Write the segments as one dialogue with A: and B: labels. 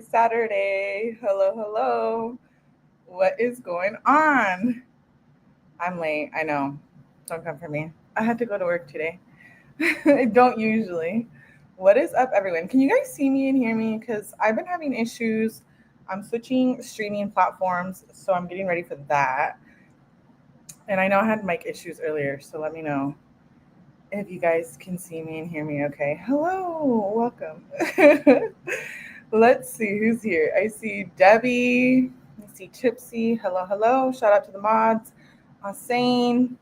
A: Happy Saturday. Hello, hello. What is going on? I'm late. I know. Don't come for me. I had to go to work today. I don't usually. What is up, everyone? Can you guys see me and hear me? Because I've been having issues. I'm switching streaming platforms, so I'm getting ready for that. And I know I had mic issues earlier, so let me know if you guys can see me and hear me okay. Hello, welcome. Let's see who's here. I see Debbie. I see Chipsy. Hello, hello. Shout out to the mods. Hussein.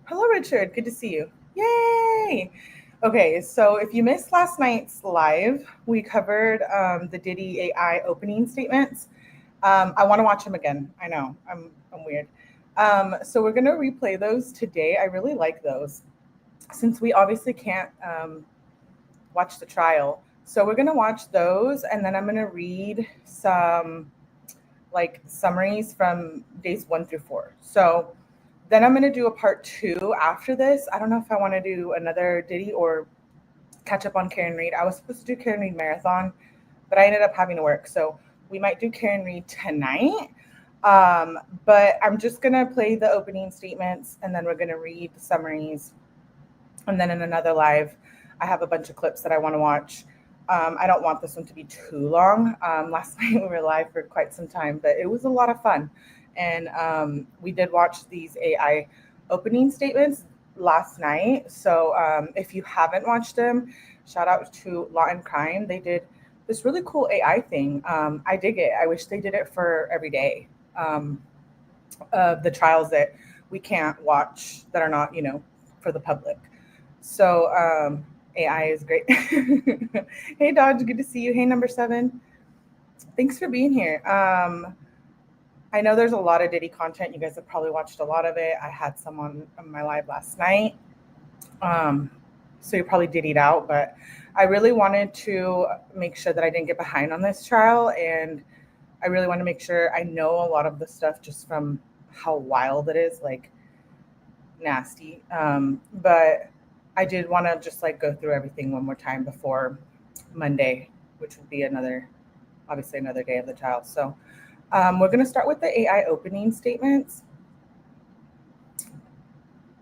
A: Hello, Richard. Good to see you. Yay! Okay, so if you missed last night's live, we covered the Diddy AI opening statements. I want to watch them again. I know, I'm weird. So we're going to replay those today. I really like those since we obviously can't watch the trial. So we're going to watch those, and then I'm going to read some like summaries from days 1 through 4. So then I'm going to do a part 2 after this. I don't know if I want to do another Diddy or catch up on Karen Reed. I was supposed to do Karen Reed marathon, but I ended up having to work. So we might do Karen Reed tonight. But I'm just going to play the opening statements, and then we're going to read the summaries. And then in another live, I have a bunch of clips that I want to watch. I don't want this one to be too long. Last night we were live for quite some time, but it was a lot of fun. And we did watch these AI opening statements last night. So if you haven't watched them, shout out to Law and Crime. They did this really cool AI thing. I dig it. I wish they did it for every day. The trials that we can't watch that are not, for the public. So AI is great. Hey, Dodge, good to see you. Hey, number 7. Thanks for being here. I know there's a lot of Diddy content. You guys have probably watched a lot of it. I had some on my live last night. So you're probably Diddy'd out, but I really wanted to make sure that I didn't get behind on this trial. And I really want to make sure I know a lot of the stuff just from how wild it is, like nasty. But I did want to just like go through everything one more time before Monday, which would be obviously another day of the trial. So we're going to start with the AI opening statements.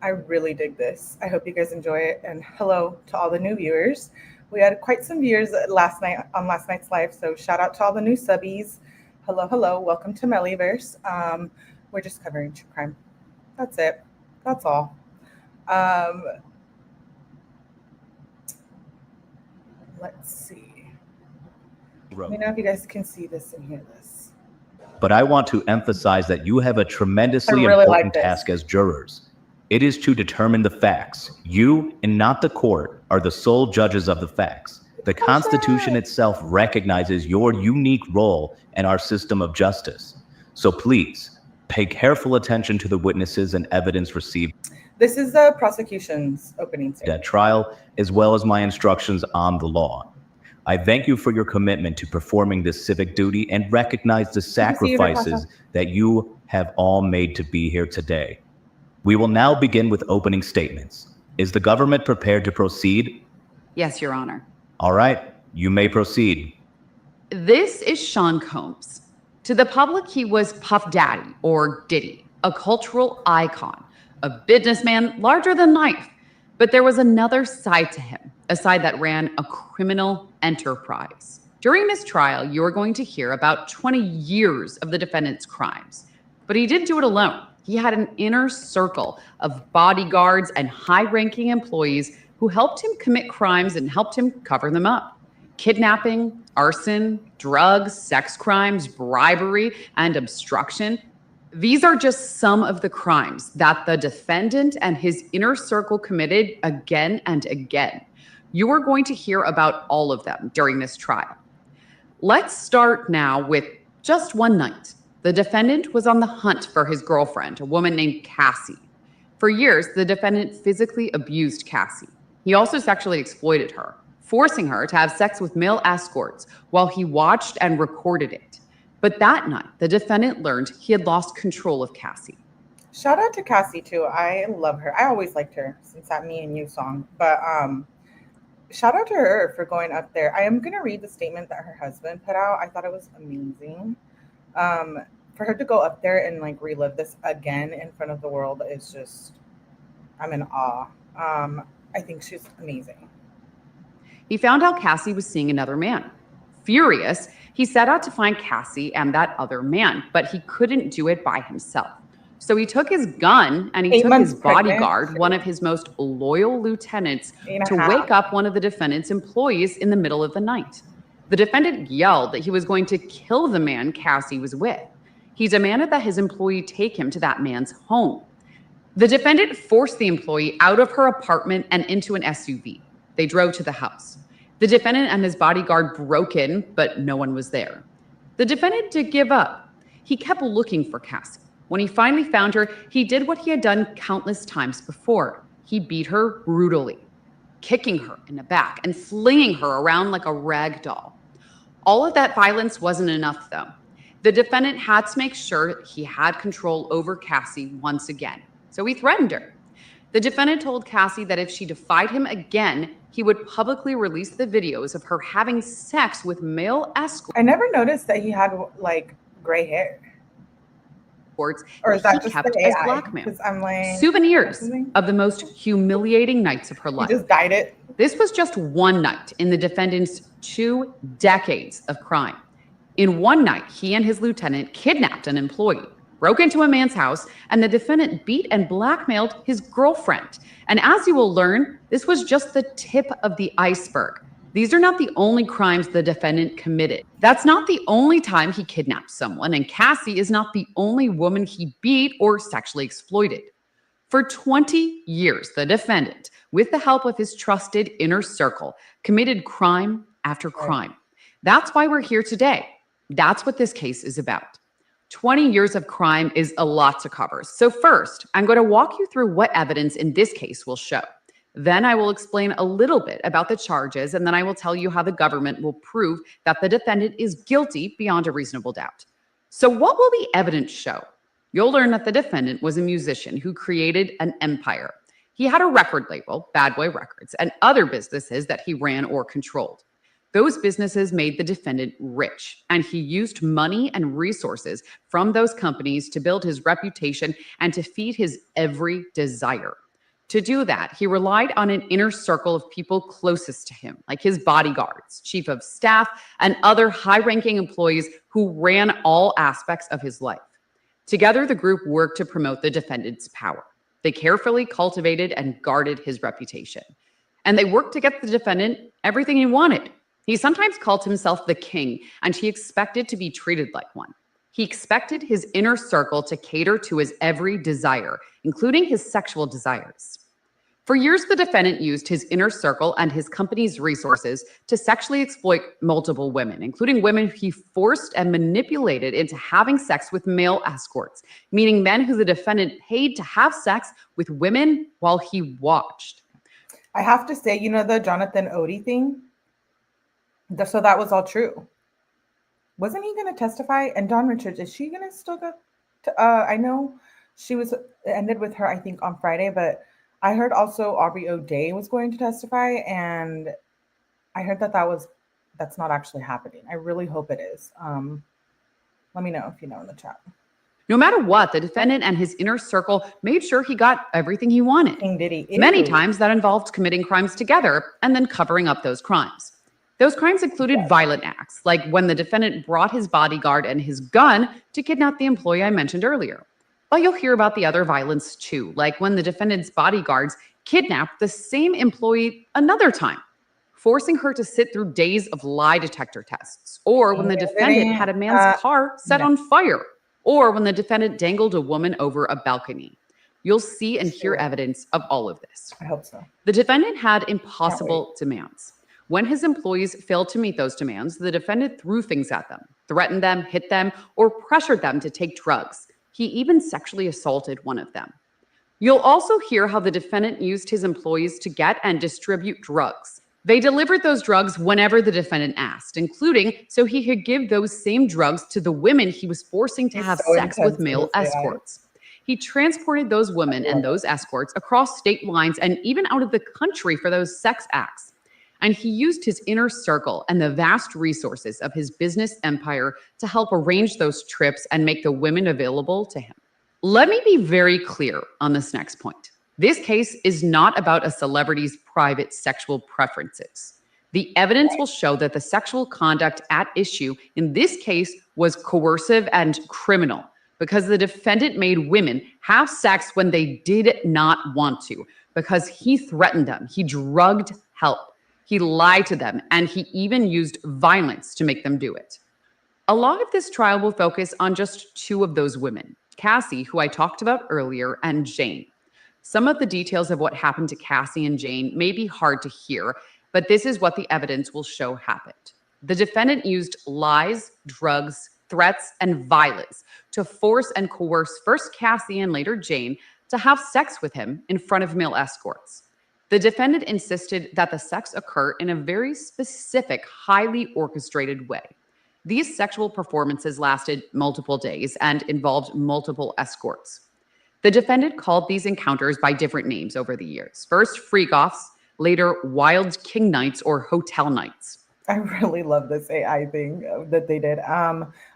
A: I really dig this. I hope you guys enjoy it. And hello to all the new viewers. We had quite some viewers last night's live. So shout out to all the new subbies. Hello, hello. Welcome to Mellyverse. We're just covering true crime. That's it. That's all. Let's see. Let me know if you guys can see this and hear this.
B: But I want to emphasize that you have a tremendously important task as jurors. It is to determine the facts. You, and not the court, are the sole judges of the facts. The Constitution itself recognizes your unique role in our system of justice. So please, pay careful attention to the witnesses and evidence received.
A: This is the prosecution's opening statement
B: at trial, as well as my instructions on the law. I thank you for your commitment to performing this civic duty and recognize the sacrifices that you have all made to be here today. We will now begin with opening statements. Is the government prepared to proceed?
C: Yes, Your Honor.
B: All right, you may proceed.
C: This is Sean Combs. To the public, he was Puff Daddy, or Diddy, a cultural icon, a businessman larger than life. But there was another side to him, a side that ran a criminal enterprise. During this trial, you're going to hear about 20 years of the defendant's crimes. But he didn't do it alone. He had an inner circle of bodyguards and high-ranking employees who helped him commit crimes and helped him cover them up. Kidnapping, arson, drugs, sex crimes, bribery, and obstruction. These are just some of the crimes that the defendant and his inner circle committed again and again. You are going to hear about all of them during this trial. Let's start now with just one night. The defendant was on the hunt for his girlfriend, a woman named Cassie. For years, the defendant physically abused Cassie. He also sexually exploited her, forcing her to have sex with male escorts while he watched and recorded it. But that night, the defendant learned he had lost control of Cassie.
A: Shout out to Cassie too. I love her. I always liked her since that Me and You song. But shout out to her for going up there. I am going to read the statement that her husband put out. I thought it was amazing. For her to go up there and like relive this again in front of the world is just, I'm in awe. I think she's amazing.
C: He found out Cassie was seeing another man. Furious, he set out to find Cassie and that other man, but he couldn't do it by himself. So he took his gun and he took his bodyguard, one of his most loyal lieutenants, to wake up one of the defendant's employees in the middle of the night. The defendant yelled that he was going to kill the man Cassie was with. He demanded that his employee take him to that man's home. The defendant forced the employee out of her apartment and into an SUV. They drove to the house. The defendant and his bodyguard broke in, but no one was there. The defendant did give up. He kept looking for Cassie. When he finally found her, he did what he had done countless times before. He beat her brutally, kicking her in the back and flinging her around like a rag doll. All of that violence wasn't enough, though. The defendant had to make sure he had control over Cassie once again, so he threatened her. The defendant told Cassie that if she defied him again, he would publicly release the videos of her having sex with male escorts.
A: I never noticed that he had like gray hair.
C: Or is that just kept as blackmail? I'm like, souvenirs of the most humiliating nights of her life.
A: He just dyed it.
C: This was just one night in the defendant's 2 decades of crime. In one night, he and his lieutenant kidnapped an employee, broke into a man's house, and the defendant beat and blackmailed his girlfriend. And as you will learn, this was just the tip of the iceberg. These are not the only crimes the defendant committed. That's not the only time he kidnapped someone, and Cassie is not the only woman he beat or sexually exploited. For 20 years, the defendant, with the help of his trusted inner circle, committed crime after crime. That's why we're here today. That's what this case is about. 20 years of crime is a lot to cover. So first, I'm going to walk you through what evidence in this case will show. Then I will explain a little bit about the charges, and then I will tell you how the government will prove that the defendant is guilty beyond a reasonable doubt. So what will the evidence show? You'll learn that the defendant was a musician who created an empire. He had a record label, Bad Boy Records, and other businesses that he ran or controlled. Those businesses made the defendant rich, and he used money and resources from those companies to build his reputation and to feed his every desire. To do that, he relied on an inner circle of people closest to him, like his bodyguards, chief of staff, and other high-ranking employees who ran all aspects of his life. Together, the group worked to promote the defendant's power. They carefully cultivated and guarded his reputation. And they worked to get the defendant everything he wanted. He sometimes called himself the king, and he expected to be treated like one. He expected his inner circle to cater to his every desire, including his sexual desires. For years, the defendant used his inner circle and his company's resources to sexually exploit multiple women, including women he forced and manipulated into having sex with male escorts, meaning men who the defendant paid to have sex with women while he watched.
A: I have to say, you know, the Jonathan Odie thing? So that was all true. Wasn't he going to testify? And Dawn Richards, is she going to still go? I know she was ended with her, I think, on Friday, but I heard also Aubrey O'Day was going to testify, and I heard that's not actually happening. I really hope it is. Let me know if you know in the chat.
C: No matter what, the defendant and his inner circle made sure he got everything he wanted.
A: King Diddy.
C: Many times that involved committing crimes together and then covering up those crimes. Those crimes included violent acts, like when the defendant brought his bodyguard and his gun to kidnap the employee I mentioned earlier. But you'll hear about the other violence too, like when the defendant's bodyguards kidnapped the same employee another time, forcing her to sit through days of lie detector tests, or when the defendant had a man's car set on fire, or when the defendant dangled a woman over a balcony. You'll see and hear evidence of all of this.
A: I hope so.
C: The defendant had impossible demands. When his employees failed to meet those demands, the defendant threw things at them, threatened them, hit them, or pressured them to take drugs. He even sexually assaulted one of them. You'll also hear how the defendant used his employees to get and distribute drugs. They delivered those drugs whenever the defendant asked, including so he could give those same drugs to the women he was forcing to have sex with male escorts. He transported those women and those escorts across state lines and even out of the country for those sex acts. And he used his inner circle and the vast resources of his business empire to help arrange those trips and make the women available to him. Let me be very clear on this next point. This case is not about a celebrity's private sexual preferences. The evidence will show that the sexual conduct at issue in this case was coercive and criminal because the defendant made women have sex when they did not want to, because he threatened them, he drugged help, he lied to them, and he even used violence to make them do it. A lot of this trial will focus on just two of those women, Cassie, who I talked about earlier, and Jane. Some of the details of what happened to Cassie and Jane may be hard to hear, but this is what the evidence will show happened. The defendant used lies, drugs, threats, and violence to force and coerce first Cassie and later Jane to have sex with him in front of male escorts. The defendant insisted that the sex occur in a very specific, highly orchestrated way. These sexual performances lasted multiple days and involved multiple escorts. The defendant called these encounters by different names over the years. First, freak-offs, later, wild king nights or hotel nights.
A: I really love this AI thing that they did. I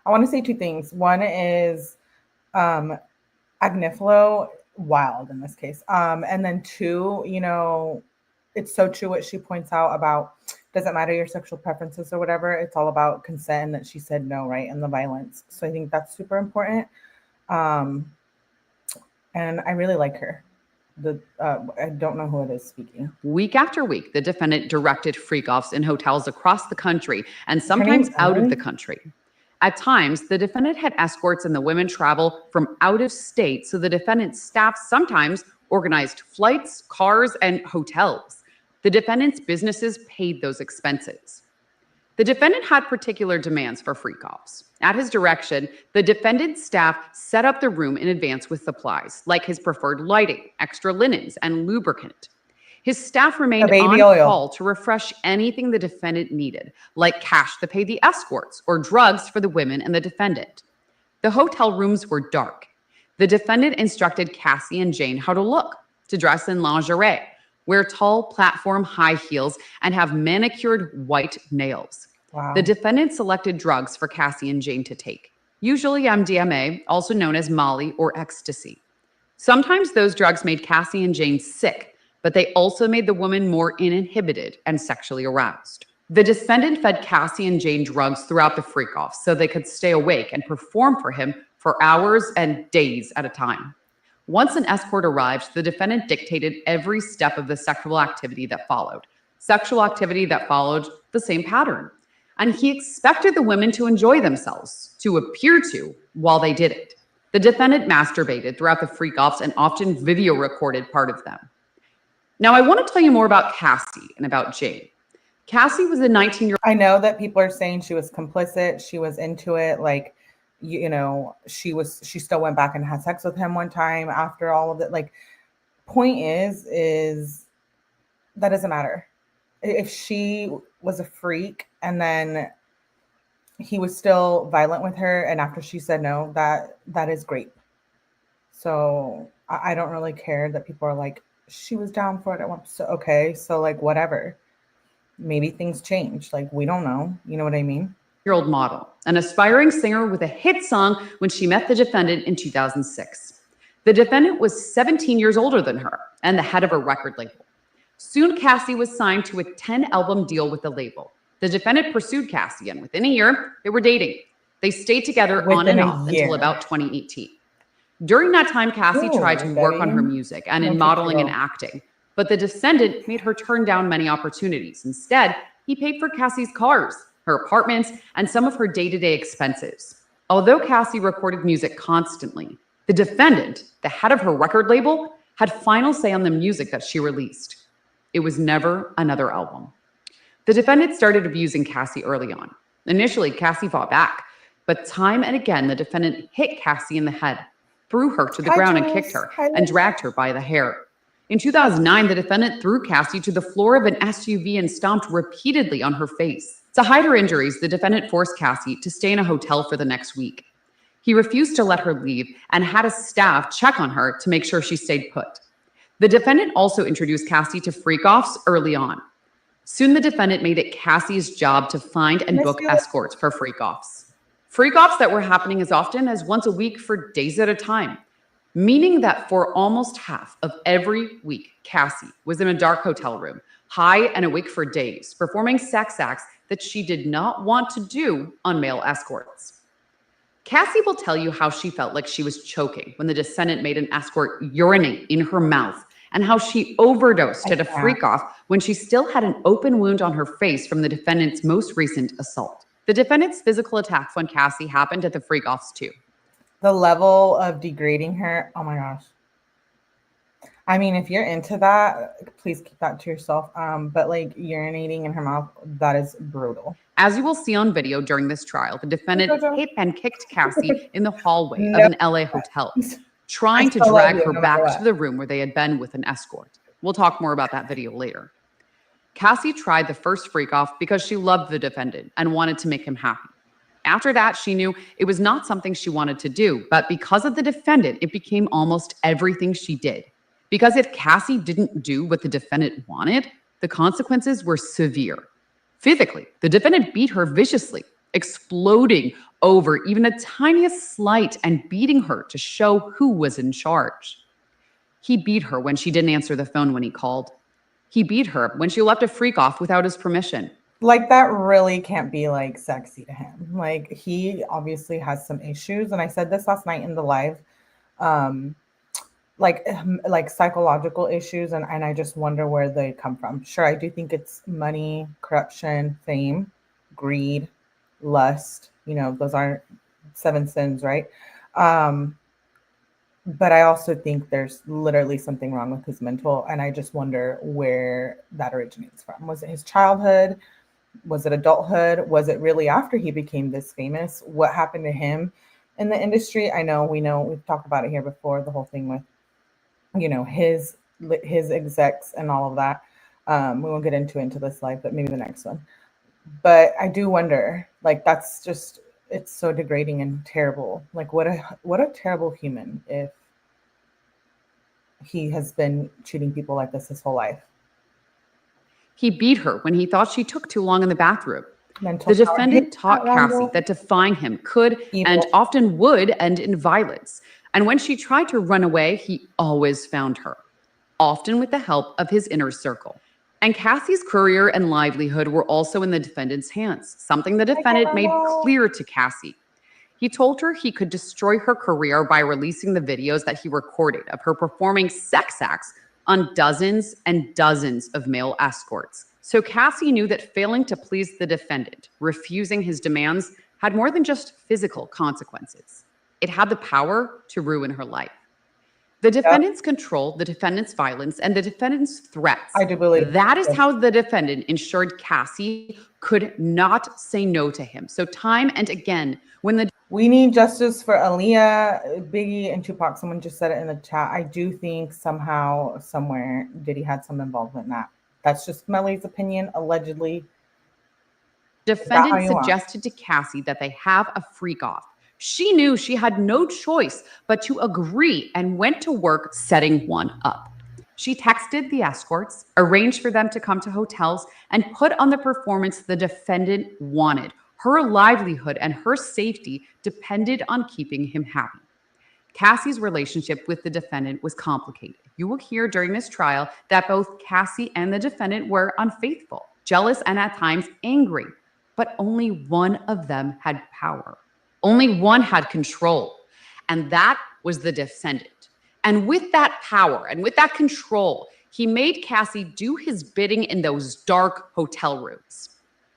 A: want to say two things. One is Agnifilo, wild in this case. And then two, it's so true what she points out about doesn't matter your sexual preferences or whatever. It's all about consent and that she said no, right? And the violence. So I think that's super important. And I really like her. I don't know who it is speaking.
C: Week after week, the defendant directed freak-offs in hotels across the country and sometimes out of the country. At times, the defendant had escorts and the women travel from out of state, so the defendant's staff sometimes organized flights, cars, and hotels. The defendant's businesses paid those expenses. The defendant had particular demands for freak-offs. At his direction, the defendant's staff set up the room in advance with supplies, like his preferred lighting, extra linens, and lubricant. His staff remained on call to refresh anything the defendant needed, like cash to pay the escorts or drugs for the women and the defendant. The hotel rooms were dark. The defendant instructed Cassie and Jane how to look, to dress in lingerie, wear tall platform high heels, and have manicured white nails.
A: Wow.
C: The defendant selected drugs for Cassie and Jane to take, usually MDMA, also known as Molly or ecstasy. Sometimes those drugs made Cassie and Jane sick, but they also made the woman more uninhibited and sexually aroused. The defendant fed Cassie and Jane drugs throughout the freak-off so they could stay awake and perform for him for hours and days at a time. Once an escort arrived, the defendant dictated every step of the sexual activity that followed. Sexual activity that followed the same pattern. And he expected the women to enjoy themselves, to appear to, while they did it. The defendant masturbated throughout the freak-offs and often video recorded part of them. Now, I want to tell you more about Cassie and about Jane. Cassie was a 19-year-old.
A: I know that people are saying she was complicit. She was into it. Like, she still went back and had sex with him one time after all of it. Like, point is that doesn't matter. If she was a freak and then he was still violent with her, and after she said no, that is rape. So I don't really care that people are like, she was down for it at once. So, okay, so like whatever. Maybe things change. Like, we don't know. You know what I mean?
C: Year-old model, an aspiring singer with a hit song when she met the defendant in 2006. The defendant was 17 years older than her and the head of a record label. Soon, Cassie was signed to a 10-album deal with the label. The defendant pursued Cassie, and within a year, they were dating. They stayed together on and off until about 2018. During that time, Cassie tried to work on her music and in modeling and acting, but the defendant made her turn down many opportunities. Instead, he paid for Cassie's cars, her apartments, and some of her day-to-day expenses. Although Cassie recorded music constantly, the defendant, the head of her record label, had final say on the music that she released. It was never another album. The defendant started abusing Cassie early on. Initially, Cassie fought back, but time and again, the defendant hit Cassie in the head, threw her to the ground and kicked her, and dragged her by the hair. In 2009, the defendant threw Cassie to the floor of an SUV and stomped repeatedly on her face. To hide her injuries, the defendant forced Cassie to stay in a hotel for the next week. He refused to let her leave and had a staff check on her to make sure she stayed put. The defendant also introduced Cassie to freak-offs early on. Soon, the defendant made it Cassie's job to find and book escorts for freak-offs. Freak-offs that were happening as often as once a week for days at a time, meaning that for almost half of every week, Cassie was in a dark hotel room, high and awake for days, performing sex acts that she did not want to do on male escorts. Cassie will tell you how she felt like she was choking when the defendant made an escort urinate in her mouth, and how she overdosed at a freak-off when she still had an open wound on her face from the defendant's most recent assault. The defendant's physical attacks on Cassie happened at the freak-offs too.
A: The level of degrading her, oh my gosh. I mean, if you're into that, please keep that to yourself. But like urinating in her mouth, that is brutal.
C: As you will see on video during this trial, the defendant hit and kicked Cassie in the hallway of an LA hotel, trying to drag her back to the room where they had been with an escort. We'll talk more about that video later. Cassie tried the first freak-off because she loved the defendant and wanted to make him happy. After that, she knew it was not something she wanted to do, but because of the defendant, it became almost everything she did. Because if Cassie didn't do what the defendant wanted, the consequences were severe. Physically, the defendant beat her viciously, exploding over even the tiniest slight and beating her to show who was in charge. He beat her when she didn't answer the phone when he called. He beat her when she left a freak-off without his permission.
A: Like, that really can't be like sexy to him. Like, he obviously has some issues. And I said this last night in the live, like psychological issues. And I just wonder where they come from. Sure, I do think it's money, corruption, fame, greed, lust. You know, those aren't 7 sins, right? But I also think there's literally something wrong with his mental. And I just wonder where that originates from. Was it his childhood? Was it adulthood? Was it really after he became this famous? What happened to him in the industry? I know, we've talked about it here before, the whole thing with, you know, his execs and all of that. We won't get into this live, but maybe the next one. But I do wonder, like, that's just, it's so degrading and terrible. Like, what a terrible human if he has been treating people like this his whole life.
C: He beat her when he thought she took too long in the bathroom. The defendant taught Cassie that defying him could and often would end in violence. And when she tried to run away, he always found her, often with the help of his inner circle. And Cassie's career and livelihood were also in the defendant's hands, something the defendant made clear to Cassie. He told her he could destroy her career by releasing the videos that he recorded of her performing sex acts on dozens and dozens of male escorts. So Cassie knew that failing to please the defendant, refusing his demands, had more than just physical consequences. It had the power to ruin her life. The defendant's control, the defendant's violence, and the defendant's threats.
A: I do believe
C: that is how the defendant ensured Cassie could not say no to him. So time and again, when
A: we need justice for Aaliyah, Biggie, and Tupac. Someone just said it in the chat. I do think somehow, somewhere, Diddy had some involvement in that. That's just Melly's opinion, allegedly.
C: Defendant suggested to Cassie that they have a freak-off. She knew she had no choice but to agree and went to work setting one up. She texted the escorts, arranged for them to come to hotels, and put on the performance the defendant wanted. Her livelihood and her safety depended on keeping him happy. Cassie's relationship with the defendant was complicated. You will hear during this trial that both Cassie and the defendant were unfaithful, jealous, and at times angry, but only one of them had power. Only one had control, and that was the defendant. And with that power and with that control, he made Cassie do his bidding in those dark hotel rooms.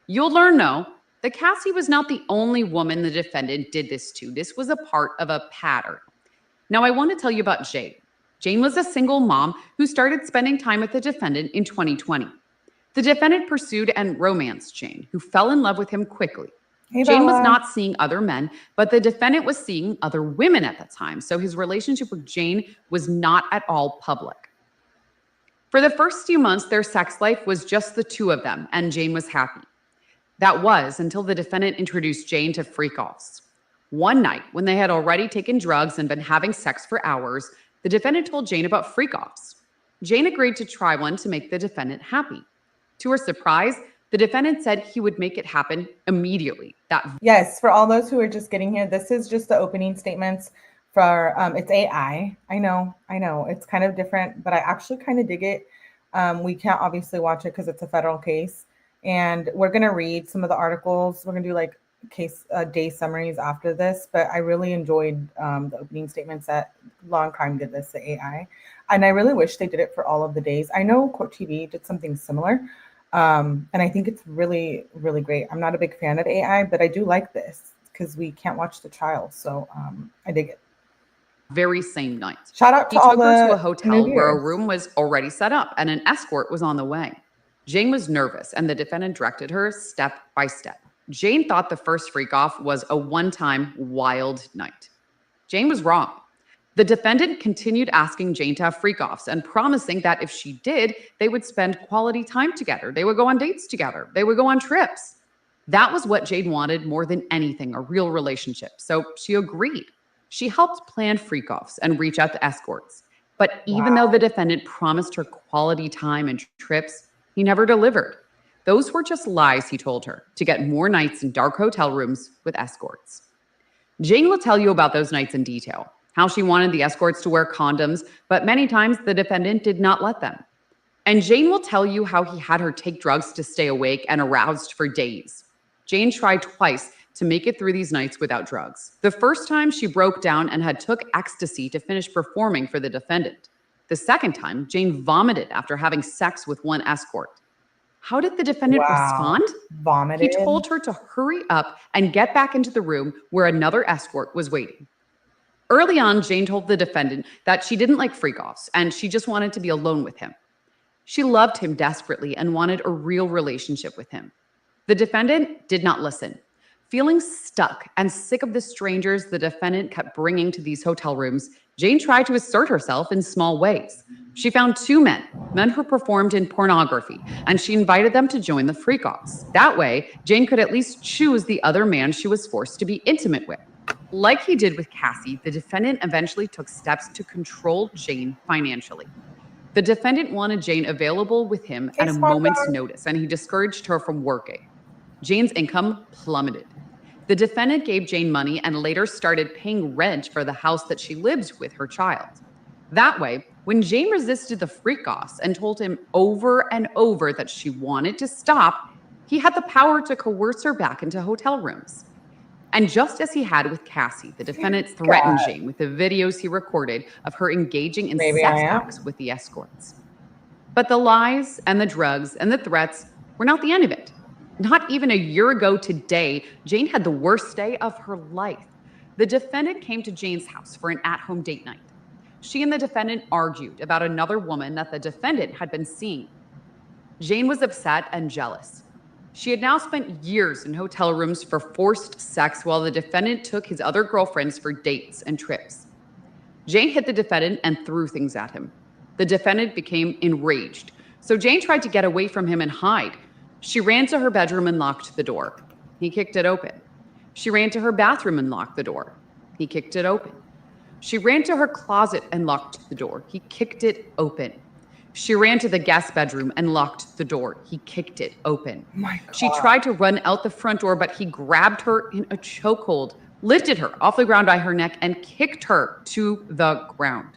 C: You'll learn, though, that Cassie was not the only woman the defendant did this to. This was a part of a pattern. Now, I want to tell you about Jane. Jane was a single mom who started spending time with the defendant in 2020. The defendant pursued and romanced Jane, who fell in love with him quickly. Jane was not seeing other men, but the defendant was seeing other women at the time, so his relationship with Jane was not at all public. For the first few months, their sex life was just the two of them, and Jane was happy. That was until the defendant introduced Jane to freak-offs. One night, when they had already taken drugs and been having sex for hours, the defendant told Jane about freak-offs. Jane agreed to try one to make the defendant happy. To her surprise, the defendant said he would make it happen immediately.
A: Yes, for all those who are just getting here, this is just the opening statements for it's AI. I know, it's kind of different, but I actually kind of dig it. We can't obviously watch it because it's a federal case, and we're gonna read some of the articles. We're gonna do like case day summaries after this, but I really enjoyed the opening statements that Law and Crime did this, the AI, and I really wish they did it for all of the days. I know Court TV did something similar. And I think it's really, really great. I'm not a big fan of AI, but I do like this because we can't watch the trial. So I dig it.
C: Very same night.
A: Shout out to all the
C: He took her to a hotel where a room was already set up and an escort was on the way. Jane was nervous and the defendant directed her step by step. Jane thought the first freak off was a one-time wild night. Jane was wrong. The defendant continued asking Jane to have freak-offs and promising that if she did, they would spend quality time together. They would go on dates together. They would go on trips. That was what Jane wanted more than anything, a real relationship. So she agreed. She helped plan freak-offs and reach out to escorts. But even though the defendant promised her quality time and trips, he never delivered. Those were just lies, he told her, to get more nights in dark hotel rooms with escorts. Jane will tell you about those nights in detail. How she wanted the escorts to wear condoms, but many times the defendant did not let them. And Jane will tell you how he had her take drugs to stay awake and aroused for days. Jane tried twice to make it through these nights without drugs. The first time she broke down and had took ecstasy to finish performing for the defendant. The second time, Jane vomited after having sex with one escort. How did the defendant respond?
A: Vomited.
C: He told her to hurry up and get back into the room where another escort was waiting. Early on, Jane told the defendant that she didn't like freak-offs and she just wanted to be alone with him. She loved him desperately and wanted a real relationship with him. The defendant did not listen. Feeling stuck and sick of the strangers the defendant kept bringing to these hotel rooms, Jane tried to assert herself in small ways. She found two men who performed in pornography, and she invited them to join the freak-offs. That way, Jane could at least choose the other man she was forced to be intimate with. Like he did with Cassie, the defendant eventually took steps to control Jane financially. The defendant wanted Jane available with him at a moment's notice, and he discouraged her from working. Jane's income plummeted. The defendant gave Jane money and later started paying rent for the house that she lives with her child. That way, when Jane resisted the freak-offs and told him over and over that she wanted to stop, he had the power to coerce her back into hotel rooms. And just as he had with Cassie, the defendant threatened Jane with the videos he recorded of her engaging in sex acts with the escorts. But the lies and the drugs and the threats were not the end of it. Not even a year ago today, Jane had the worst day of her life. The defendant came to Jane's house for an at-home date night. She and the defendant argued about another woman that the defendant had been seeing. Jane was upset and jealous. She had now spent years in hotel rooms for forced sex while the defendant took his other girlfriends for dates and trips. Jane hit the defendant and threw things at him. The defendant became enraged, so Jane tried to get away from him and hide. She ran to her bedroom and locked the door. He kicked it open. She ran to her bathroom and locked the door. He kicked it open. She ran to her closet and locked the door. He kicked it open. She ran to the guest bedroom and locked the door. He kicked it open. She tried to run out the front door, but he grabbed her in a chokehold, lifted her off the ground by her neck, and kicked her to the ground.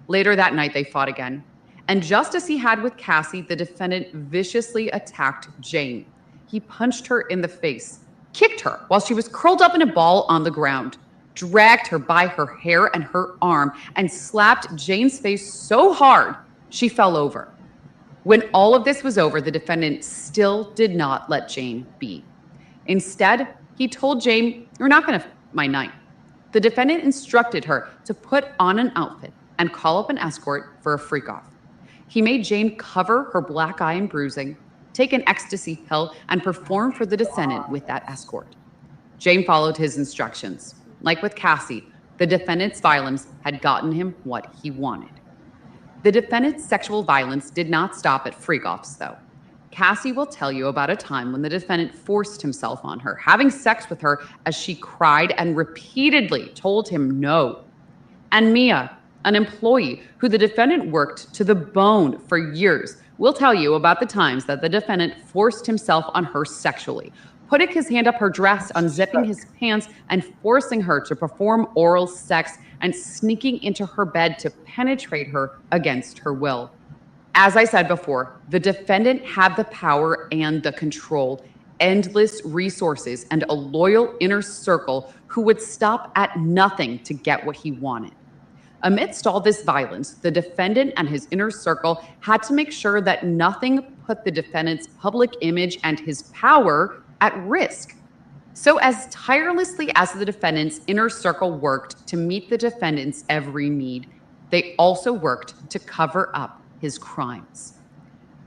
C: Later that night, they fought again. And just as he had with Cassie, the defendant viciously attacked Jane. He punched her in the face, kicked her while she was curled up in a ball on the ground, dragged her by her hair and her arm, and slapped Jane's face so hard she fell over. When all of this was over, the defendant still did not let Jane be. Instead, he told Jane, "You're not going to my night." The defendant instructed her to put on an outfit and call up an escort for a freak-off. He made Jane cover her black eye and bruising, take an ecstasy pill, and perform for the defendant with that escort. Jane followed his instructions. Like with Cassie, the defendant's violence had gotten him what he wanted. The defendant's sexual violence did not stop at freak-offs, though. Cassie will tell you about a time when the defendant forced himself on her, having sex with her as she cried and repeatedly told him no. And Mia, An employee who the defendant worked to the bone for years will tell you about the times that the defendant forced himself on her sexually, putting his hand up her dress, unzipping his pants, and forcing her to perform oral sex and sneaking into her bed to penetrate her against her will. As I said before, the defendant had the power and the control, endless resources, and a loyal inner circle who would stop at nothing to get what he wanted. Amidst all this violence, the defendant and his inner circle had to make sure that nothing put the defendant's public image and his power at risk. So as tirelessly as the defendant's inner circle worked to meet the defendant's every need, they also worked to cover up his crimes.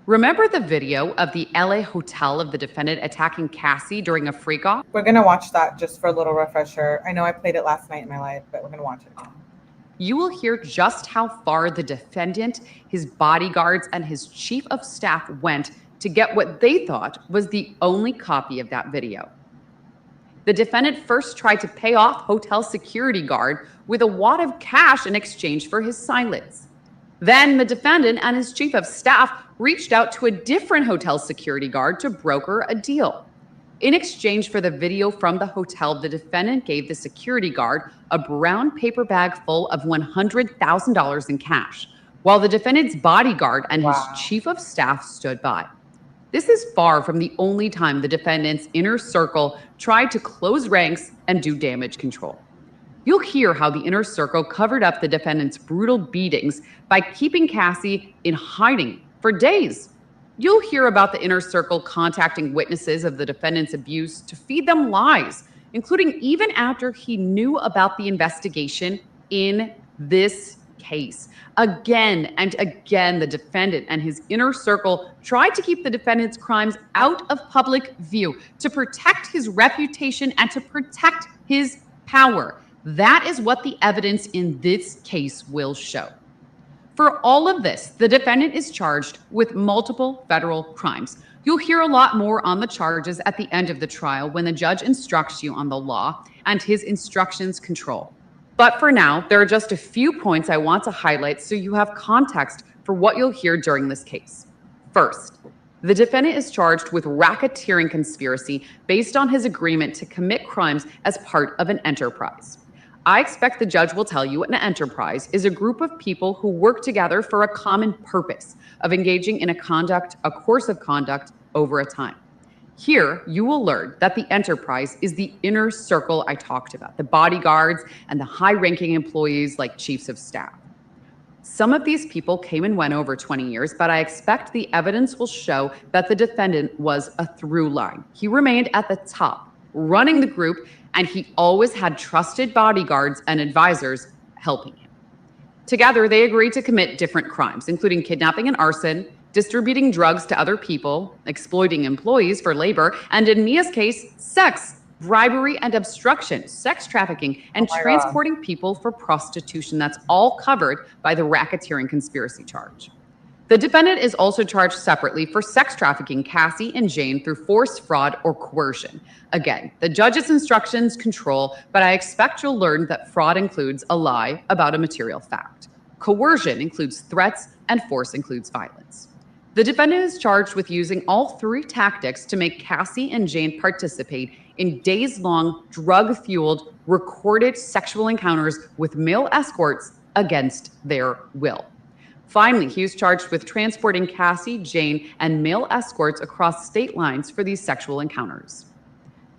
C: Remember the video of the LA hotel of the defendant attacking Cassie during a freak-off?
A: We're going to watch that just for a little refresher. I know I played it last night in my live, but we're going to watch it.
C: You will hear just how far the defendant, his bodyguards, and his chief of staff went to get what they thought was the only copy of that video. The defendant first tried to pay off hotel security guard with a wad of cash in exchange for his silence. Then the defendant and his chief of staff reached out to a different hotel security guard to broker a deal. In exchange for the video from the hotel, the defendant gave the security guard a brown paper bag full of $100,000 in cash, while the defendant's bodyguard and his chief of staff stood by. This is far from the only time the defendant's inner circle tried to close ranks and do damage control. You'll hear how the inner circle covered up the defendant's brutal beatings by keeping Cassie in hiding for days. You'll hear about the inner circle contacting witnesses of the defendant's abuse to feed them lies, including even after he knew about the investigation in this case. Again and again, the defendant and his inner circle tried to keep the defendant's crimes out of public view to protect his reputation and to protect his power. That is what the evidence in this case will show. For all of this, the defendant is charged with multiple federal crimes. You'll hear a lot more on the charges at the end of the trial when the judge instructs you on the law and his instructions control. But for now, there are just a few points I want to highlight so you have context for what you'll hear during this case. First, the defendant is charged with racketeering conspiracy based on his agreement to commit crimes as part of an enterprise. I expect the judge will tell you an enterprise is a group of people who work together for a common purpose of engaging in a course of conduct over a time. Here, you will learn that the enterprise is the inner circle I talked about, the bodyguards and the high-ranking employees like chiefs of staff. Some of these people came and went over 20 years, but I expect the evidence will show that the defendant was a through line. He remained at the top, running the group, and he always had trusted bodyguards and advisors helping him. Together, they agreed to commit different crimes, including kidnapping and arson, distributing drugs to other people, exploiting employees for labor, and in Mia's case, sex, bribery and obstruction, sex trafficking, and transporting people for prostitution. That's all covered by the racketeering conspiracy charge. The defendant is also charged separately for sex trafficking Cassie and Jane through force, fraud, or coercion. Again, the judge's instructions control, but I expect you'll learn that fraud includes a lie about a material fact. Coercion includes threats, and force includes violence. The defendant is charged with using all three tactics to make Cassie and Jane participate in days-long, drug-fueled, recorded sexual encounters with male escorts against their will. Finally, he was charged with transporting Cassie, Jane, and male escorts across state lines for these sexual encounters.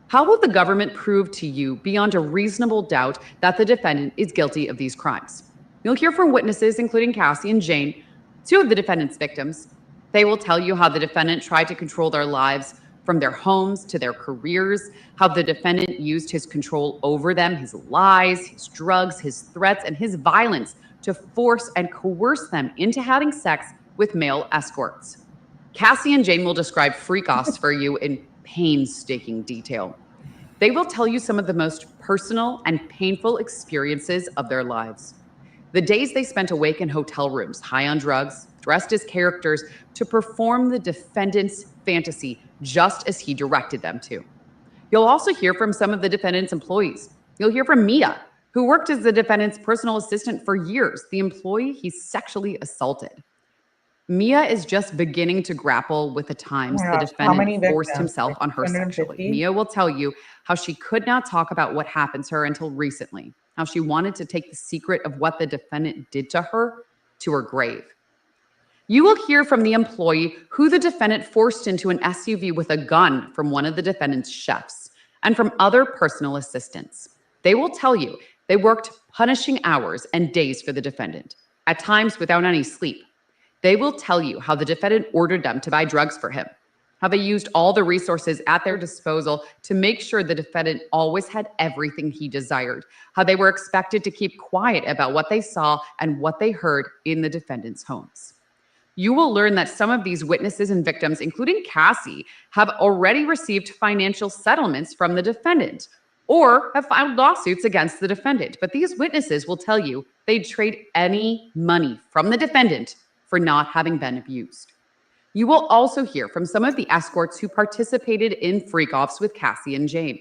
C: How will the government prove to you beyond a reasonable doubt that the defendant is guilty of these crimes? You'll hear from witnesses, including Cassie and Jane, two of the defendant's victims. They will tell you how the defendant tried to control their lives from their homes to their careers, how the defendant used his control over them, his lies, his drugs, his threats, and his violence to force and coerce them into having sex with male escorts. Cassie and Jane will describe freak-offs for you in painstaking detail. They will tell you some of the most personal and painful experiences of their lives. The days they spent awake in hotel rooms, high on drugs, dressed as characters to perform the defendant's fantasy just as he directed them to. You'll also hear from some of the defendant's employees. You'll hear from Mia, who worked as the defendant's personal assistant for years, the employee he sexually assaulted. Mia is just beginning to grapple with the times the defendant forced himself on her sexually. Mia will tell you how she could not talk about what happened to her until recently, how she wanted to take the secret of what the defendant did to her grave. You will hear from the employee who the defendant forced into an SUV with a gun from one of the defendant's chefs and from other personal assistants. They will tell you they worked punishing hours and days for the defendant, at times without any sleep. They will tell you how the defendant ordered them to buy drugs for him, how they used all the resources at their disposal to make sure the defendant always had everything he desired, how they were expected to keep quiet about what they saw and what they heard in the defendant's homes. You will learn that some of these witnesses and victims, including Cassie, have already received financial settlements from the defendant or have filed lawsuits against the defendant. But these witnesses will tell you they'd trade any money from the defendant for not having been abused. You will also hear from some of the escorts who participated in freak-offs with Cassie and Jane.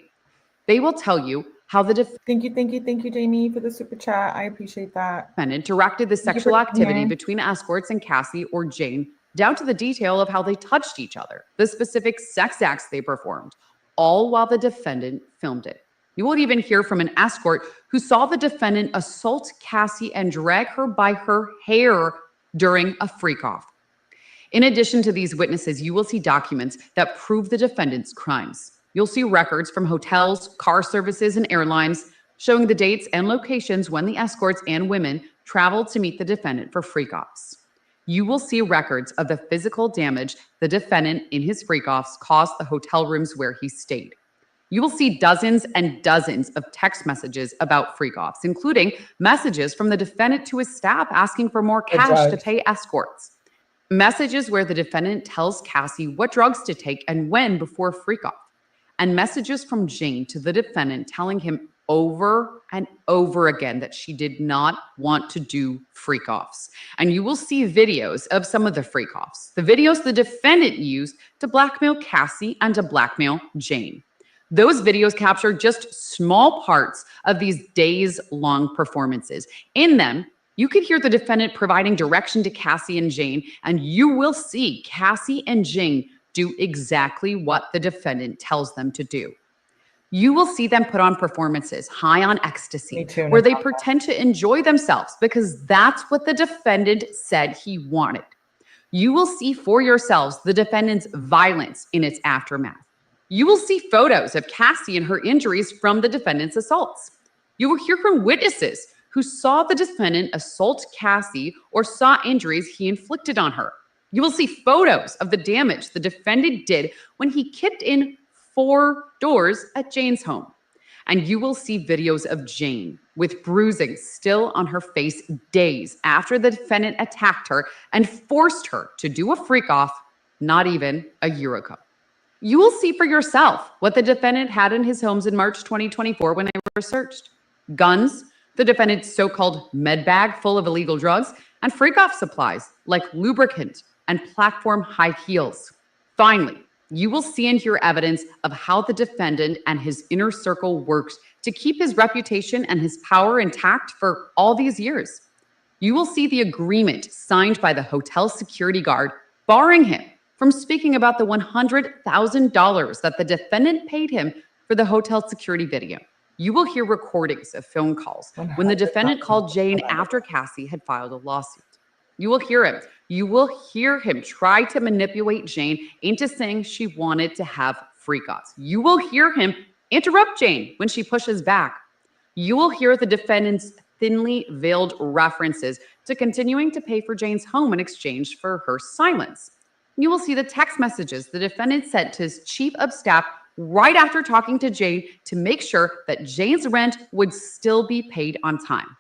C: They will tell you how the
A: Thank you, Jamie, for the super chat. I appreciate that.
C: Defendant directed the sexual activity between escorts and Cassie or Jane, down to the detail of how they touched each other, the specific sex acts they performed, all while the defendant filmed it. You will even hear from an escort who saw the defendant assault Cassie and drag her by her hair during a freak-off. In addition to these witnesses, you will see documents that prove the defendant's crimes. You'll see records from hotels, car services, and airlines showing the dates and locations when the escorts and women traveled to meet the defendant for freak-offs. You will see records of the physical damage the defendant in his freak-offs caused the hotel rooms where he stayed. You will see dozens and dozens of text messages about freak-offs, including messages from the defendant to his staff asking for more cash to pay escorts. Messages where the defendant tells Cassie what drugs to take and when before freak-off. And messages from Jane to the defendant telling him over and over again that she did not want to do freak-offs. And you will see videos of some of the freak-offs, the videos the defendant used to blackmail Cassie and to blackmail Jane. Those videos capture just small parts of these days-long performances. In them, you could hear the defendant providing direction to Cassie and Jane, and you will see Cassie and Jane do exactly what the defendant tells them to do. You will see them put on performances high on ecstasy, where they pretend to enjoy themselves because that's what the defendant said he wanted. You will see for yourselves the defendant's violence in its aftermath. You will see photos of Cassie and her injuries from the defendant's assaults. You will hear from witnesses who saw the defendant assault Cassie or saw injuries he inflicted on her. You will see photos of the damage the defendant did when he kicked in 4 doors at Jane's home. And you will see videos of Jane with bruising still on her face days after the defendant attacked her and forced her to do a freak-off not even a year ago. You will see for yourself what the defendant had in his homes in March 2024 when they were searched. Guns, the defendant's so-called med bag full of illegal drugs, and freak-off supplies like lubricant and platform high heels. Finally, you will see and hear evidence of how the defendant and his inner circle worked to keep his reputation and his power intact for all these years. You will see the agreement signed by the hotel security guard barring him from speaking about the $100,000 that the defendant paid him for the hotel security video. You will hear recordings of phone calls when the defendant called Jane after Cassie had filed a lawsuit. You will hear him. You will hear him try to manipulate Jane into saying she wanted to have freak-offs. You will hear him interrupt Jane when she pushes back. You will hear the defendant's thinly veiled references to continuing to pay for Jane's home in exchange for her silence. You will see the text messages the defendant sent to his chief of staff right after talking to Jane to make sure that Jane's rent would still be paid on time.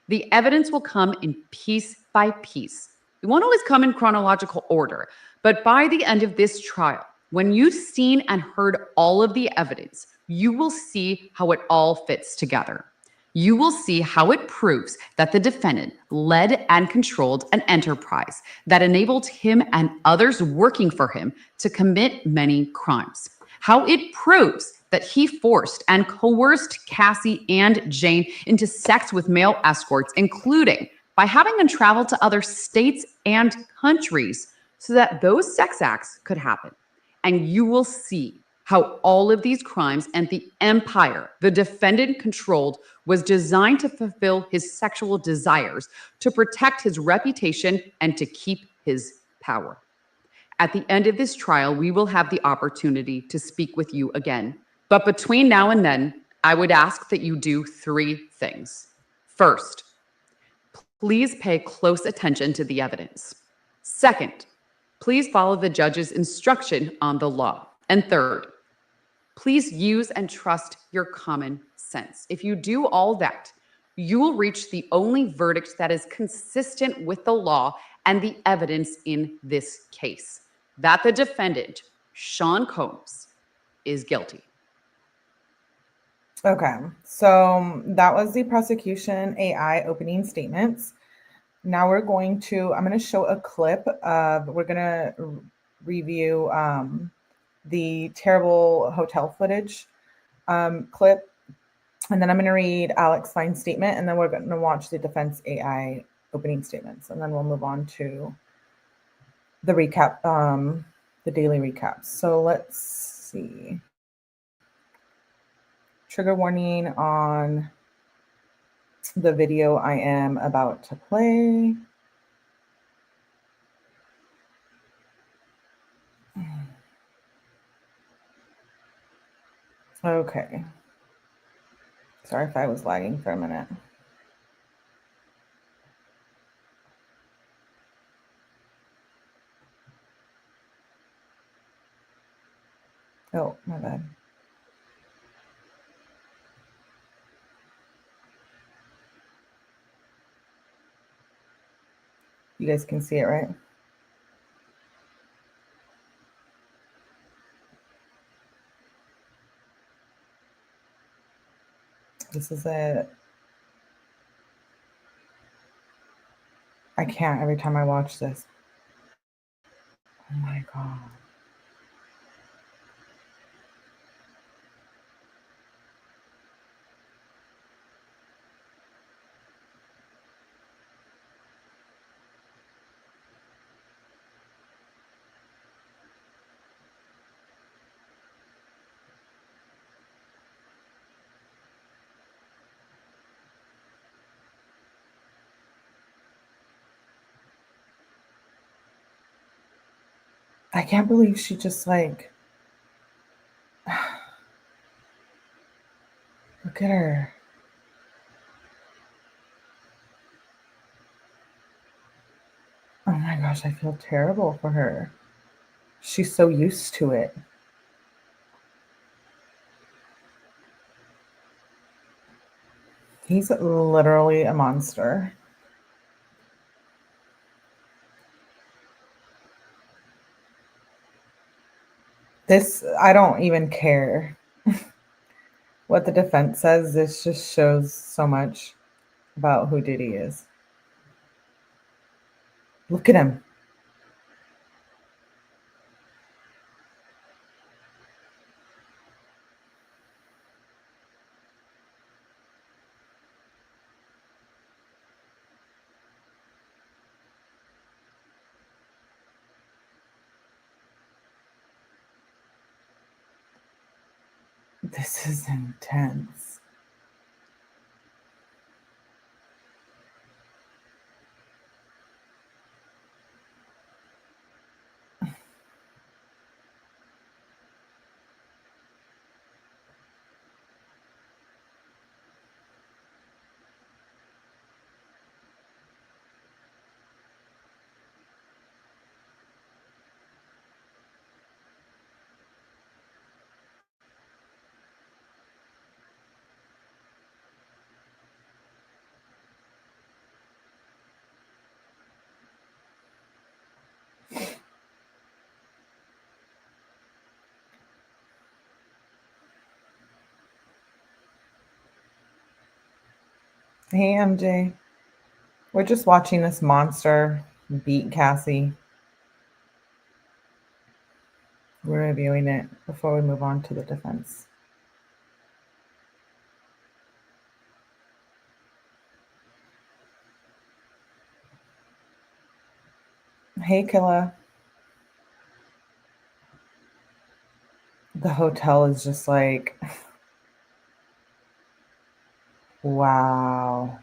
C: The evidence will come in piece by piece. It won't always come in chronological order, but by the end of this trial, when you've seen and heard all of the evidence, you will see how it all fits together. You will see how it proves that the defendant led and controlled an enterprise that enabled him and others working for him to commit many crimes. How it proves that he forced and coerced Cassie and Jane into sex with male escorts, including by having them travel to other states and countries so that those sex acts could happen. And you will see how all of these crimes and the empire the defendant controlled was designed to fulfill his sexual desires, to protect his reputation, and to keep his power. At the end of this trial, we will have the opportunity to speak with you again. But between now and then, I would ask that you do 3 things. First, please pay close attention to the evidence. Second, please follow the judge's instruction on the law. And third, please use and trust your common sense. If you do all that, you will reach the only verdict that is consistent with the law and the evidence in this case, that the defendant, Sean Combs, is guilty.
A: Okay, so that was the prosecution AI opening statements. Now I'm going to show a clip we're going to review the terrible hotel footage clip. And then I'm going to read Alex Fine's statement, and then we're going to watch the defense AI opening statements. And then we'll move on to the recap, the daily recaps. So let's see. Trigger warning on the video I am about to play. Okay. Sorry if I was lagging for a minute. Oh, my bad. You guys can see it, right? This is it. I can't every time I watch this. Oh my God. I can't believe she just like, look at her. Oh my gosh, I feel terrible for her. She's so used to it. He's literally a monster. This, I don't even care what the defense says. This just shows so much about who Diddy is. Look at him. This is intense. Hey, MJ. We're just watching this monster beat Cassie. We're reviewing it before we move on to the defense. Hey, Killa. The hotel is just like, wow.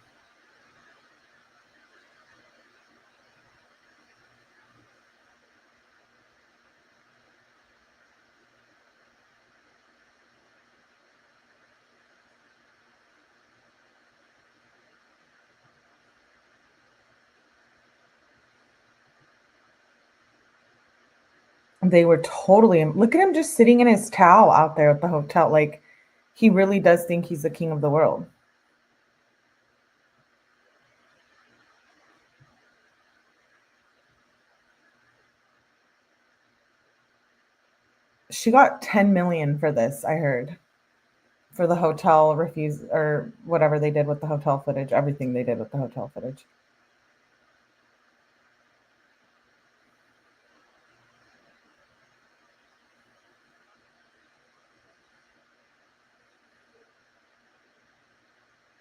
A: They were totally, look at him just sitting in his towel out there at the hotel. Like, he really does think he's the king of the world. She got 10 million for this, I heard. For the hotel refuse or whatever they did with the hotel footage, everything they did with the hotel footage.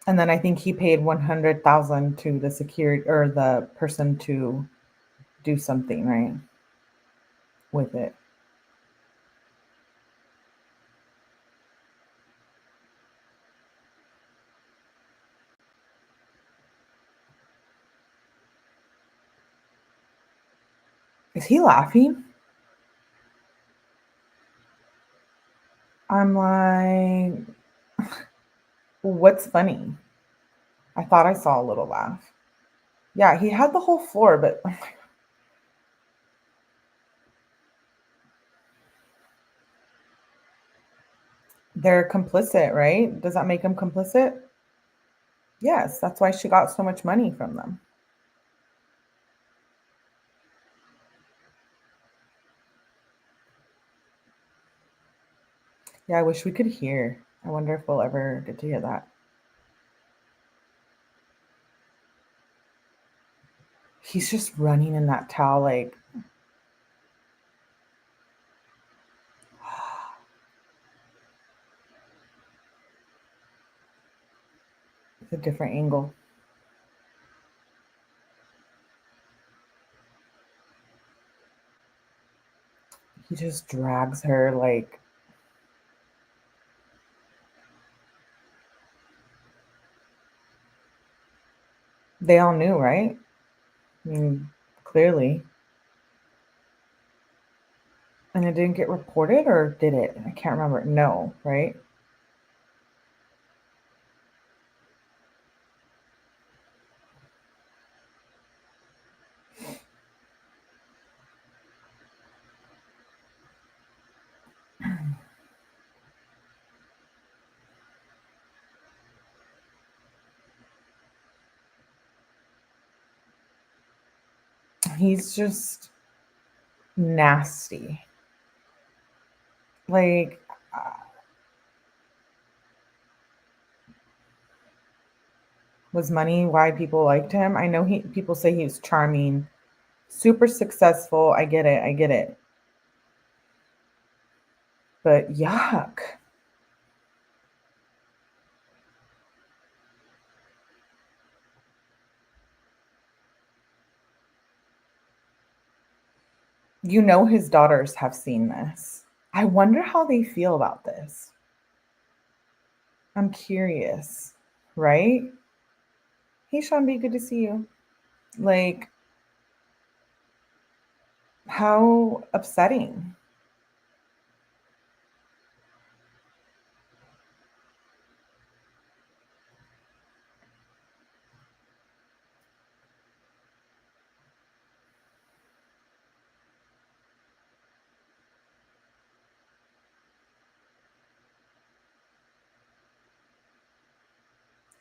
A: And then I think he paid 100,000 to the security or the person to do something, right? With it. Is he laughing? I'm like, what's funny? I thought I saw a little laugh. Yeah, he had the whole floor, but they're complicit, right? Does that make them complicit? Yes, that's why she got so much money from them. Yeah, I wish we could hear. I wonder if we'll ever get to hear that. He's just running in that towel like, it's a different angle. He just drags her like, they all knew, right? I mean, clearly. And it didn't get reported, or did it? I can't remember. No, right? He's just nasty. Like, was money why people liked him? I know people say he was charming, super successful. I get it. I get it. But yuck. You know his daughters have seen this. I wonder how they feel about this. I'm curious, right? Hey, Sean B, good to see you. Like, how upsetting.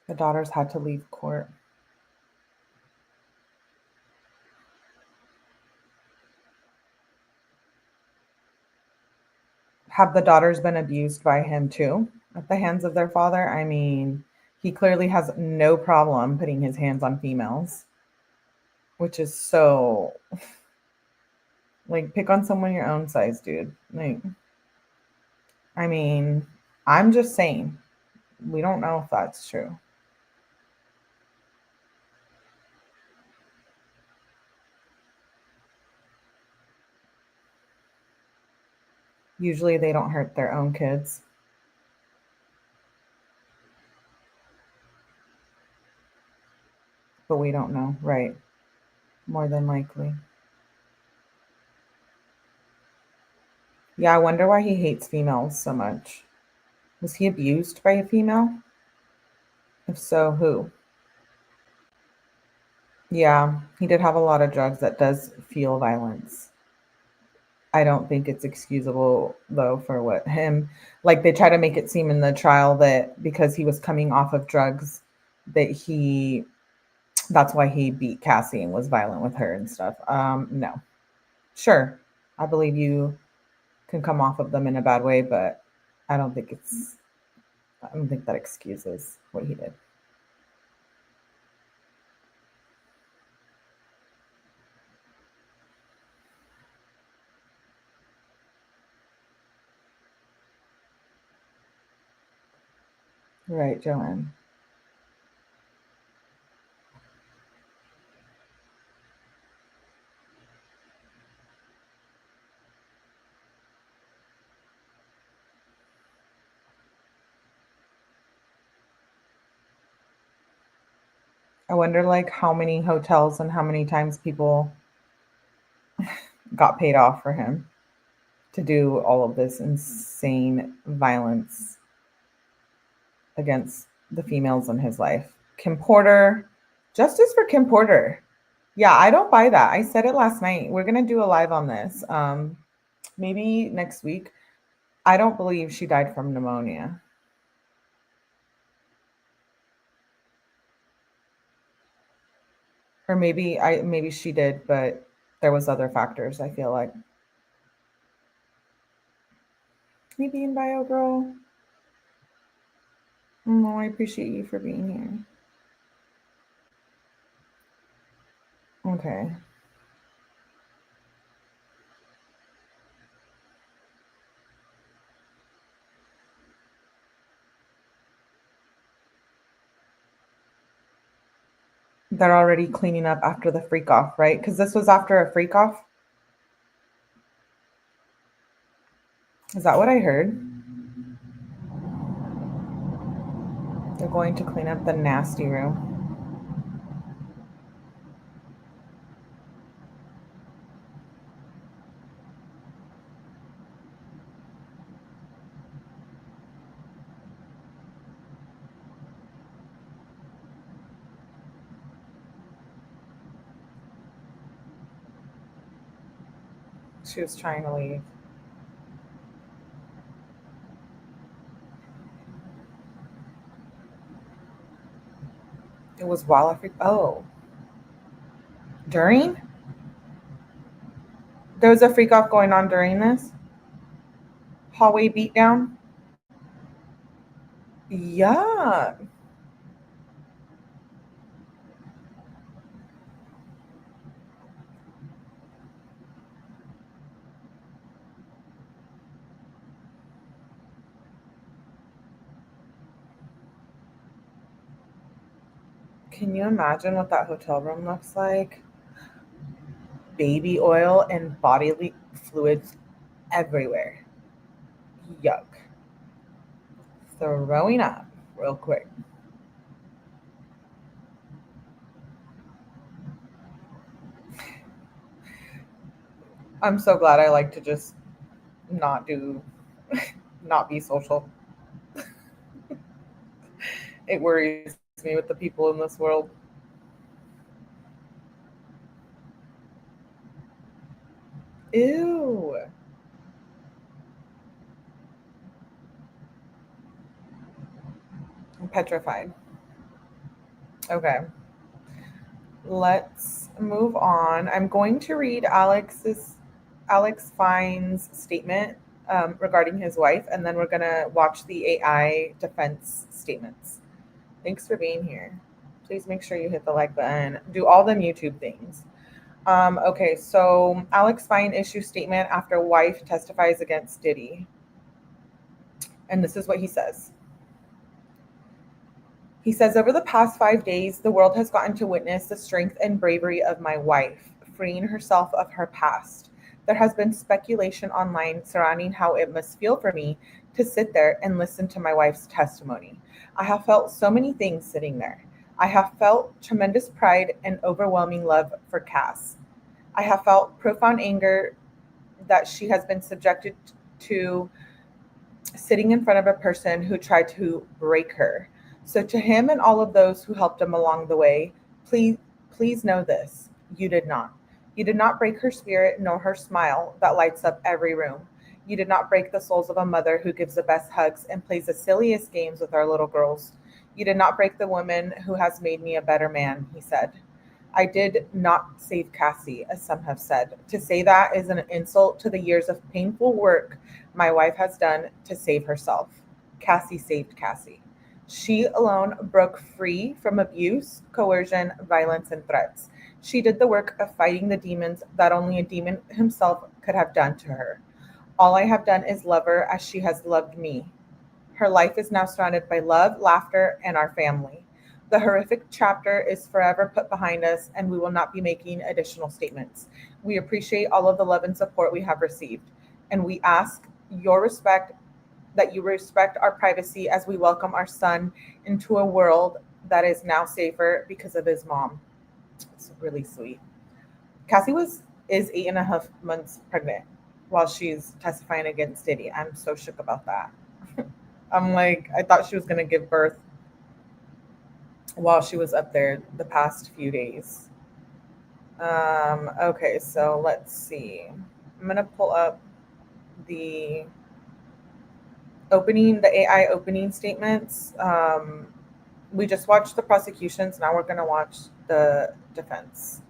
A: The daughters had to leave court. Have the daughters been abused by him too at the hands of their father? I mean, he clearly has no problem putting his hands on females, which is so like, pick on someone your own size, dude. Like, I mean, I'm just saying, we don't know if that's true. Usually they don't hurt their own kids. But we don't know, right? More than likely. Yeah, I wonder why he hates females so much. Was he abused by a female? If so, who? Yeah, he did have a lot of drugs that does feel violence. I don't think it's excusable though for what him, like they try to make it seem in the trial that because he was coming off of drugs that that's why he beat Cassie and was violent with her and stuff. No. Sure. I believe you can come off of them in a bad way, but I don't think that excuses what he did. Right, Joanne. I wonder like how many hotels and how many times people got paid off for him to do all of this insane violence against the females in his life. Kim Porter, justice for Kim Porter. Yeah, I don't buy that. I said it last night. We're going to do a live on this. Maybe next week. I don't believe she died from pneumonia. Or maybe she did, but there was other factors, I feel like. Maybe in Bio Girl. Oh, I appreciate you for being here. Okay. They're already cleaning up after the freak off, right? Because this was after a freak off. Is that what I heard? They're going to clean up the nasty room. She was trying to leave. It was while oh. During? There was a freak off going on during this? Hallway beatdown? Yeah. Can you imagine what that hotel room looks like? Baby oil and bodily fluids everywhere. Yuck. Throwing up real quick. I'm so glad I like to just not be social. It worries me with the people in this world. Ew. I'm petrified. Okay. Let's move on. I'm going to read Alex Fine's statement regarding his wife, and then we're going to watch the AI defense statements. Thanks for being here. Please make sure you hit the like button. Do all them YouTube things. Okay, so Alex Fine issues statement after wife testifies against Diddy. And this is what he says. He says, over the past 5 days, the world has gotten to witness the strength and bravery of my wife, freeing herself of her past. There has been speculation online surrounding how it must feel for me to sit there and listen to my wife's testimony. I have felt so many things sitting there. I have felt tremendous pride and overwhelming love for Cass. I have felt profound anger that she has been subjected to sitting in front of a person who tried to break her. So to him and all of those who helped him along the way, please know this. You did not. You did not break her spirit nor her smile that lights up every room. You did not break the souls of a mother who gives the best hugs and plays the silliest games with our little girls. You did not break the woman who has made me a better man, he said. I did not save Cassie, as some have said. To say that is an insult to the years of painful work my wife has done to save herself. Cassie saved Cassie. She alone broke free from abuse, coercion, violence, and threats. She did the work of fighting the demons that only a demon himself could have done to her. All I have done is love her as she has loved me. Her life is now surrounded by love, laughter, and our family. The horrific chapter is forever put behind us, and we will not be making additional statements. We appreciate all of the love and support we have received, and we ask that you respect our privacy as we welcome our son into a world that is now safer because of his mom. It's really sweet. Cassie is 8.5 months pregnant while she's testifying against Diddy. I'm so shook about that. I'm like, I thought she was going to give birth while she was up there the past few days. Okay, so let's see. I'm going to pull up the AI opening statements. We just watched the prosecutions. Now we're going to watch the defense.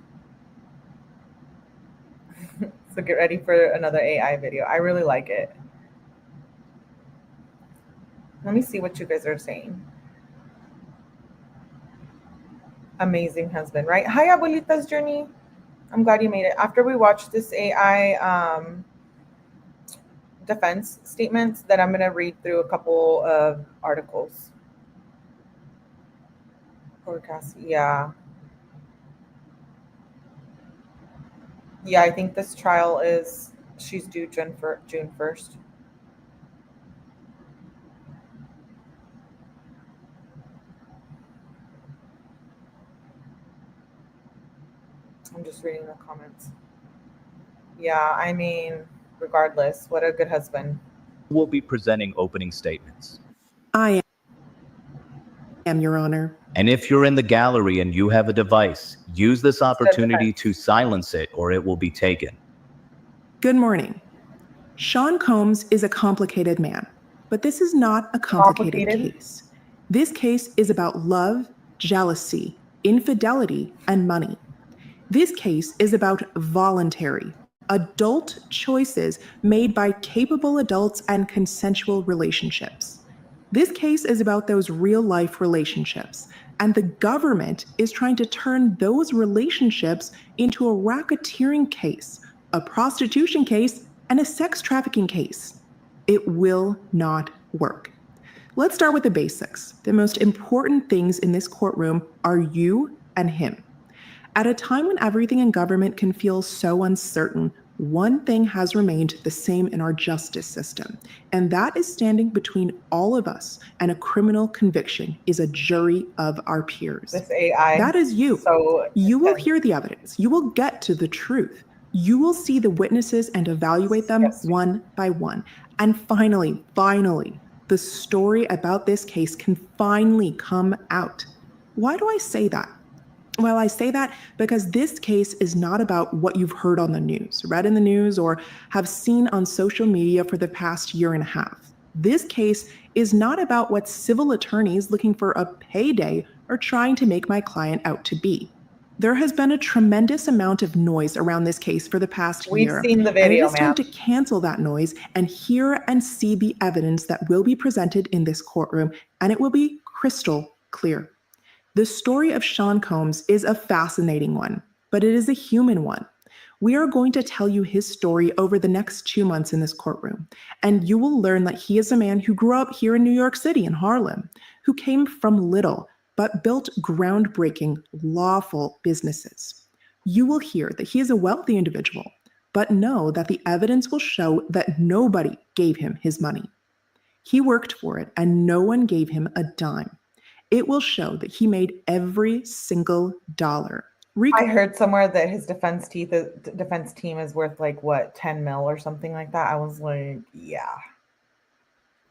A: So get ready for another AI video. I really like it. Let me see what you guys are saying. Amazing husband, right? Hi, Abuelita's Journey. I'm glad you made it. After we watch this AI defense statements, then I'm going to read through a couple of articles. Forecast, yeah. Yeah, I think this trial she's due June 1st. I'm just reading the comments. Yeah, I mean, regardless, what a good husband.
B: We'll be presenting opening statements.
D: I am, Your Honor.
B: And if you're in the gallery and you have a device, use this opportunity to silence it or it will be taken.
D: Good morning. Sean Combs is a complicated man, but this is not a complicated case. This case is about love, jealousy, infidelity, and money. This case is about voluntary, adult choices made by capable adults and consensual relationships. This case is about those real-life relationships, and the government is trying to turn those relationships into a racketeering case, a prostitution case, and a sex trafficking case. It will not work. Let's start with the basics. The most important things in this courtroom are you and him. At a time when everything in government can feel so uncertain, one thing has remained the same in our justice system, and that is standing between all of us and a criminal conviction is a jury of our peers.
A: This AI.
D: That is you.
A: So
D: you will hear the evidence. You will get to the truth. You will see the witnesses and evaluate them one by one. And finally, the story about this case can finally come out. Why do I say that? Well, I say that because this case is not about what you've heard on the news, read in the news, or have seen on social media for the past year and a half. This case is not about what civil attorneys looking for a payday are trying to make my client out to be. There has been a tremendous amount of noise around this case for the past year.
A: We've seen the video,
D: and it is time to cancel that noise and hear and see the evidence that will be presented in this courtroom, and it will be crystal clear. The story of Sean Combs is a fascinating one, but it is a human one. We are going to tell you his story over the next 2 months in this courtroom, and you will learn that he is a man who grew up here in New York City in Harlem, who came from little but built groundbreaking, lawful businesses. You will hear that he is a wealthy individual, but know that the evidence will show that nobody gave him his money. He worked for it and no one gave him a dime. It will show that he made every single dollar.
A: I heard somewhere that his defense team is worth like what, 10 mil or something like that. I was like, yeah.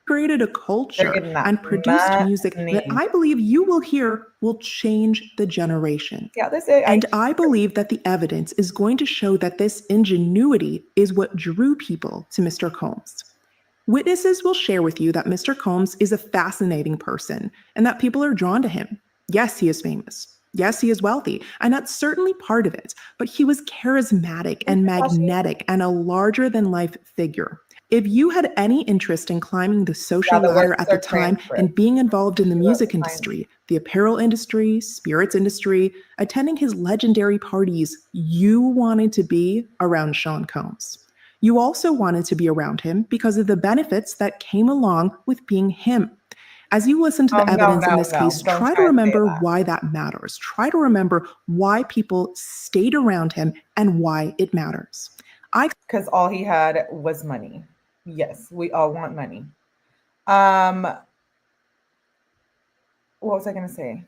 D: Created a culture and produced music that I believe you will hear will change the generation.
A: Yeah,
D: and I believe that the evidence is going to show that this ingenuity is what drew people to Mr. Combs. Witnesses will share with you that Mr. Combs is a fascinating person and that people are drawn to him. Yes, he is famous. Yes, he is wealthy, and that's certainly part of it, but he was charismatic and magnetic and a larger-than-life figure. If you had any interest in climbing the social ladder at the time and being involved in the music industry, the apparel industry, spirits industry, attending his legendary parties, you wanted to be around Sean Combs. You also wanted to be around him because of the benefits that came along with being him. As you listen to the evidence in this case, try to remember why that matters. Try to remember why people stayed around him and why it matters.
A: Because all he had was money. Yes, we all want money. What was I going to say?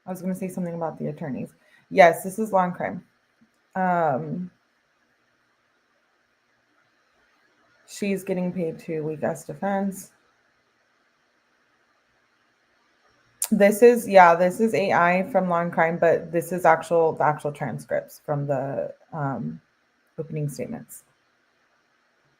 A: I was going to say something about the attorneys. Yes, this is law and crime. She's getting paid to weak ass defense. This is AI from Law and Crime, but this is the actual transcripts from the opening statements.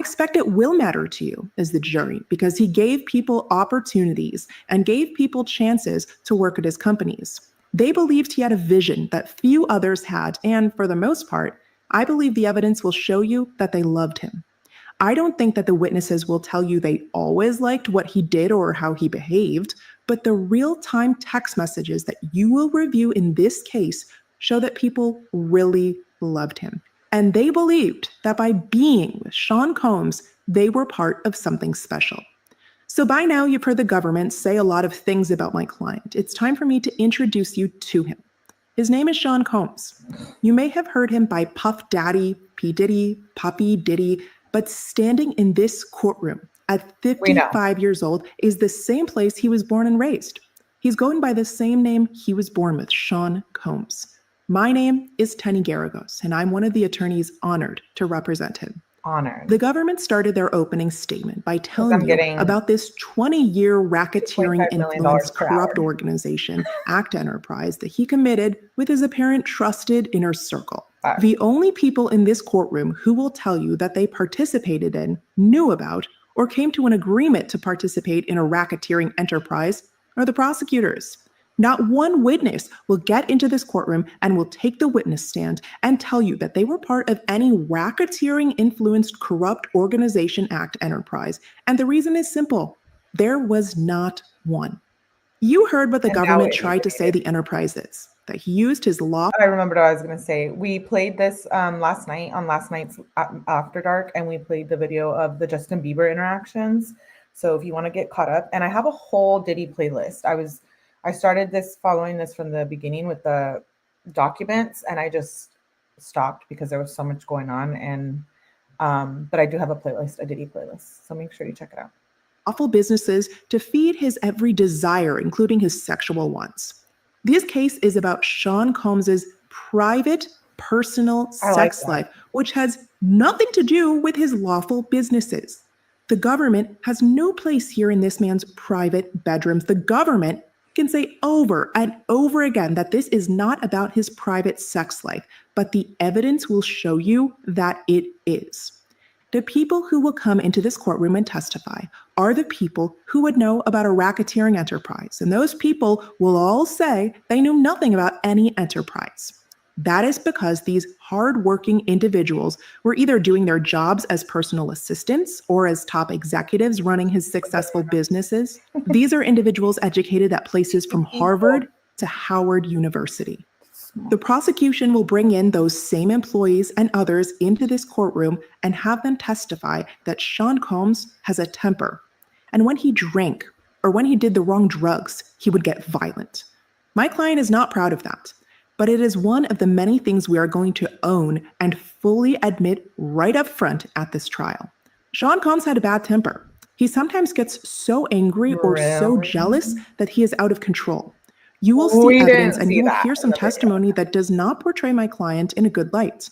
D: I expect it will matter to you as the jury because he gave people opportunities and gave people chances to work at his companies. They believed he had a vision that few others had, and for the most part, I believe the evidence will show you that they loved him. I don't think that the witnesses will tell you they always liked what he did or how he behaved, but the real-time text messages that you will review in this case show that people really loved him. And they believed that by being with Sean Combs, they were part of something special. So by now, you've heard the government say a lot of things about my client. It's time for me to introduce you to him. His name is Sean Combs. You may have heard him by Puff Daddy, P. Diddy, Puppy Diddy, but standing in this courtroom at 55 years old is the same place he was born and raised. He's going by the same name he was born with, Sean Combs. My name is Tenny Garagos, and I'm one of the attorneys honored to represent him.
A: Honored.
D: The government started their opening statement by telling you about this 20-year racketeering influenced corrupt organization, Act Enterprise, that he committed with his apparent trusted inner circle. The only people in this courtroom who will tell you that they participated in, knew about, or came to an agreement to participate in a racketeering enterprise are the prosecutors. Not one witness will get into this courtroom and will take the witness stand and tell you that they were part of any racketeering-influenced corrupt organization Act Enterprise. And the reason is simple. There was not one. You heard what the government tried to say the enterprise is, that he used his law.
A: I remembered what I was going to say. We played this last night on last night's After Dark, and we played the video of the Justin Bieber interactions. So if you want to get caught up, and I have a whole Diddy playlist. I started following this from the beginning with the documents, and I just stopped because there was so much going on. And but I do have a playlist, a Diddy playlist, so make sure you check it out.
D: Lawful businesses to feed his every desire, including his sexual ones. This case is about Sean Combs's private, personal sex life, which has nothing to do with his lawful businesses. The government has no place here in this man's private bedrooms. The government can say over and over again that this is not about his private sex life, but the evidence will show you that it is. The people who will come into this courtroom and testify are the people who would know about a racketeering enterprise, and those people will all say they knew nothing about any enterprise. That is because these hardworking individuals were either doing their jobs as personal assistants or as top executives running his successful businesses. These are individuals educated at places from Harvard to Howard University. The prosecution will bring in those same employees and others into this courtroom and have them testify that Sean Combs has a temper. And when he drank or when he did the wrong drugs, he would get violent. My client is not proud of that. but it is one of the many things we are going to own and fully admit right up front at this trial. Sean Combs had a bad temper. He sometimes gets so angry or so jealous that he is out of control. You will see evidence and you will hear some testimony that does not portray my client in a good light.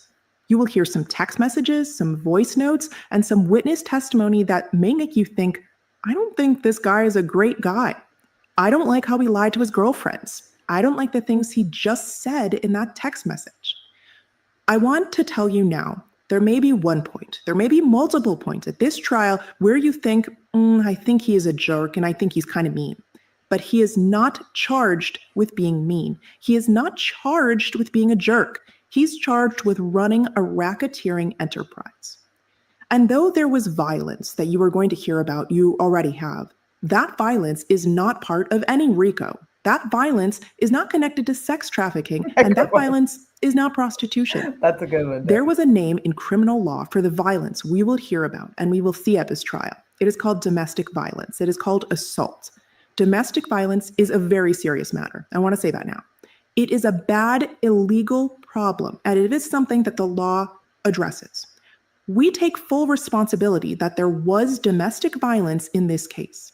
D: You will hear some text messages, some voice notes, and some witness testimony that may make you think, I don't think this guy is a great guy. I don't like how he lied to his girlfriends. I don't like the things he just said in that text message. I want to tell you now, there may be one point, there may be multiple points at this trial where you think, I think he is a jerk and I think he's kind of mean. But he is not charged with being mean. He is not charged with being a jerk. He's charged with running a racketeering enterprise. And though there was violence that you are going to hear about, you already have, that violence is not part of any RICO. That violence is not connected to sex trafficking, and that violence is not prostitution.
A: That's a good one.
D: There was a name in criminal law for the violence we will hear about and we will see at this trial. It is called domestic violence. It is called assault. Domestic violence is a very serious matter. I want to say that now. It is a bad, illegal problem, and it is something that the law addresses. We take full responsibility that there was domestic violence in this case.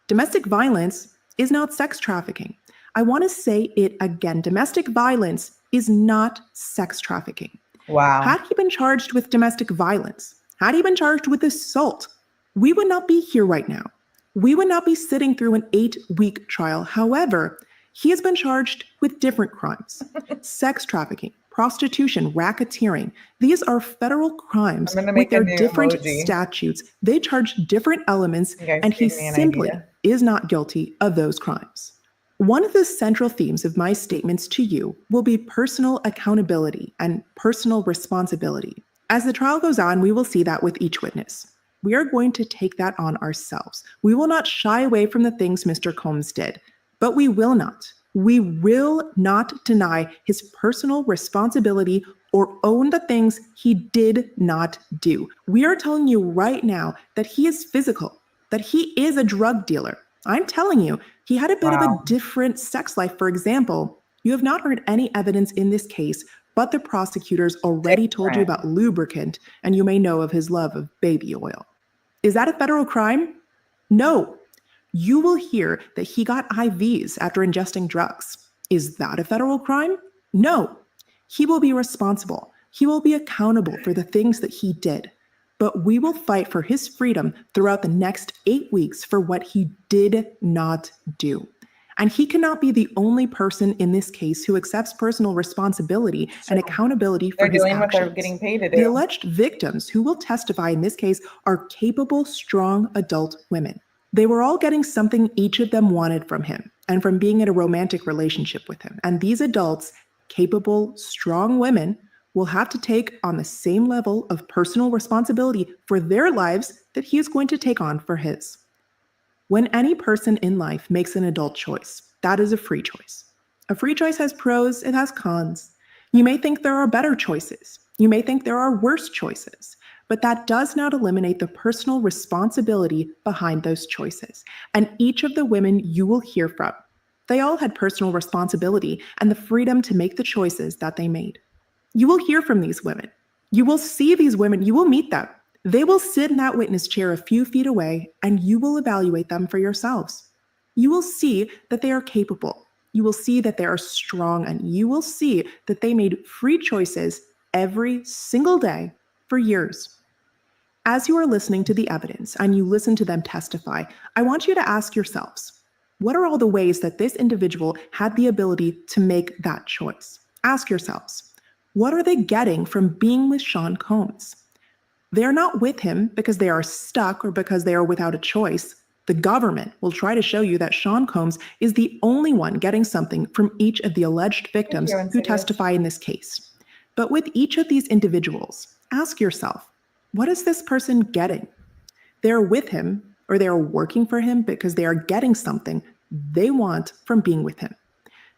D: Domestic violence is not sex trafficking. I want to say it again. Domestic violence is not sex trafficking.
A: Wow.
D: Had he been charged with domestic violence, had he been charged with assault, we would not be here right now. We would not be sitting through an 8-week trial. However, he has been charged with different crimes. Sex trafficking, prostitution, racketeering. These are federal crimes with their different statutes. They charge different elements, and he simply is not guilty of those crimes. One of the central themes of my statements to you will be personal accountability and personal responsibility. As the trial goes on, we will see that with each witness. We are going to take that on ourselves. We will not shy away from the things Mr. Combs did, but we will not deny his personal responsibility or own the things he did not do. We are telling you right now that he is physical, that he is a drug dealer. I'm telling you, he had a bit of a different sex life. For example, you have not heard any evidence in this case, but the prosecutors already told you about lubricant, and you may know of his love of baby oil. Is that a federal crime? No. You will hear that he got IVs after ingesting drugs. Is that a federal crime? No. He will be responsible. He will be accountable for the things that he did. But we will fight for his freedom throughout the next 8 weeks for what he did not do. And he cannot be the only person in this case who accepts personal responsibility and accountability for his actions.
A: What they're getting paid to do.
D: The alleged victims who will testify in this case are capable, strong adult women. They were all getting something each of them wanted from him and from being in a romantic relationship with him. And these adults, capable, strong women, will have to take on the same level of personal responsibility for their lives that he is going to take on for his. When any person in life makes an adult choice, that is a free choice. A free choice has pros, it has cons. You may think there are better choices. You may think there are worse choices, but that does not eliminate the personal responsibility behind those choices. And each of the women you will hear from, they all had personal responsibility and the freedom to make the choices that they made. You will hear from these women. You will see these women. You will meet them. They will sit in that witness chair a few feet away, and you will evaluate them for yourselves. You will see that they are capable. You will see that they are strong, and you will see that they made free choices every single day for years. As you are listening to the evidence and you listen to them testify, I want you to ask yourselves, what are all the ways that this individual had the ability to make that choice? Ask yourselves, what are they getting from being with Sean Combs? They are not with him because they are stuck or because they are without a choice. The government will try to show you that Sean Combs is the only one getting something from each of the alleged victims who testify in this case. But with each of these individuals, ask yourself, what is this person getting? They're with him or they are working for him because they are getting something they want from being with him.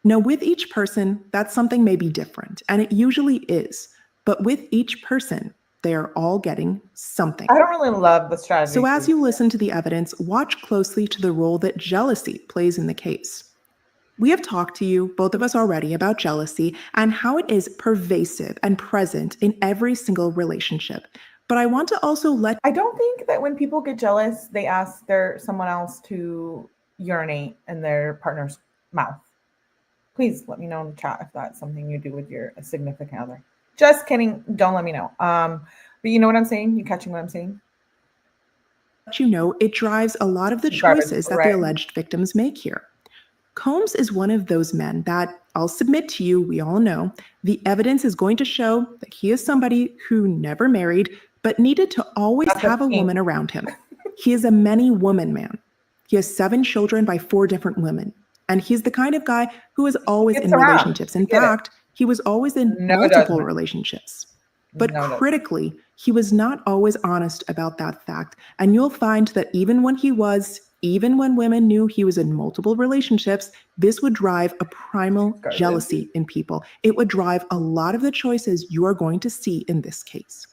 D: Now, with each person, that something may be different, and it usually is. But with each person, they are all getting something.
A: I don't really love the strategy.
D: So as you listen to the evidence, watch closely to the role that jealousy plays in the case. We have talked to you, both of us already, about jealousy and how it is pervasive and present in every single relationship. But I want to also
A: I don't think that when people get jealous, they ask someone else to urinate in their partner's mouth. Please let me know in the chat if that's something you do with your significant other. Just kidding. Don't let me know. But you know what I'm saying? You catching what I'm saying?
D: You know, it drives a lot of the choices that the alleged victims make here. Combs is one of those men that, I'll submit to you, we all know, the evidence is going to show that he is somebody who never married, but needed to always have a woman around him. He is a many-woman man. He has 7 children by 4 different women. And he's the kind of guy who is always in relationships. In fact, he was always in multiple relationships. But critically, he was not always honest about that fact. And you'll find that even when women knew he was in multiple relationships, this would drive a primal jealousy in people. It would drive a lot of the choices you are going to see in this case.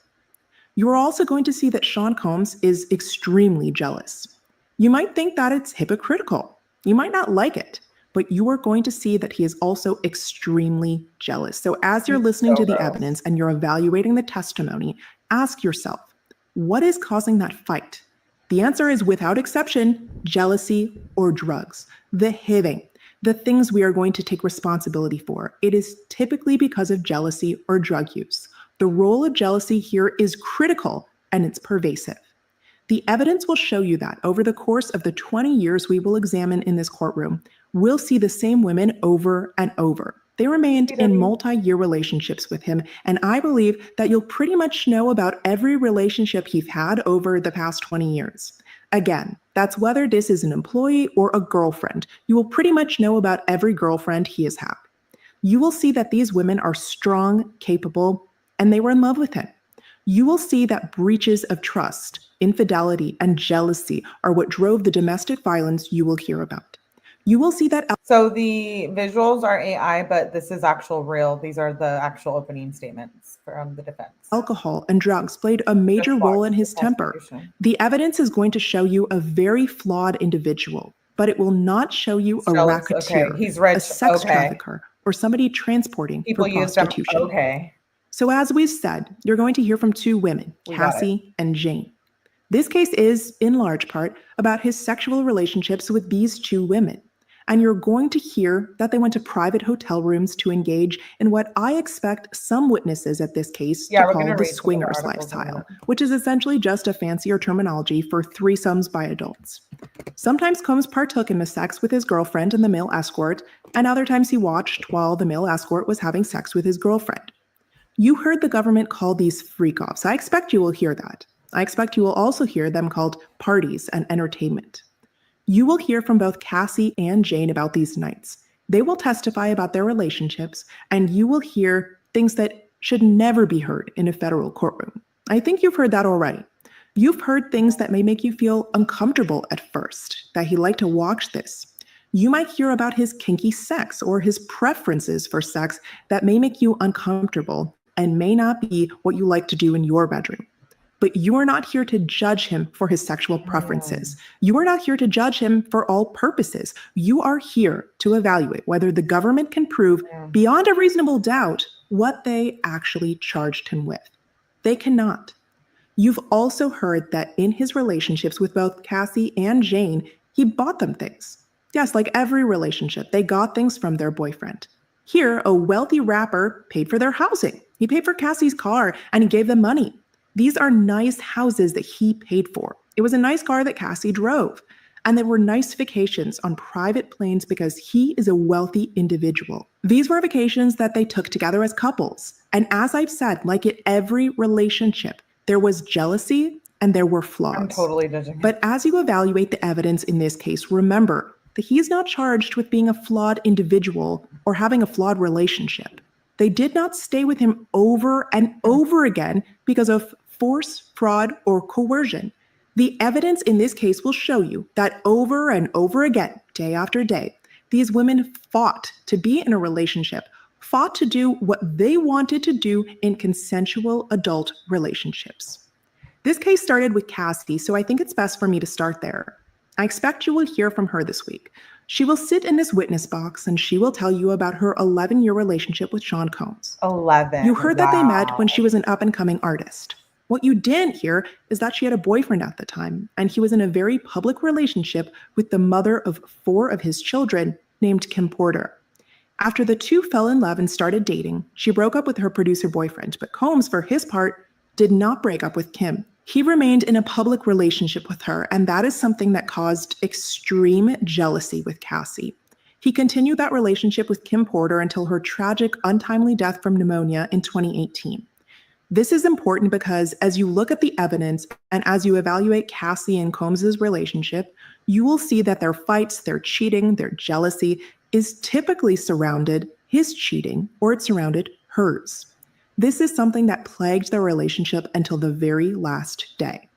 D: You are also going to see that Sean Combs is extremely jealous. You might think that it's hypocritical. You might not like it, but you are going to see that he is also extremely jealous. So as you're listening to the evidence and you're evaluating the testimony, ask yourself, what is causing that fight? The answer is, without exception, jealousy or drugs. The hitting, the things we are going to take responsibility for. It is typically because of jealousy or drug use. The role of jealousy here is critical and it's pervasive. The evidence will show you that over the course of the 20 years we will examine in this courtroom, we'll see the same women over and over. They remained in multi-year relationships with him, and I believe that you'll pretty much know about every relationship he's had over the past 20 years. Again, that's whether this is an employee or a girlfriend. You will pretty much know about every girlfriend he has had. You will see that these women are strong, capable, and they were in love with him. You will see that breaches of trust, infidelity, and jealousy are what drove the domestic violence you will hear about. You will see that.
A: So the visuals are AI, but this is actual real. These are the actual opening statements from the defense.
D: Alcohol and drugs played a major role in his temper. The evidence is going to show you a very flawed individual, but it will not show you a racketeer,
A: He's rich.
D: A sex trafficker, or somebody transporting
A: people
D: for prostitution. So as we've said, you're going to hear from 2 women, Cassie and Jane. This case is, in large part, about his sexual relationships with these 2 women. And you're going to hear that they went to private hotel rooms to engage in what I expect some witnesses at this case to call the swingers lifestyle, which is essentially just a fancier terminology for threesomes by adults. Sometimes Combs partook in the sex with his girlfriend and the male escort, and other times he watched while the male escort was having sex with his girlfriend. You heard the government call these freak-offs. I expect you will hear that. I expect you will also hear them called parties and entertainment. You will hear from both Cassie and Jane about these nights. They will testify about their relationships, and you will hear things that should never be heard in a federal courtroom. I think you've heard that already. You've heard things that may make you feel uncomfortable at first, that he liked to watch this. You might hear about his kinky sex or his preferences for sex that may make you uncomfortable and may not be what you like to do in your bedroom. But you are not here to judge him for his sexual preferences. You are not here to judge him for all purposes. You are here to evaluate whether the government can prove beyond a reasonable doubt what they actually charged him with. They cannot. You've also heard that in his relationships with both Cassie and Jane, he bought them things. Yes, like every relationship, they got things from their boyfriend. Here, a wealthy rapper paid for their housing. He paid for Cassie's car and he gave them money. These are nice houses that he paid for. It was a nice car that Cassie drove. And there were nice vacations on private planes because he is a wealthy individual. These were vacations that they took together as couples. And as I've said, like in every relationship, there was jealousy and there were flaws.
A: I'm totally judging.
D: But as you evaluate the evidence in this case, remember that he is not charged with being a flawed individual or having a flawed relationship. They did not stay with him over and over again because of force, fraud, or coercion. The evidence in this case will show you that over and over again, day after day, these women fought to be in a relationship, fought to do what they wanted to do in consensual adult relationships. This case started with Cassie, so I think it's best for me to start there. I expect you will hear from her this week. She will sit in this witness box and she will tell you about her 11-year relationship with Sean Combs.
A: 11.
D: You heard that they met when she was an up-and-coming artist. What you didn't hear is that she had a boyfriend at the time, and he was in a very public relationship with the mother of 4 of his children, named Kim Porter. After the two fell in love and started dating, she broke up with her producer boyfriend, but Combs, for his part, did not break up with Kim. He remained in a public relationship with her, and that is something that caused extreme jealousy with Cassie. He continued that relationship with Kim Porter until her tragic, untimely death from pneumonia in 2018. This is important because as you look at the evidence and as you evaluate Cassie and Combs' relationship, you will see that their fights, their cheating, their jealousy is typically surrounded his cheating or it surrounded hers. This is something that plagued their relationship until the very last day.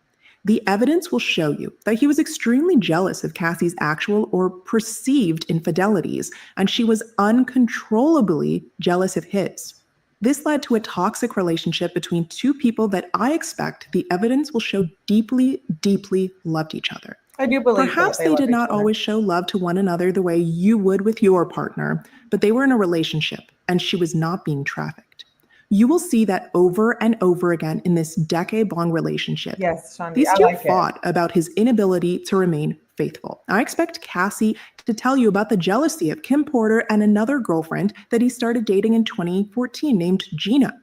D: The evidence will show you that he was extremely jealous of Cassie's actual or perceived infidelities, and she was uncontrollably jealous of his. This led to a toxic relationship between two people that I expect the evidence will show deeply, deeply loved each other.
A: I do believe
D: perhaps they did not always show love to one another the way you would with your partner, but they were in a relationship and she was not being trafficked. You will see that over and over again in this decade-long relationship.
A: Yes, Shandi,
D: these two fought about his inability to remain faithful. I expect Cassie to tell you about the jealousy of Kim Porter and another girlfriend that he started dating in 2014 named Gina.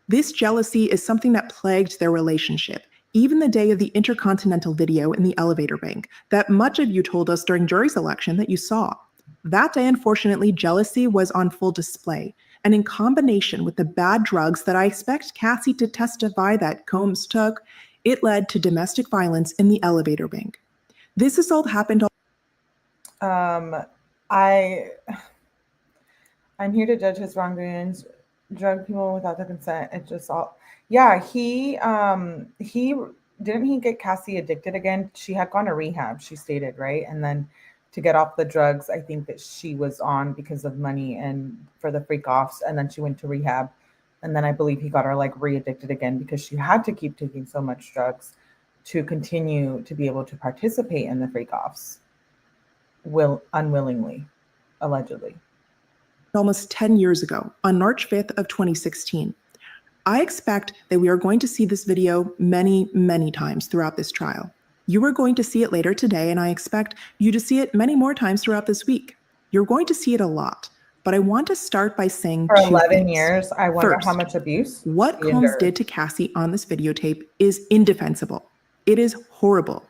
D: This jealousy is something that plagued their relationship, even the day of the Intercontinental video in the elevator bank that much of you told us during jury selection that you saw. That day, unfortunately, jealousy was on full display, and in combination with the bad drugs that I expect Cassie to testify that Combs took, it led to domestic violence in the elevator bank. This assault happened.
A: I'm here to judge his wrongdoings. Drug people without the consent. It's just all. Yeah, he didn't he get Cassie addicted again? She had gone to rehab, she stated, right? And then to get off the drugs, I think that she was on because of money and for the freak offs, and then she went to rehab. And then I believe he got her like re-addicted again because she had to keep taking so much drugs to continue to be able to participate in the freak offs unwillingly, allegedly.
D: Almost 10 years ago, on March 5th of 2016. I expect that we are going to see this video many, many times throughout this trial. You are going to see it later today, and I expect you to see it many more times throughout this week. You're going to see it a lot, but I want to start by saying
A: for 11
D: things.
A: years, I wonder
D: First,
A: how much abuse
D: what Combs did to Cassie on this videotape is indefensible. It is horrible.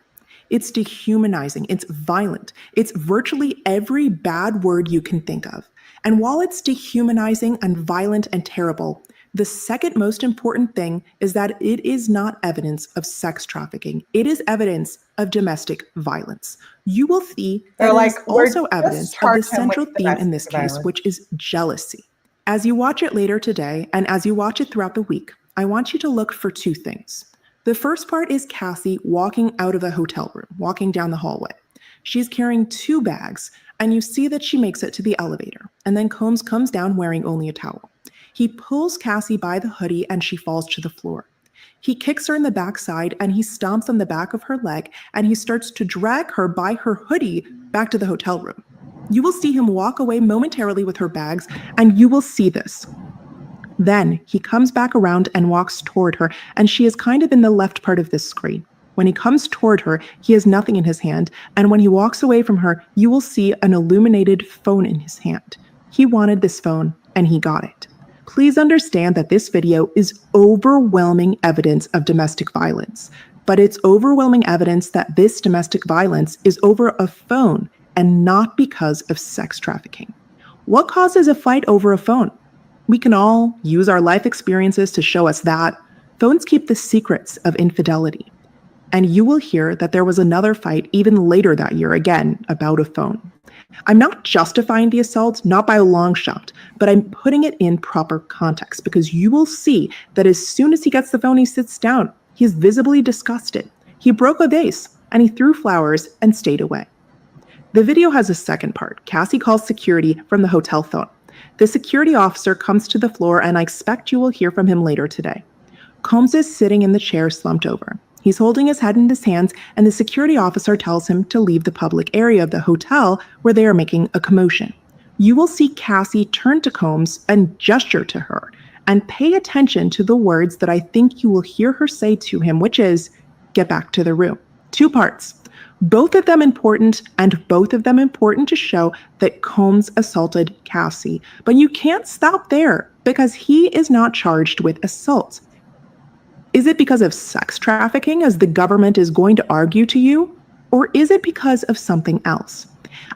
D: It's dehumanizing. It's violent. It's virtually every bad word you can think of. And while it's dehumanizing and violent and terrible, the second most important thing is that it is not evidence of sex trafficking. It is evidence of domestic violence. You will see that it is also evidence of the central theme in this case, which is jealousy. As you watch it later today, and as you watch it throughout the week, I want you to look for two things. The first part is Cassie walking out of the hotel room, walking down the hallway. She's carrying 2 bags, and you see that she makes it to the elevator. And then Combs comes down wearing only a towel. He pulls Cassie by the hoodie and she falls to the floor. He kicks her in the backside and he stomps on the back of her leg and he starts to drag her by her hoodie back to the hotel room. You will see him walk away momentarily with her bags, and you will see this. Then he comes back around and walks toward her, and she is kind of in the left part of this screen. When he comes toward her, he has nothing in his hand, and when he walks away from her, you will see an illuminated phone in his hand. He wanted this phone, and he got it. Please understand that this video is overwhelming evidence of domestic violence, but it's overwhelming evidence that this domestic violence is over a phone and not because of sex trafficking. What causes a fight over a phone? We can all use our life experiences to show us that phones keep the secrets of infidelity. And you will hear that there was another fight even later that year, again, about a phone. I'm not justifying the assault, not by a long shot, but I'm putting it in proper context because you will see that as soon as he gets the phone, he sits down. He's visibly disgusted. He broke a vase and he threw flowers and stayed away. The video has a second part. Cassie calls security from the hotel phone. The security officer comes to the floor, and I expect you will hear from him later today. Combs is sitting in the chair slumped over. He's holding his head in his hands, and the security officer tells him to leave the public area of the hotel where they are making a commotion. You will see Cassie turn to Combs and gesture to her, and pay attention to the words that I think you will hear her say to him, which is, "Get back to the room." 2 parts. Both of them important, and both of them important to show that Combs assaulted Cassie. But you can't stop there, because he is not charged with assault. Is it because of sex trafficking, as the government is going to argue to you? Or is it because of something else?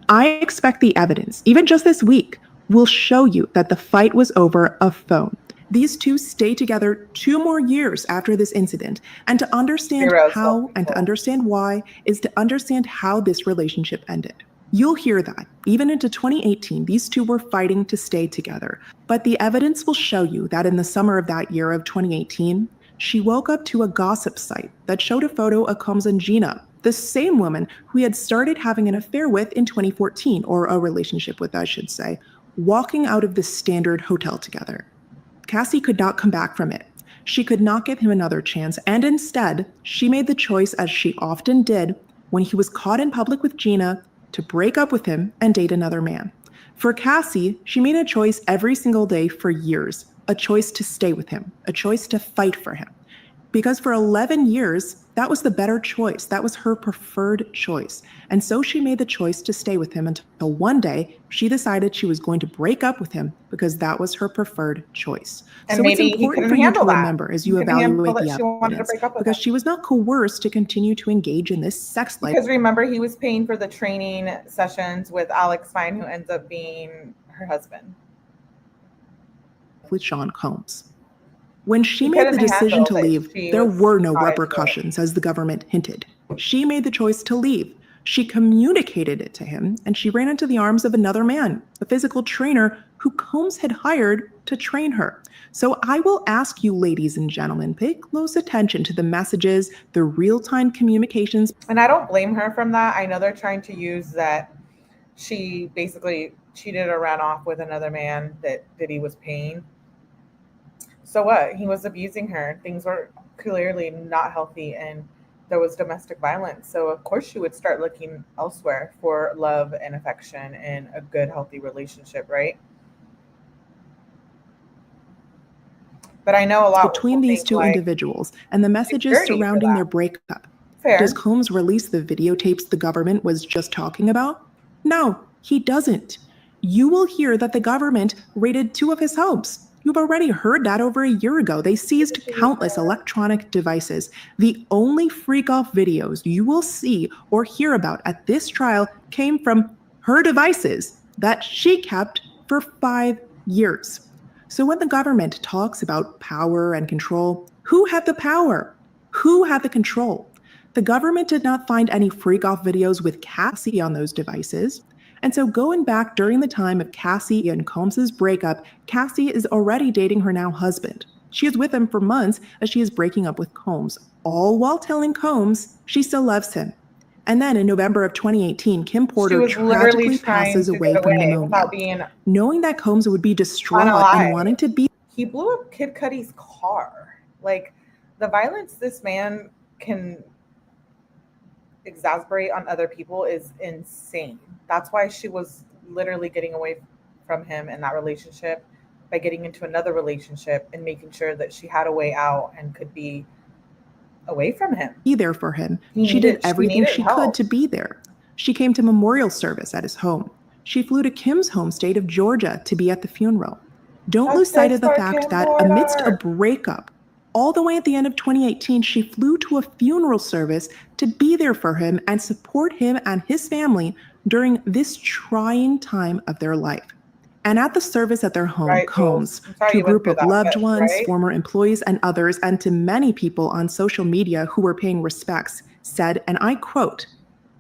D: I expect the evidence, even just this week, will show you that the fight was over a phone. These two stayed together 2 more years after this incident, and to understand how and to understand why is to understand how this relationship ended. You'll hear that, even into 2018, these two were fighting to stay together. But the evidence will show you that in the summer of that year of 2018, she woke up to a gossip site that showed a photo of Combs and Gina, the same woman who he had started having an affair with in 2014, or a relationship with, I should say, walking out of the Standard Hotel together. Cassie could not come back from it. She could not give him another chance, and instead, she made the choice, as she often did, when he was caught in public with Gina, to break up with him and date another man. For Cassie, she made a choice every single day for years, a choice to stay with him, a choice to fight for him. Because for 11 years, that was the better choice. That was her preferred choice. And so she made the choice to stay with him until one day she decided she was going to break up with him because that was her preferred choice.
A: And
D: so
A: maybe
D: it's important for you to remember as you evaluate the evidence, because she was not coerced to continue to engage in this sex life.
A: Because remember, he was paying for the training sessions with Alex Fine, who ends up being her husband.
D: With Sean Combs. When she made the decision to leave, there were no repercussions, as the government hinted. She made the choice to leave. She communicated it to him, and she ran into the arms of another man, a physical trainer who Combs had hired to train her. So I will ask you, ladies and gentlemen, pay close attention to the messages, the real-time communications.
A: And I don't blame her from that. I know they're trying to use that she basically cheated or ran off with another man that Diddy was paying. So what? He was abusing her. Things were clearly not healthy, and there was domestic violence. So of course she would start looking elsewhere for love and affection and a good, healthy relationship, right? But I know a lot
D: between these two individuals and the messages surrounding their breakup. Fair. Does Combs release the videotapes the government was just talking about? No, he doesn't. You will hear that the government raided 2 of his homes. You've already heard that over a year ago. They seized countless electronic devices. The only freak-off videos you will see or hear about at this trial came from her devices that she kept for 5 years. So when the government talks about power and control, who had the power? Who had the control? The government did not find any freak-off videos with Cassie on those devices. And so going back during the time of Cassie and Combs' breakup, Cassie is already dating her now husband. She is with him for months as she is breaking up with Combs, all while telling Combs she still loves him. And then in November of 2018, Kim Porter tragically passes away from pneumonia. Knowing that Combs would be distraught and wanting to be...
A: He blew up Kid Cudi's car. Like, the violence this man can exasperate on other people is insane. That's why she was literally getting away from him in that relationship by getting into another relationship and making sure that she had a way out and could be away from him.
D: Be there for him. She did everything she could to be there. She came to memorial service at his home. She flew to Kim's home state of Georgia to be at the funeral. Don't lose sight of the fact that amidst a breakup, all the way at the end of 2018, she flew to a funeral service to be there for him and support him and his family during this trying time of their life. And at the service at their home, Combs, to a group of loved ones, former employees, and others, and to many people on social media who were paying respects, said, and I quote,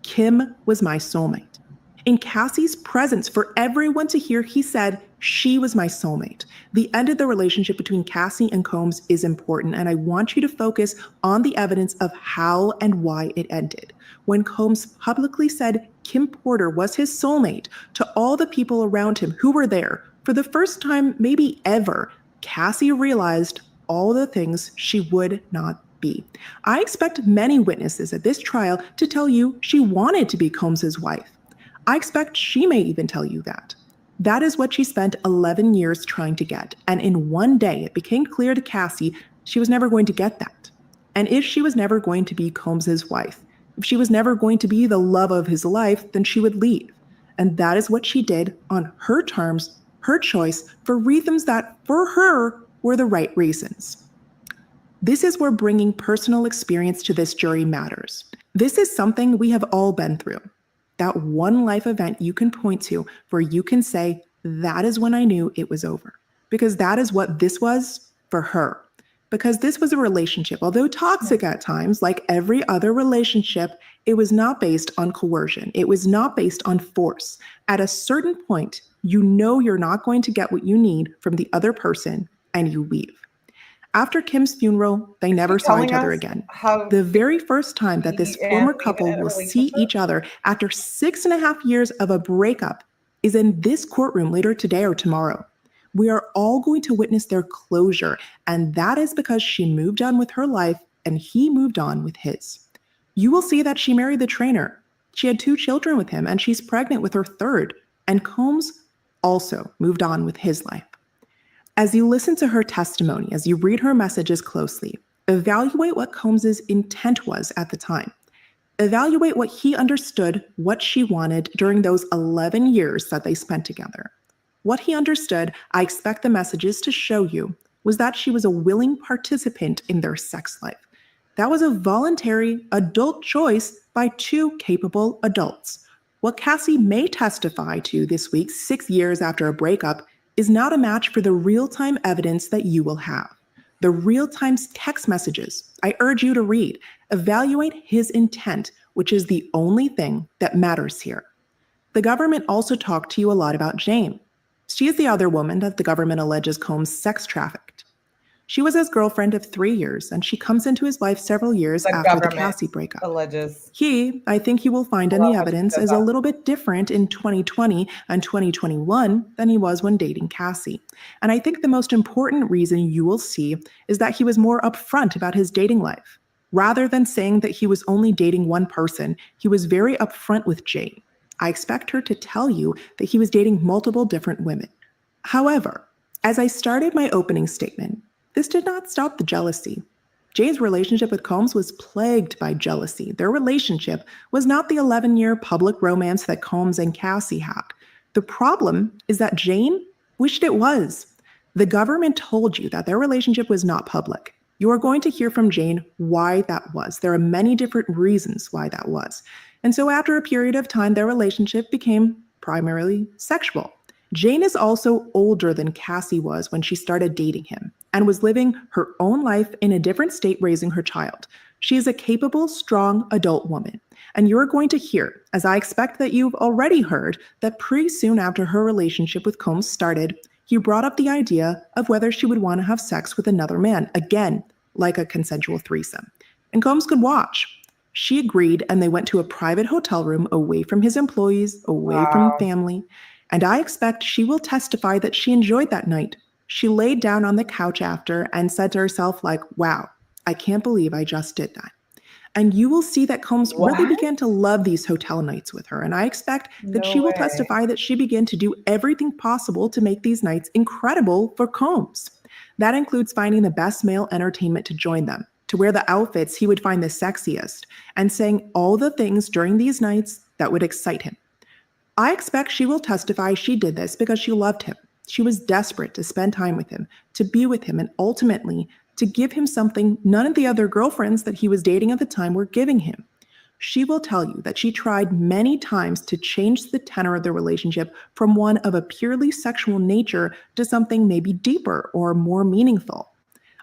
D: "Kim was my soulmate." In Cassie's presence for everyone to hear, he said, "She was my soulmate." The end of the relationship between Cassie and Combs is important, and I want you to focus on the evidence of how and why it ended. When Combs publicly said Kim Porter was his soulmate to all the people around him who were there, for the first time maybe ever, Cassie realized all the things she would not be. I expect many witnesses at this trial to tell you she wanted to be Combs's wife. I expect she may even tell you that. That is what she spent 11 years trying to get, and in one day it became clear to Cassie she was never going to get that. And if she was never going to be Combs's wife, if she was never going to be the love of his life, then she would leave. And that is what she did on her terms, her choice, for reasons that, for her, were the right reasons. This is where bringing personal experience to this jury matters. This is something we have all been through. That one life event you can point to where you can say, that is when I knew it was over. Because that is what this was for her. Because this was a relationship, although toxic at times, like every other relationship, it was not based on coercion. It was not based on force. At a certain point, you know you're not going to get what you need from the other person, and you leave. After Kim's funeral, they never saw each other again. The very first time that this former couple will see each other after 6.5 years of a breakup is in this courtroom later today or tomorrow. We are all going to witness their closure, and that is because she moved on with her life and he moved on with his. You will see that she married the trainer. She had 2 children with him, and she's pregnant with her 3rd, and Combs also moved on with his life. As you listen to her testimony, as you read her messages closely, evaluate what Combs's intent was at the time. Evaluate what he understood, what she wanted during those 11 years that they spent together. What he understood, I expect the messages to show you, was that she was a willing participant in their sex life. That was a voluntary adult choice by 2 capable adults. What Cassie may testify to this week, 6 years after a breakup, is not a match for the real-time evidence that you will have. The real-time text messages, I urge you to read. Evaluate his intent, which is the only thing that matters here. The government also talked to you a lot about Jane. She is the other woman that the government alleges Combs sex trafficked. She was his girlfriend of 3 years, and she comes into his life several years after the Cassie breakup.
A: Alleges.
D: He, I think you will find in the evidence, is a little bit different in 2020 and 2021 than he was when dating Cassie. And I think the most important reason you will see is that he was more upfront about his dating life. Rather than saying that he was only dating one person, he was very upfront with Jane. I expect her to tell you that he was dating multiple different women. However, as I started my opening statement, this did not stop the jealousy. Jane's relationship with Combs was plagued by jealousy. Their relationship was not the 11-year public romance that Combs and Cassie had. The problem is that Jane wished it was. The government told you that their relationship was not public. You are going to hear from Jane why that was. There are many different reasons why that was. And so after a period of time, their relationship became primarily sexual. Jane is also older than Cassie was when she started dating him and was living her own life in a different state raising her child. She is a capable, strong adult woman. And you're going to hear, as I expect that you've already heard, that pretty soon after her relationship with Combs started, he brought up the idea of whether she would want to have sex with another man, again, like a consensual threesome. And Combs could watch. She agreed, and they went to a private hotel room away from his employees, away from family. And I expect she will testify that she enjoyed that night. She laid down on the couch after and said to herself, like, wow, I can't believe I just did that. And you will see that Combs really began to love these hotel nights with her. And I expect that she will testify that she began to do everything possible to make these nights incredible for Combs. That includes finding the best male entertainment to join them, to wear the outfits he would find the sexiest, and saying all the things during these nights that would excite him. I expect she will testify she did this because she loved him. She was desperate to spend time with him, to be with him, and ultimately to give him something none of the other girlfriends that he was dating at the time were giving him. She will tell you that she tried many times to change the tenor of the relationship from one of a purely sexual nature to something maybe deeper or more meaningful.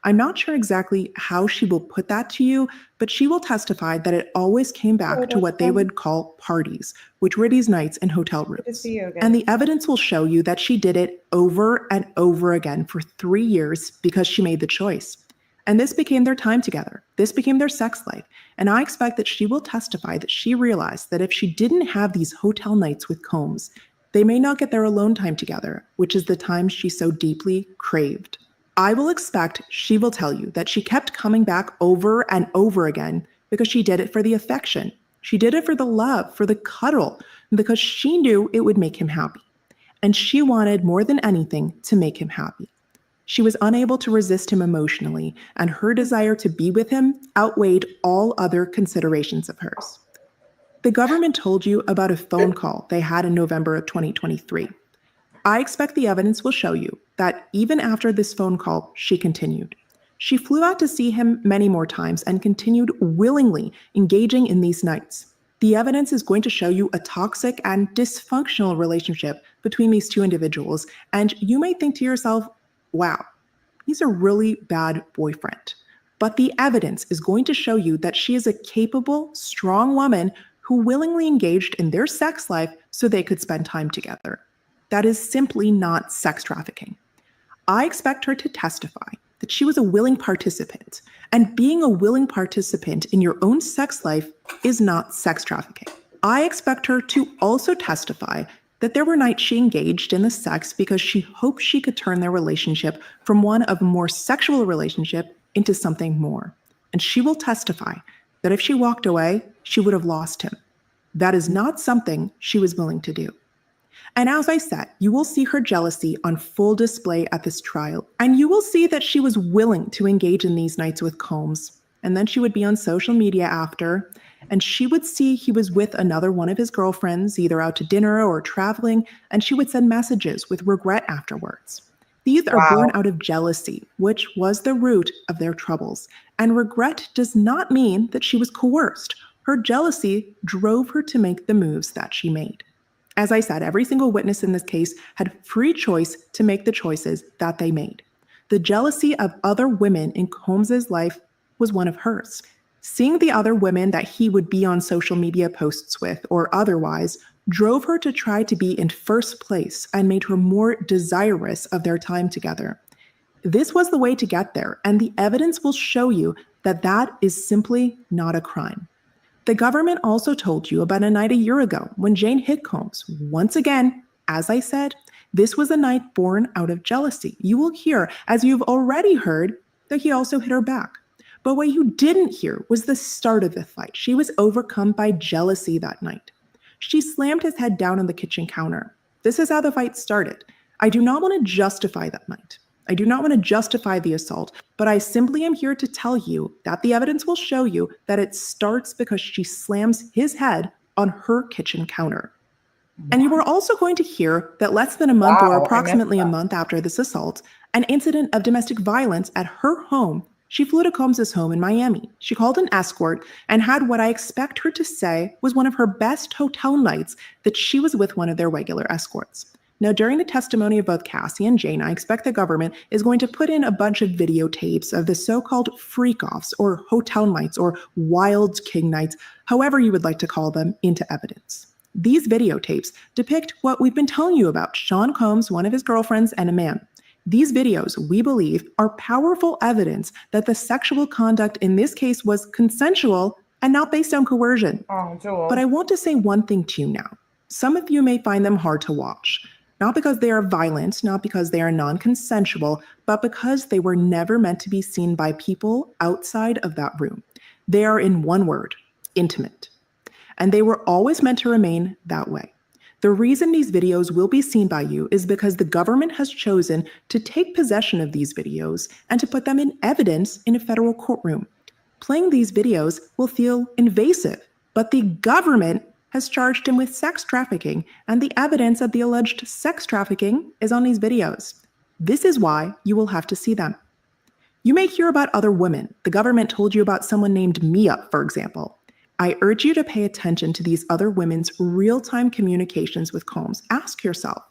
D: I'm not sure exactly how she will put that to you, but she will testify that it always came back to what they would call parties, which were these nights in hotel rooms. And the evidence will show you that she did it over and over again for 3 years because she made the choice. And this became their time together. This became their sex life. And I expect that she will testify that she realized that if she didn't have these hotel nights with Combs, they may not get their alone time together, which is the time she so deeply craved. I will expect she will tell you that she kept coming back over and over again because she did it for the affection. She did it for the love, for the cuddle, because she knew it would make him happy. And she wanted more than anything to make him happy. She was unable to resist him emotionally, and her desire to be with him outweighed all other considerations of hers. The government told you about a phone call they had in November of 2023. I expect the evidence will show you that even after this phone call, she continued. She flew out to see him many more times and continued willingly engaging in these nights. The evidence is going to show you a toxic and dysfunctional relationship between these two individuals, and you may think to yourself, wow, he's a really bad boyfriend. But the evidence is going to show you that she is a capable, strong woman who willingly engaged in their sex life so they could spend time together. That is simply not sex trafficking. I expect her to testify that she was a willing participant, and being a willing participant in your own sex life is not sex trafficking. I expect her to also testify that there were nights she engaged in the sex because she hoped she could turn their relationship from one of a more sexual relationship into something more. And she will testify that if she walked away, she would have lost him. That is not something she was willing to do. And as I said, you will see her jealousy on full display at this trial, and you will see that she was willing to engage in these nights with Combs. And then she would be on social media after, and she would see he was with another one of his girlfriends, either out to dinner or traveling, and she would send messages with regret afterwards. These are born out of jealousy, which was the root of their troubles. And regret does not mean that she was coerced. Her jealousy drove her to make the moves that she made. As I said, every single witness in this case had free choice to make the choices that they made. The jealousy of other women in Combs's life was one of hers. Seeing the other women that he would be on social media posts with or otherwise drove her to try to be in first place and made her more desirous of their time together. This was the way to get there, and the evidence will show you that that is simply not a crime. The government also told you about a night a year ago when Jane hit Combs. Once again, as I said, this was a night born out of jealousy. You will hear, as you've already heard, that he also hit her back. But what you didn't hear was the start of the fight. She was overcome by jealousy that night. She slammed his head down on the kitchen counter. This is how the fight started. I do not want to justify that night. I do not want to justify the assault, but I simply am here to tell you that the evidence will show you that it starts because she slams his head on her kitchen counter. And you were also going to hear that less than a month or approximately a month after this assault, an incident of domestic violence at her home, she flew to Combs's home in Miami. She called an escort and had what I expect her to say was one of her best hotel nights that she was with one of their regular escorts. Now, during the testimony of both Cassie and Jane, I expect the government is going to put in a bunch of videotapes of the so-called freak-offs or hotel nights or wild king nights, however you would like to call them, into evidence. These videotapes depict what we've been telling you about Sean Combs, one of his girlfriends, and a man. These videos, we believe, are powerful evidence that the sexual conduct in this case was consensual and not based on coercion. But I want to say one thing to you now. Some of you may find them hard to watch. Not because they are violent, not because they are non-consensual, but because they were never meant to be seen by people outside of that room. They are, in one word, intimate. And they were always meant to remain that way. The reason these videos will be seen by you is because the government has chosen to take possession of these videos and to put them in evidence in a federal courtroom. Playing these videos will feel invasive, but the government has charged him with sex trafficking, and the evidence of the alleged sex trafficking is on these videos. This is why you will have to see them. You may hear about other women. The government told you about someone named Mia, for example. I urge you to pay attention to these other women's real-time communications with Combs. Ask yourself,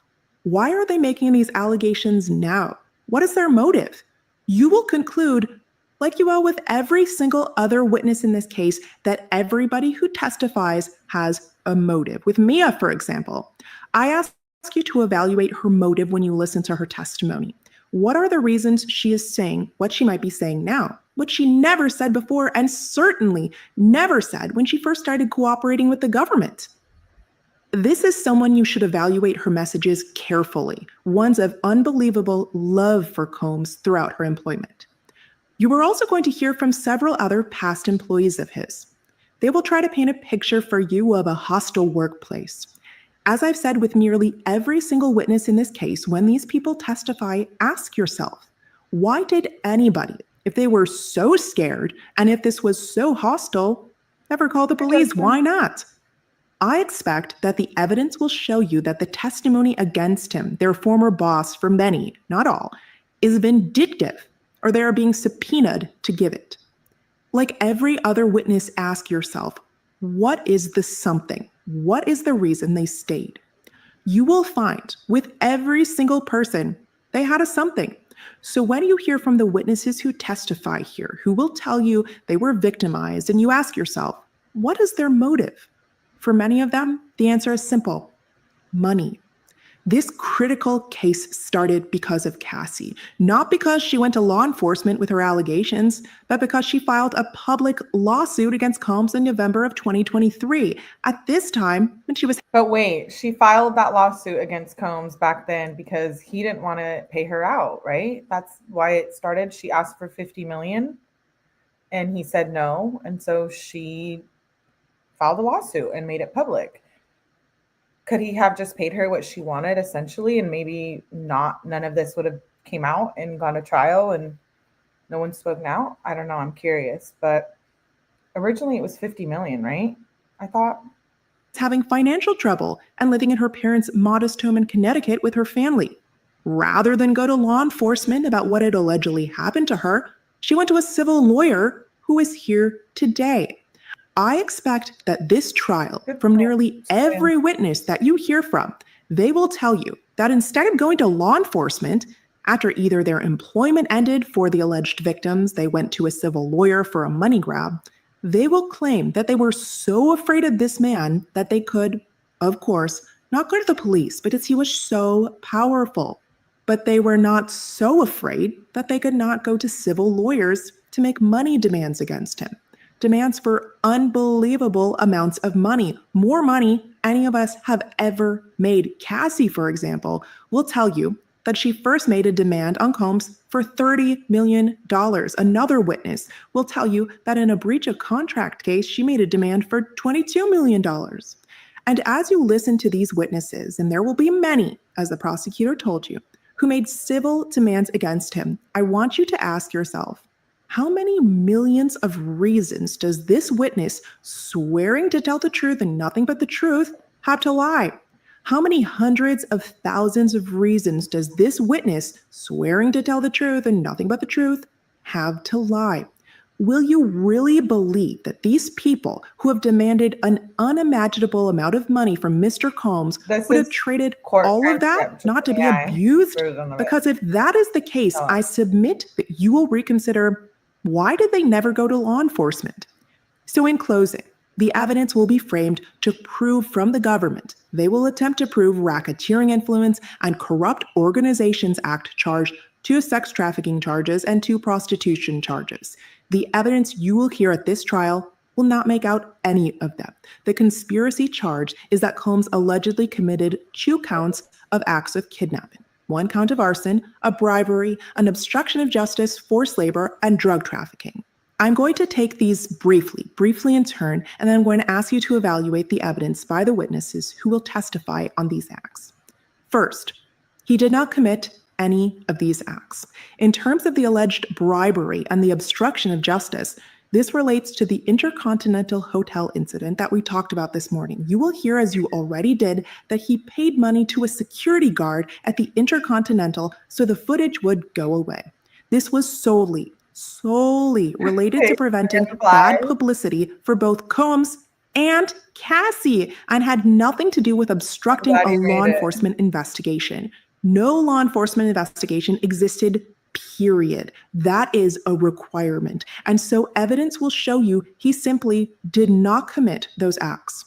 D: why are they making these allegations now? What is their motive? You will conclude, like you will with every single other witness in this case, that everybody who testifies has a motive. With Mia, for example, I ask you to evaluate her motive when you listen to her testimony. What are the reasons she is saying what she might be saying now, which she never said before and certainly never said when she first started cooperating with the government? This is someone you should evaluate her messages carefully, ones of unbelievable love for Combs throughout her employment. You are also going to hear from several other past employees of his. They will try to paint a picture for you of a hostile workplace. As I've said with nearly every single witness in this case, when these people testify, ask yourself, why did anybody, if they were so scared and if this was so hostile, ever call the police? Why not? I expect that the evidence will show you that the testimony against him, their former boss, for many, not all, is vindictive, or they are being subpoenaed to give it. Like every other witness, ask yourself, what is the something? What is the reason they stayed? You will find with every single person, they had a something. So when you hear from the witnesses who testify here, who will tell you they were victimized, and you ask yourself, what is their motive? For many of them, the answer is simple: money. This critical case started because of Cassie, not because she went to law enforcement with her allegations, but because she filed a public lawsuit against Combs in November of 2023. At this time, when she was—
A: But wait, she filed that lawsuit against Combs back then because he didn't want to pay her out, right? That's why it started. She asked for $50 million and he said no. And so she filed a lawsuit and made it public. Could he have just paid her what she wanted, essentially, and maybe none of this would have came out and gone to trial and no one spoken out? I don't know. I'm curious. But originally it was $50 million, right? I thought.
D: Having financial trouble and living in her parents' modest home in Connecticut with her family. Rather than go to law enforcement about what had allegedly happened to her, she went to a civil lawyer who is here today. I expect that this trial, from nearly every witness that you hear from, they will tell you that instead of going to law enforcement, after either their employment ended for the alleged victims, they went to a civil lawyer for a money grab, they will claim that they were so afraid of this man that they could, of course, not go to the police because he was so powerful. But they were not so afraid that they could not go to civil lawyers to make money demands against him. Demands for unbelievable amounts of money, more money any of us have ever made. Cassie, for example, will tell you that she first made a demand on Combs for $30 million. Another witness will tell you that in a breach of contract case, she made a demand for $22 million. And as you listen to these witnesses, and there will be many, as the prosecutor told you, who made civil demands against him, I want you to ask yourself, how many millions of reasons does this witness, swearing to tell the truth and nothing but the truth, have to lie? How many hundreds of thousands of reasons does this witness, swearing to tell the truth and nothing but the truth, have to lie? Will you really believe that these people who have demanded an unimaginable amount of money from Mr. Combs would have traded all of that not to be abused? Because if that is the case, I submit that you will reconsider, why did they never go to law enforcement? So in closing, the evidence will be framed to prove from the government. They will attempt to prove racketeering influence and Corrupt Organizations Act charge, 2 sex trafficking charges, and 2 prostitution charges. The evidence you will hear at this trial will not make out any of them. The conspiracy charge is that Combs allegedly committed 2 counts of acts of kidnapping. 1 count of arson, a bribery, an obstruction of justice, forced labor, and drug trafficking. I'm going to take these briefly in turn, and then I'm going to ask you to evaluate the evidence by the witnesses who will testify on these acts. First, he did not commit any of these acts. In terms of the alleged bribery and the obstruction of justice, this relates to the Intercontinental Hotel incident that we talked about this morning. You will hear, as you already did, that he paid money to a security guard at the Intercontinental so the footage would go away. This was solely related to preventing bad publicity for both Combs and Cassie, and had nothing to do with obstructing a law enforcement investigation. No law enforcement investigation existed, period. That is a requirement. And so evidence will show you he simply did not commit those acts.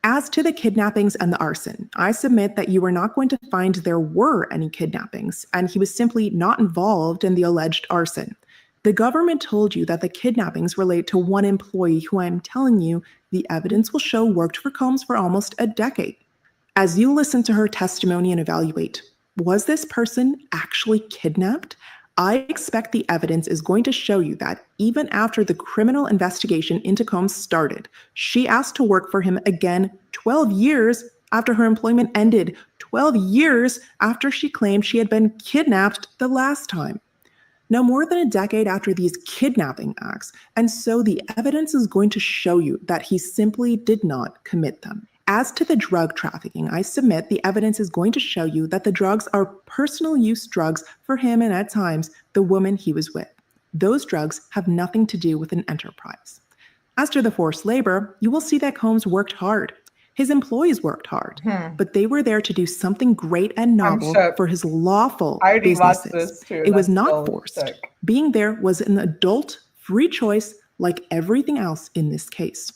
D: As to the kidnappings and the arson, I submit that you are not going to find there were any kidnappings, and he was simply not involved in the alleged arson. The government told you that the kidnappings relate to 1 employee who I'm telling you the evidence will show worked for Combs for almost a decade. As you listen to her testimony and evaluate, was this person actually kidnapped? I expect the evidence is going to show you that even after the criminal investigation into Combs started, she asked to work for him again 12 years after her employment ended, 12 years after she claimed she had been kidnapped the last time. Now, more than a decade after these kidnapping acts, and so the evidence is going to show you that he simply did not commit them. As to the drug trafficking, I submit the evidence is going to show you that the drugs are personal use drugs for him and at times the woman he was with. Those drugs have nothing to do with an enterprise. As to the forced labor, you will see that Combs worked hard. His employees worked hard, but they were there to do something great and novel for his lawful businesses. It was not forced. Being there was an adult, free choice like everything else in this case.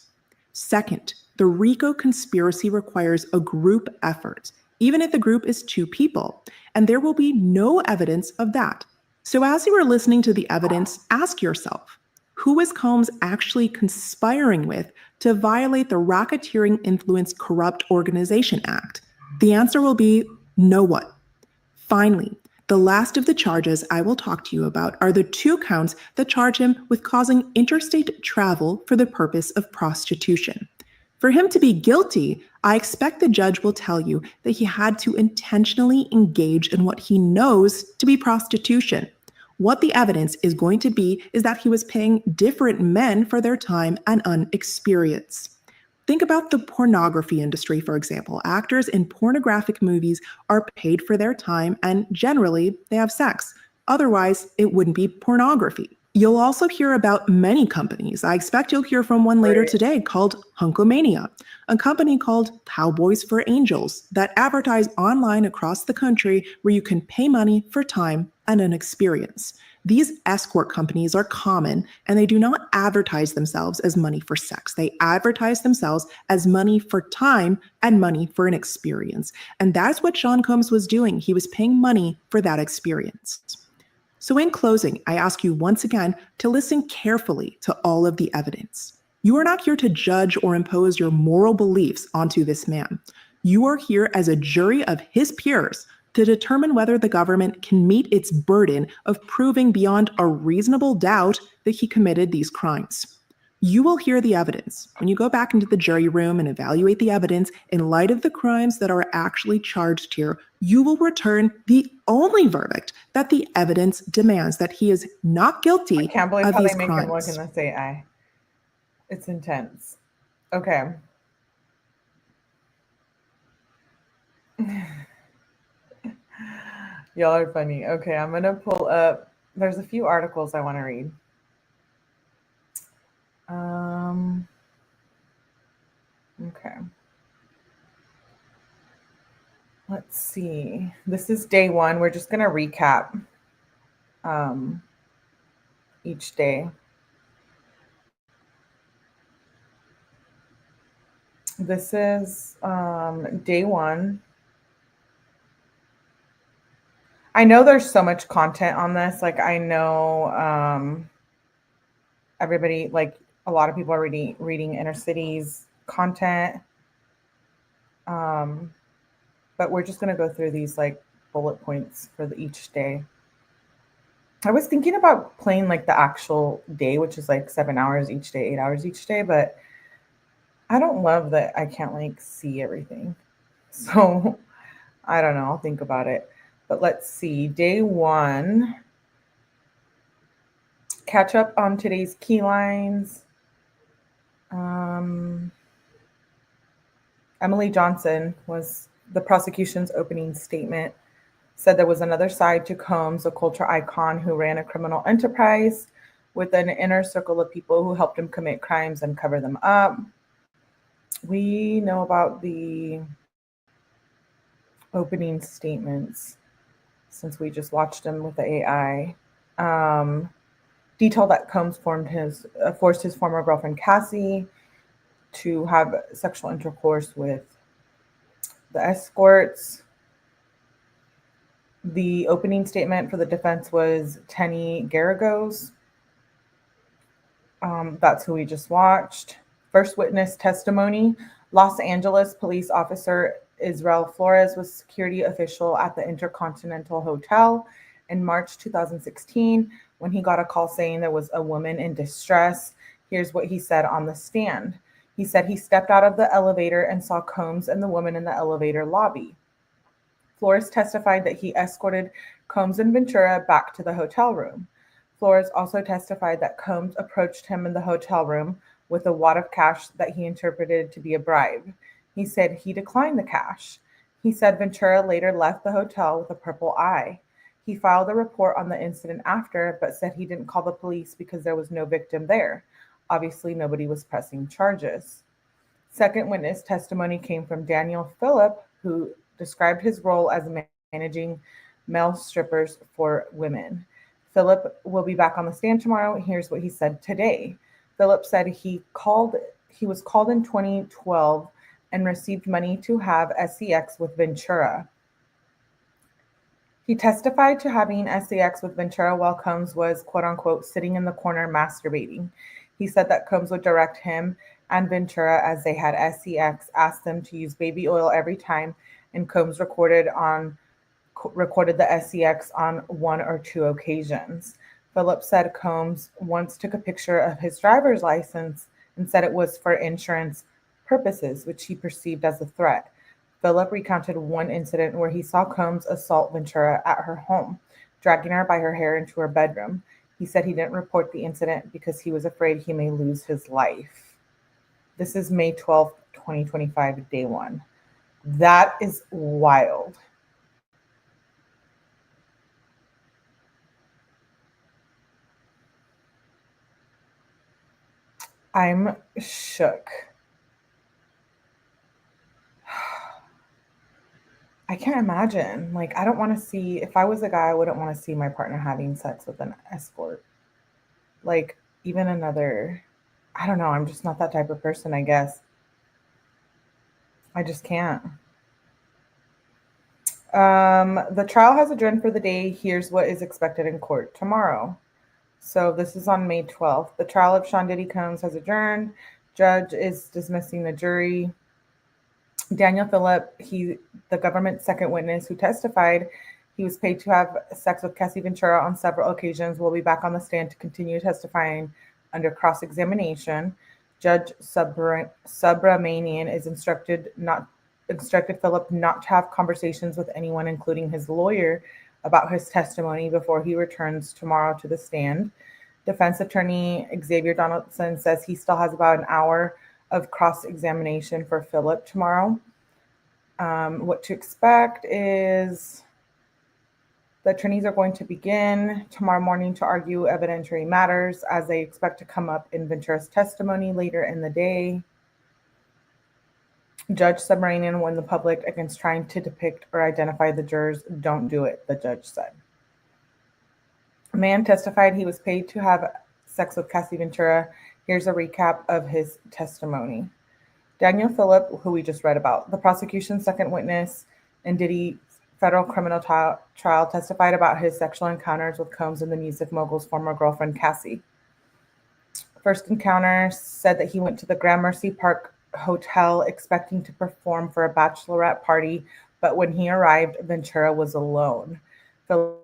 D: Second, the RICO conspiracy requires a group effort, even if the group is 2 people, and there will be no evidence of that. So as you are listening to the evidence, ask yourself, who is Combs actually conspiring with to violate the Racketeering Influence Corrupt Organization Act? The answer will be no one. Finally, the last of the charges I will talk to you about are the 2 counts that charge him with causing interstate travel for the purpose of prostitution. For him to be guilty, I expect the judge will tell you that he had to intentionally engage in what he knows to be prostitution. What the evidence is going to be is that he was paying different men for their time and inexperience. Think about the pornography industry, for example. Actors in pornographic movies are paid for their time and generally they have sex. Otherwise, it wouldn't be pornography. You'll also hear about many companies. I expect you'll hear from one later today called Hunkomania, a company called Cowboys for Angels that advertise online across the country where you can pay money for time and an experience. These escort companies are common and they do not advertise themselves as money for sex. They advertise themselves as money for time and money for an experience. And that's what Sean Combs was doing. He was paying money for that experience. So in closing, I ask you once again to listen carefully to all of the evidence. You are not here to judge or impose your moral beliefs onto this man. You are here as a jury of his peers to determine whether the government can meet its burden of proving beyond a reasonable doubt that he committed these crimes. You will hear the evidence. When you go back into the jury room and evaluate the evidence in light of the crimes that are actually charged here, you will return the only verdict that the evidence demands, that he is not guilty of these crimes. I can't believe how they make him look in this AI.
A: It's intense. Okay. Y'all are funny. Okay, I'm going to pull up. There's a few articles I want to read. Okay. Let's see. This is day 1. We're just going to recap each day. This is day 1. I know there's so much content on this. Like, I know everybody, like a lot of people are reading Inner City's content. But we're just going to go through these like bullet points for each day. I was thinking about playing like the actual day, which is like 7 hours each day, 8 hours each day, but I don't love that I can't like see everything. So I don't know. I'll think about it. But let's see. Day 1. Catch up on today's key lines. Emily Johnson was the prosecution's opening statement, said there was another side to Combs, a culture icon who ran a criminal enterprise with an inner circle of people who helped him commit crimes and cover them up. We know about the opening statements since we just watched them with the AI. Detailed that Combs forced his former girlfriend Cassie to have sexual intercourse with the escorts. The opening statement for the defense was Tenny Garagos. That's who we just watched. First witness testimony. Los Angeles police officer Israel Flores was security official at the Intercontinental Hotel in March 2016 when he got a call saying there was a woman in distress. Here's what he said on the stand. He said he stepped out of the elevator and saw Combs and the woman in the elevator lobby. Flores testified that he escorted Combs and Ventura back to the hotel room. Flores also testified that Combs approached him in the hotel room with a wad of cash that he interpreted to be a bribe. He said he declined the cash. He said Ventura later left the hotel with a purple eye. He filed a report on the incident after, but said he didn't call the police because there was no victim there. Obviously, nobody was pressing charges. Second witness testimony came from Daniel Phillip, who described his role as managing male strippers for women. Phillip will be back on the stand tomorrow. Here's what he said today. Phillip said he was called in 2012 and received money to have sex with Ventura. He testified to having sex with Ventura while Combs was, quote unquote, sitting in the corner masturbating. He said that Combs would direct him and Ventura as they had sex, asked them to use baby oil every time, and Combs recorded the sex on one or two occasions. Phillip said Combs once took a picture of his driver's license and said it was for insurance purposes, which he perceived as a threat. Phillip recounted one incident where he saw Combs assault Ventura at her home, dragging her by her hair into her bedroom. He said he didn't report the incident because he was afraid he may lose his life. This is May 12th, 2025, day one. That is wild. I'm shook. I can't imagine. Like, I don't want to see, if I was a guy, I wouldn't want to see my partner having sex with an escort. Like, even another, I don't know. I'm just not that type of person, I guess. I just can't. The trial has adjourned for the day. Here's what is expected in court tomorrow. So this is on May 12th. The trial of Sean Diddy Combs has adjourned. Judge is dismissing the jury. Daniel Phillip, the government's second witness who testified he was paid to have sex with Cassie Ventura on several occasions, will be back on the stand to continue testifying under cross-examination. Judge Subramanian is instructed Phillip not to have conversations with anyone, including his lawyer, about his testimony before he returns tomorrow to the stand. Defense attorney Xavier Donaldson says he still has about an hour of cross-examination for Phillip tomorrow. What to expect is the attorneys are going to begin tomorrow morning to argue evidentiary matters as they expect to come up in Ventura's testimony later in the day. Judge Subramanian warned the public against trying to depict or identify the jurors. Don't do it, the judge said. A man testified he was paid to have sex with Cassie Ventura. Here's a recap of his testimony. Daniel Phillip, who we just read about, the prosecution's second witness in Diddy's federal criminal trial, testified about his sexual encounters with Combs and the music mogul's former girlfriend, Cassie. First encounter said that he went to the Gramercy Park Hotel expecting to perform for a bachelorette party, but when he arrived, Ventura was alone. Phillip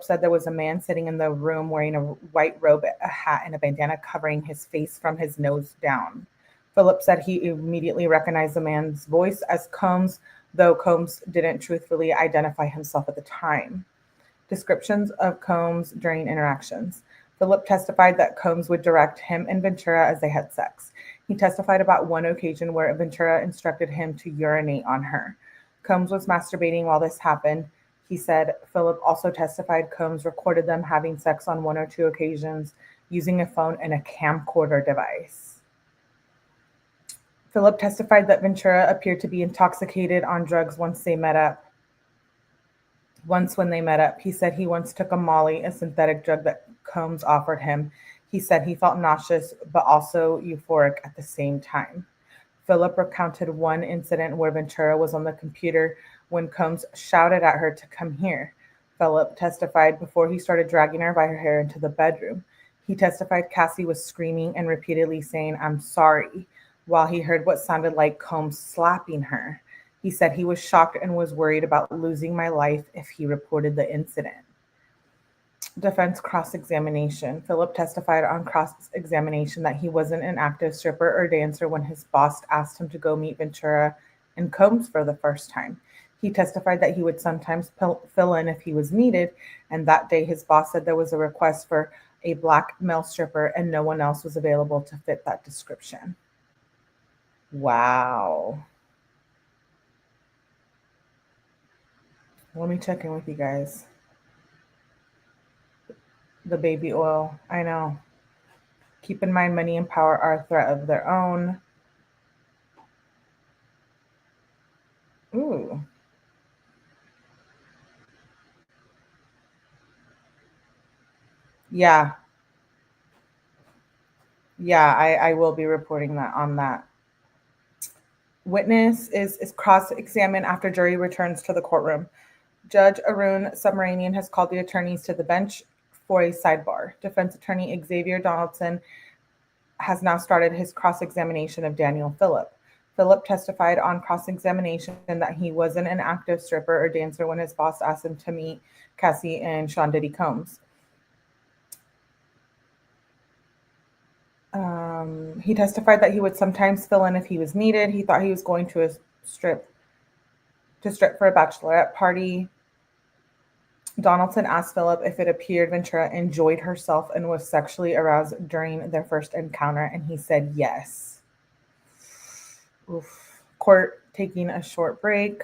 A: said there was a man sitting in the room wearing a white robe, a hat, and a bandana covering his face from his nose down. Phillip said he immediately recognized the man's voice as Combs, though Combs didn't truthfully identify himself at the time. Descriptions of Combs during interactions. Phillip testified that Combs would direct him and Ventura as they had sex. He testified about one occasion where Ventura instructed him to urinate on her. Combs was masturbating while this happened. He said Phillip also testified Combs recorded them having sex on one or two occasions using a phone and a camcorder device. Phillip testified that Ventura appeared to be intoxicated on drugs when they met up. He said he once took a Molly, a synthetic drug that Combs offered him. He said he felt nauseous, but also euphoric at the same time. Phillip recounted one incident where Ventura was on the computer when Combs shouted at her to come here. Phillip testified before he started dragging her by her hair into the bedroom. He testified Cassie was screaming and repeatedly saying, "I'm sorry." while he heard what sounded like Combs slapping her. He said he was shocked and was worried about losing my life if he reported the incident. Defense cross-examination. Phillip testified on cross-examination that he wasn't an active stripper or dancer when his boss asked him to go meet Ventura and Combs for the first time. He testified that he would sometimes fill in if he was needed, and that day his boss said there was a request for a black male stripper and no one else was available to fit that description. Wow. Let me check in with you guys. The baby oil, I know. Keep in mind, money and power are a threat of their own. Ooh. Yeah. Yeah, I will be reporting that on that. Witness is cross-examined after jury returns to the courtroom. Judge Arun Subramanian has called the attorneys to the bench for a sidebar. Defense attorney Xavier Donaldson has now started his cross-examination of Daniel Phillip. Phillip testified on cross-examination that he wasn't an active stripper or dancer when his boss asked him to meet Cassie and Sean Diddy Combs. He testified that he would sometimes fill in if he was needed. He thought he was going to strip for a bachelorette party. Donaldson asked Phillip if it appeared Ventura enjoyed herself and was sexually aroused during their first encounter, and he said yes. Oof. Court taking a short break.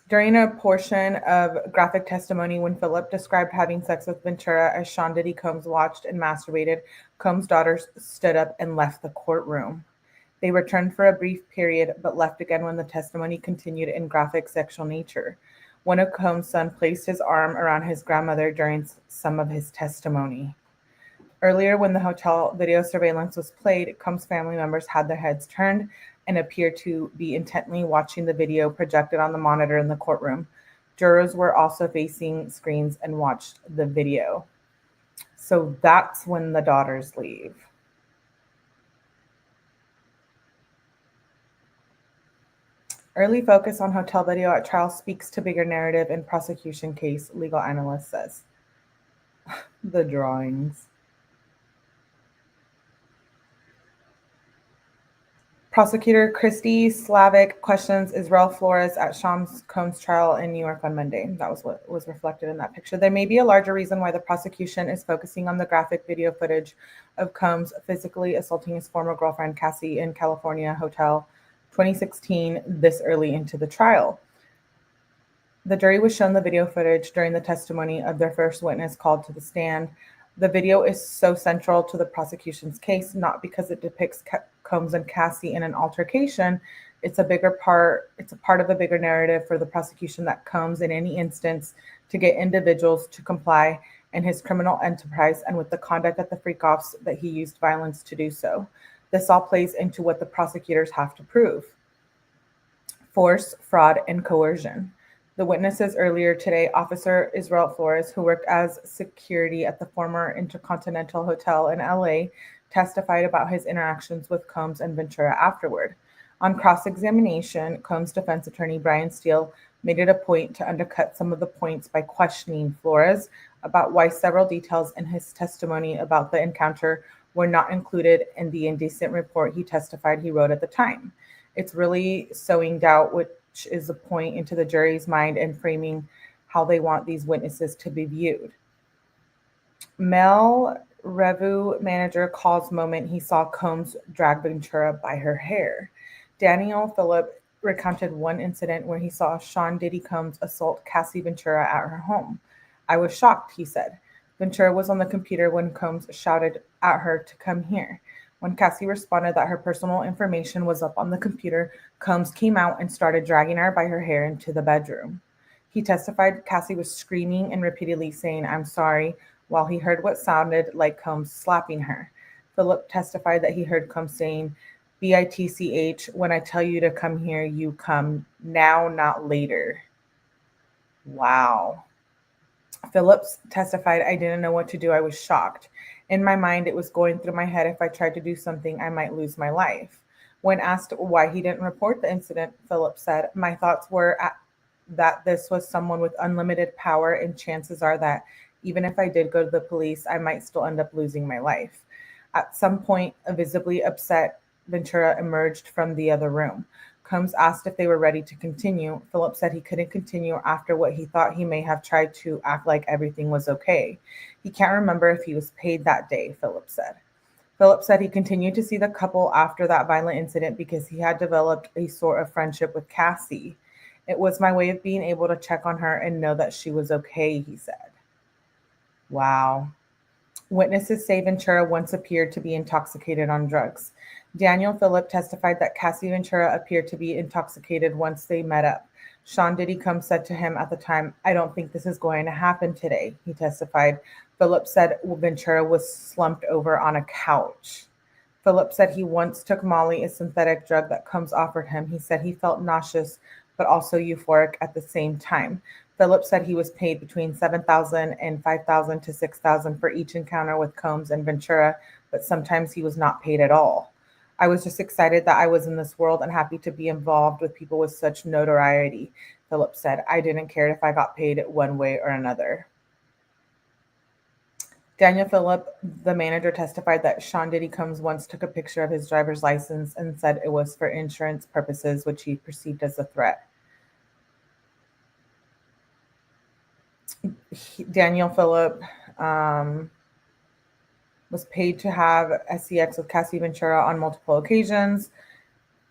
A: During a portion of graphic testimony when Phillip described having sex with Ventura as Sean Diddy Combs watched and masturbated, Combs' daughters stood up and left the courtroom. They returned for a brief period, but left again when the testimony continued in graphic sexual nature. One of Combs' sons placed his arm around his grandmother during some of his testimony. Earlier, when the hotel video surveillance was played, Combs' family members had their heads turned and appeared to be intently watching the video projected on the monitor in the courtroom. Jurors were also facing screens and watched the video. So that's when the daughters leave. Early focus on hotel video at trial speaks to bigger narrative in prosecution case, legal analyst says. The drawings. Prosecutor Christy Slavic questions Israel Flores at Sean Combs' trial in New York on Monday. That was what was reflected in that picture. There may be a larger reason why the prosecution is focusing on the graphic video footage of Combs physically assaulting his former girlfriend Cassie in California Hotel 2016 this early into the trial. The jury was shown the video footage during the testimony of their first witness called to the stand. The video is so central to the prosecution's case, not because it depicts Combs and Cassie in an altercation. It's a part of a bigger narrative for the prosecution that Combs, in any instance, to get individuals to comply in his criminal enterprise and with the conduct at the freak-offs that he used violence to do so. This all plays into what the prosecutors have to prove: force, fraud, and coercion. The witnesses earlier today, Officer Israel Flores, who worked as security at the former Intercontinental Hotel in LA, testified about his interactions with Combs and Ventura afterward. On cross-examination, Combs' defense attorney Brian Steele made it a point to undercut some of the points by questioning Flores about why several details in his testimony about the encounter were not included in the indecent report he testified he wrote at the time. It's really sowing doubt, which is a point into the jury's mind and framing how they want these witnesses to be viewed. Mel Revu manager calls moment he saw Combs drag Ventura by her hair. Daniel Phillip recounted one incident where he saw Sean Diddy Combs assault Cassie Ventura at her home. I was shocked, he said. Ventura was on the computer when Combs shouted at her to come here. When Cassie responded that her personal information was up on the computer, Combs came out and started dragging her by her hair into the bedroom. He testified Cassie was screaming and repeatedly saying, "I'm sorry," while he heard what sounded like Combs slapping her. Phillip testified that he heard Combs saying, "BITCH, when I tell you to come here, you come now, not later." Wow. Phillips testified, I didn't know what to do. I was shocked. In my mind, it was going through my head, if I tried to do something, I might lose my life. When asked why he didn't report the incident, Phillips said, my thoughts were that this was someone with unlimited power, and chances are that even if I did go to the police, I might still end up losing my life. At some point, a visibly upset Ventura emerged from the other room. Combs asked if they were ready to continue. Phillips said he couldn't continue after what he thought he may have tried to act like everything was okay. He can't remember if he was paid that day, Phillips said. Phillips said he continued to see the couple after that violent incident because he had developed a sort of friendship with Cassie. It was my way of being able to check on her and know that she was okay, he said. Wow. Witnesses say Ventura once appeared to be intoxicated on drugs. Daniel Phillip testified that Cassie Ventura appeared to be intoxicated once they met up. Sean Diddy Combs said to him at the time, I don't think this is going to happen today, he testified. Phillip said Ventura was slumped over on a couch. Phillip said he once took Molly, a synthetic drug that Combs offered him. He said he felt nauseous, but also euphoric at the same time. Phillips said he was paid between $7,000 and $5,000 to $6,000 for each encounter with Combs and Ventura, but sometimes he was not paid at all. I was just excited that I was in this world and happy to be involved with people with such notoriety, Phillips said. I didn't care if I got paid one way or another. Daniel Phillip, the manager, testified that Sean Diddy Combs once took a picture of his driver's license and said it was for insurance purposes, which he perceived as a threat. Daniel Phillip was paid to have SEX with Cassie Ventura on multiple occasions.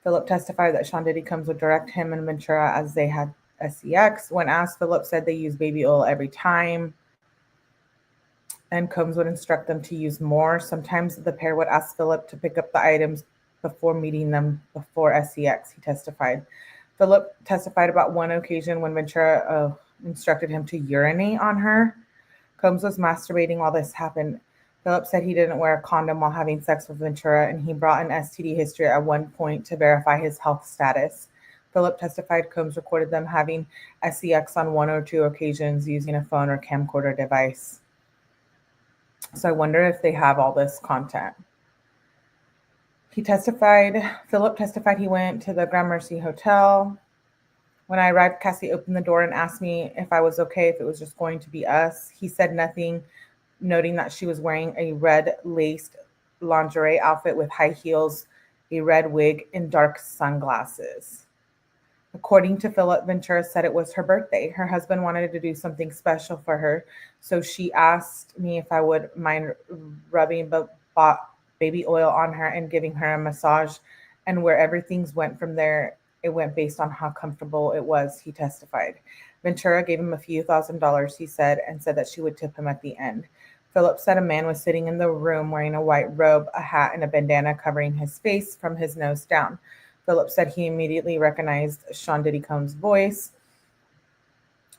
A: Phillip testified that Sean Diddy Combs would direct him and Ventura as they had SEX. When asked, Phillip said they use baby oil every time, and Combs would instruct them to use more. Sometimes the pair would ask Phillip to pick up the items before meeting them before SEX, he testified. Phillip testified about one occasion when Ventura instructed him to urinate on her. Combs was masturbating while this happened. Phillip said he didn't wear a condom while having sex with Ventura, and he brought an STD history at one point to verify his health status. Phillip testified Combs recorded them having SEX on one or two occasions using a phone or camcorder device. So I wonder if they have all this content. Phillip testified he went to the Gramercy Hotel. When I arrived, Cassie opened the door and asked me if I was okay, if it was just going to be us. He said nothing, noting that she was wearing a red laced lingerie outfit with high heels, a red wig, and dark sunglasses. According to Phillip, Ventura said it was her birthday. Her husband wanted to do something special for her, so she asked me if I would mind rubbing baby oil on her and giving her a massage, and wherever things went from there, it went based on how comfortable it was, he testified. Ventura gave him a few $1,000s, he said, and said that she would tip him at the end. Phillip said a man was sitting in the room wearing a white robe, a hat, and a bandana covering his face from his nose down. Phillip said he immediately recognized Sean Diddy Combs' voice.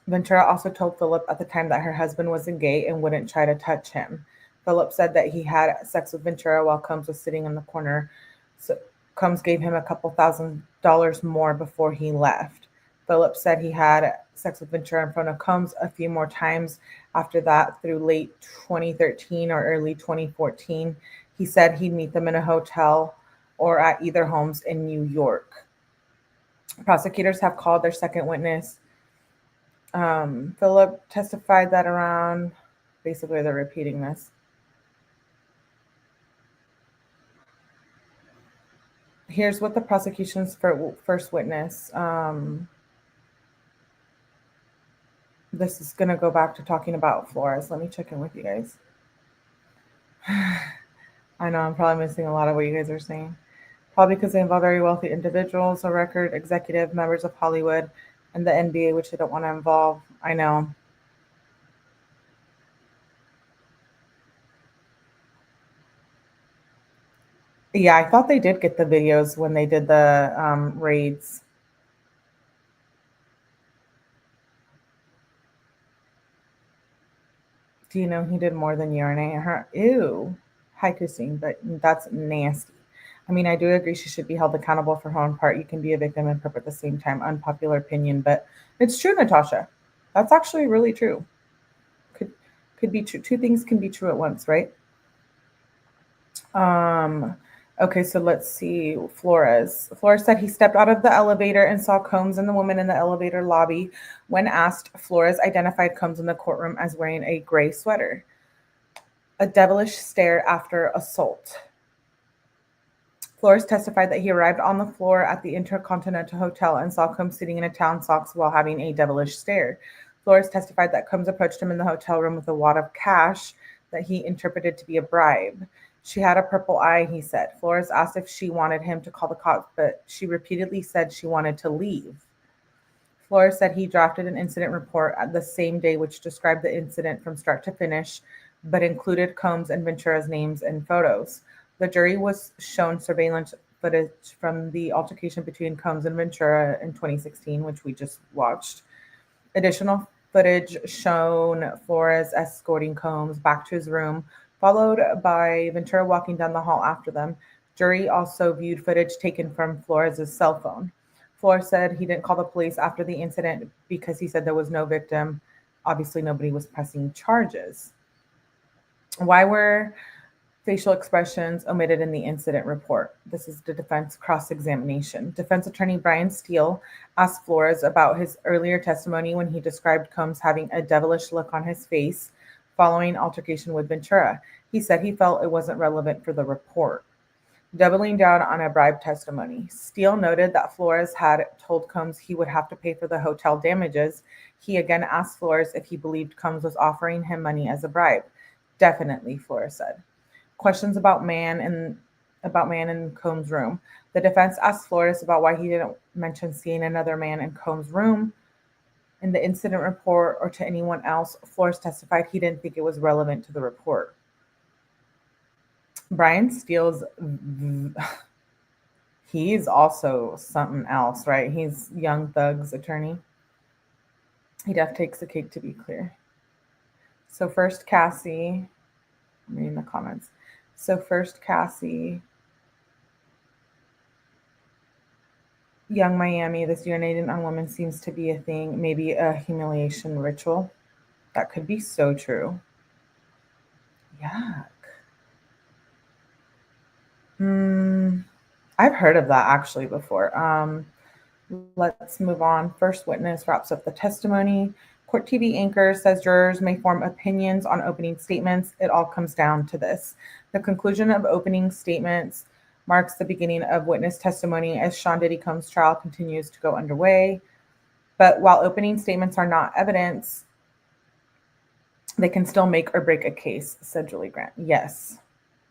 A: Ventura also told Phillip at the time that her husband wasn't gay and wouldn't try to touch him. Phillip said that he had sex with Ventura while Combs was sitting in the corner. So Combs gave him a couple $1,000s more before he left. Phillip said he had sex with Ventura in front of Combs a few more times after that through late 2013 or early 2014. He said he'd meet them in a hotel or at either homes in New York. Prosecutors have called their second witness. Phillip testified that around, basically they're repeating this. Here's what the prosecution's first witness. This is going to go back to talking about Flores. Let me check in with you guys. I know I'm probably missing a lot of what you guys are saying. Probably because they involve very wealthy individuals, a record executive, members of Hollywood, and the NBA, which they don't want to involve. I know. Yeah, I thought they did get the videos when they did the raids. Do you know he did more than urinate at her? Ew. Hi, Christine, but that's nasty. I mean, I do agree she should be held accountable for her own part. You can be a victim and perp at the same time. Unpopular opinion, but it's true, Natasha. That's actually really true. Could be true. Two things can be true at once, right? Okay, so let's see. Flores said he stepped out of the elevator and saw Combs and the woman in the elevator lobby. When asked, Flores identified Combs in the courtroom as wearing a gray sweater. A devilish stare after assault. Flores testified that he arrived on the floor at the Intercontinental Hotel and saw Combs sitting in a town socks while having a devilish stare. Flores testified that Combs approached him in the hotel room with a wad of cash that he interpreted to be a bribe. She had a purple eye, he said. Flores asked if she wanted him to call the cops, but she repeatedly said she wanted to leave. Flores said he drafted an incident report the same day, which described the incident from start to finish, but included Combs and Ventura's names and photos. The jury was shown surveillance footage from the altercation between Combs and Ventura in 2016, which we just watched. Additional footage shown Flores escorting Combs back to his room, followed by Ventura walking down the hall after them. Jury also viewed footage taken from Flores' cell phone. Flores said he didn't call the police after the incident because he said there was no victim. Obviously, nobody was pressing charges. Why were facial expressions omitted in the incident report? This is the defense cross-examination. Defense attorney Brian Steele asked Flores about his earlier testimony when he described Combs having a devilish look on his face following altercation with Ventura. He said he felt it wasn't relevant for the report. Doubling down on a bribe testimony, Steele noted that Flores had told Combs he would have to pay for the hotel damages. He again asked Flores if he believed Combs was offering him money as a bribe. Definitely, Flores said. Questions about man in Combs' room. The defense asked Flores about why he didn't mention seeing another man in Combs' room in the incident report or to anyone else. Flores testified he didn't think it was relevant to the report. Brian Steele's, he's also something else, right? He's Young Thug's attorney. He def takes the cake, to be clear. So first Cassie, I'm reading the comments. So first Cassie, Young Miami, this urinating on women seems to be a thing, maybe a humiliation ritual. That could be so true. Yuck. I've heard of that actually before. Let's move on. First witness wraps up the testimony. Court TV anchor says jurors may form opinions on opening statements. It all comes down to this. The conclusion of opening statements marks the beginning of witness testimony as Sean Diddy Combs' trial continues to go underway. But while opening statements are not evidence, they can still make or break a case, said Julie Grant. Yes.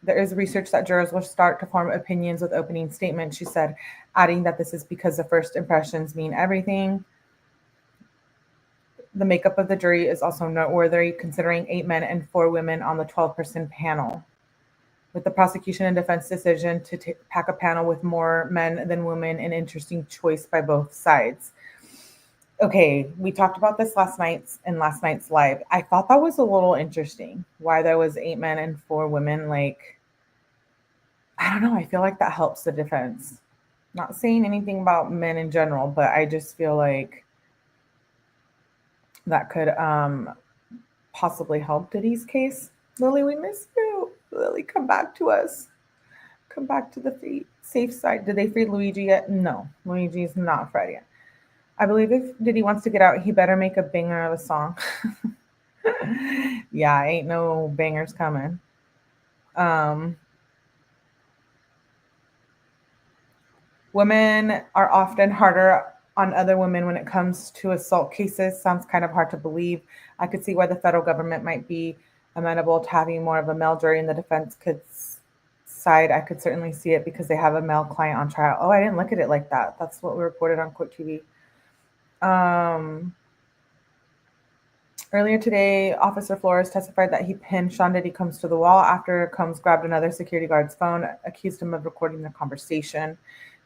A: There is research that jurors will start to form opinions with opening statements, she said, adding that this is because the first impressions mean everything. The makeup of the jury is also noteworthy, considering 8 men and 4 women on the 12-person panel. With the prosecution and defense decision to pack a panel with more men than women, an interesting choice by both sides. Okay, we talked about this last night's live. I thought that was a little interesting, why there was 8 men and 4 women. Like, I don't know, I feel like that helps the defense. Not saying anything about men in general, but I just feel like that could possibly help Diddy's case. Lily, we miss you. Lily, come back to us. Come back to the safe side. Did they free Luigi yet? No, Luigi's not fried yet. I believe if Diddy wants to get out, he better make a banger of a song. Yeah, ain't no bangers coming. Women are often harder on other women when it comes to assault cases. Sounds kind of hard to believe. I could see why the federal government might be amenable to having more of a male jury in the defense side. I could certainly see it because they have a male client on trial. Oh, I didn't look at it like that. That's what we reported on Court TV. Earlier today, Officer Flores testified that he pinned Sean Diddy Combs to the wall after Combs grabbed another security guard's phone, accused him of recording their conversation.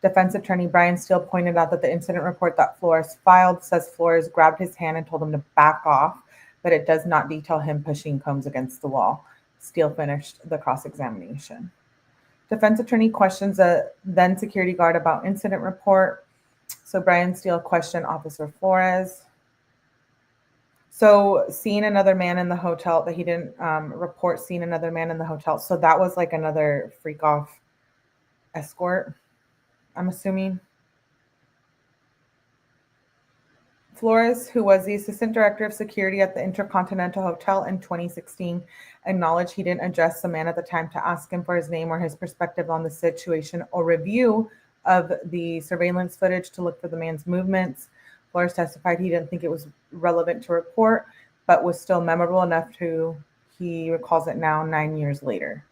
A: Defense attorney Brian Steele pointed out that the incident report that Flores filed says Flores grabbed his hand and told him to back off, but it does not detail him pushing Combs against the wall. Steele finished the cross-examination. Defense attorney questions a then security guard about incident report. So Brian Steele questioned Officer Flores. So seeing another man in the hotel that he didn't report seeing another man in the hotel. So that was like another freak off escort, I'm assuming. Flores, who was the assistant director of security at the Intercontinental Hotel in 2016, acknowledged he didn't address the man at the time to ask him for his name or his perspective on the situation or review of the surveillance footage to look for the man's movements. Flores testified he didn't think it was relevant to report, but was still memorable enough to, he recalls it now 9 years later.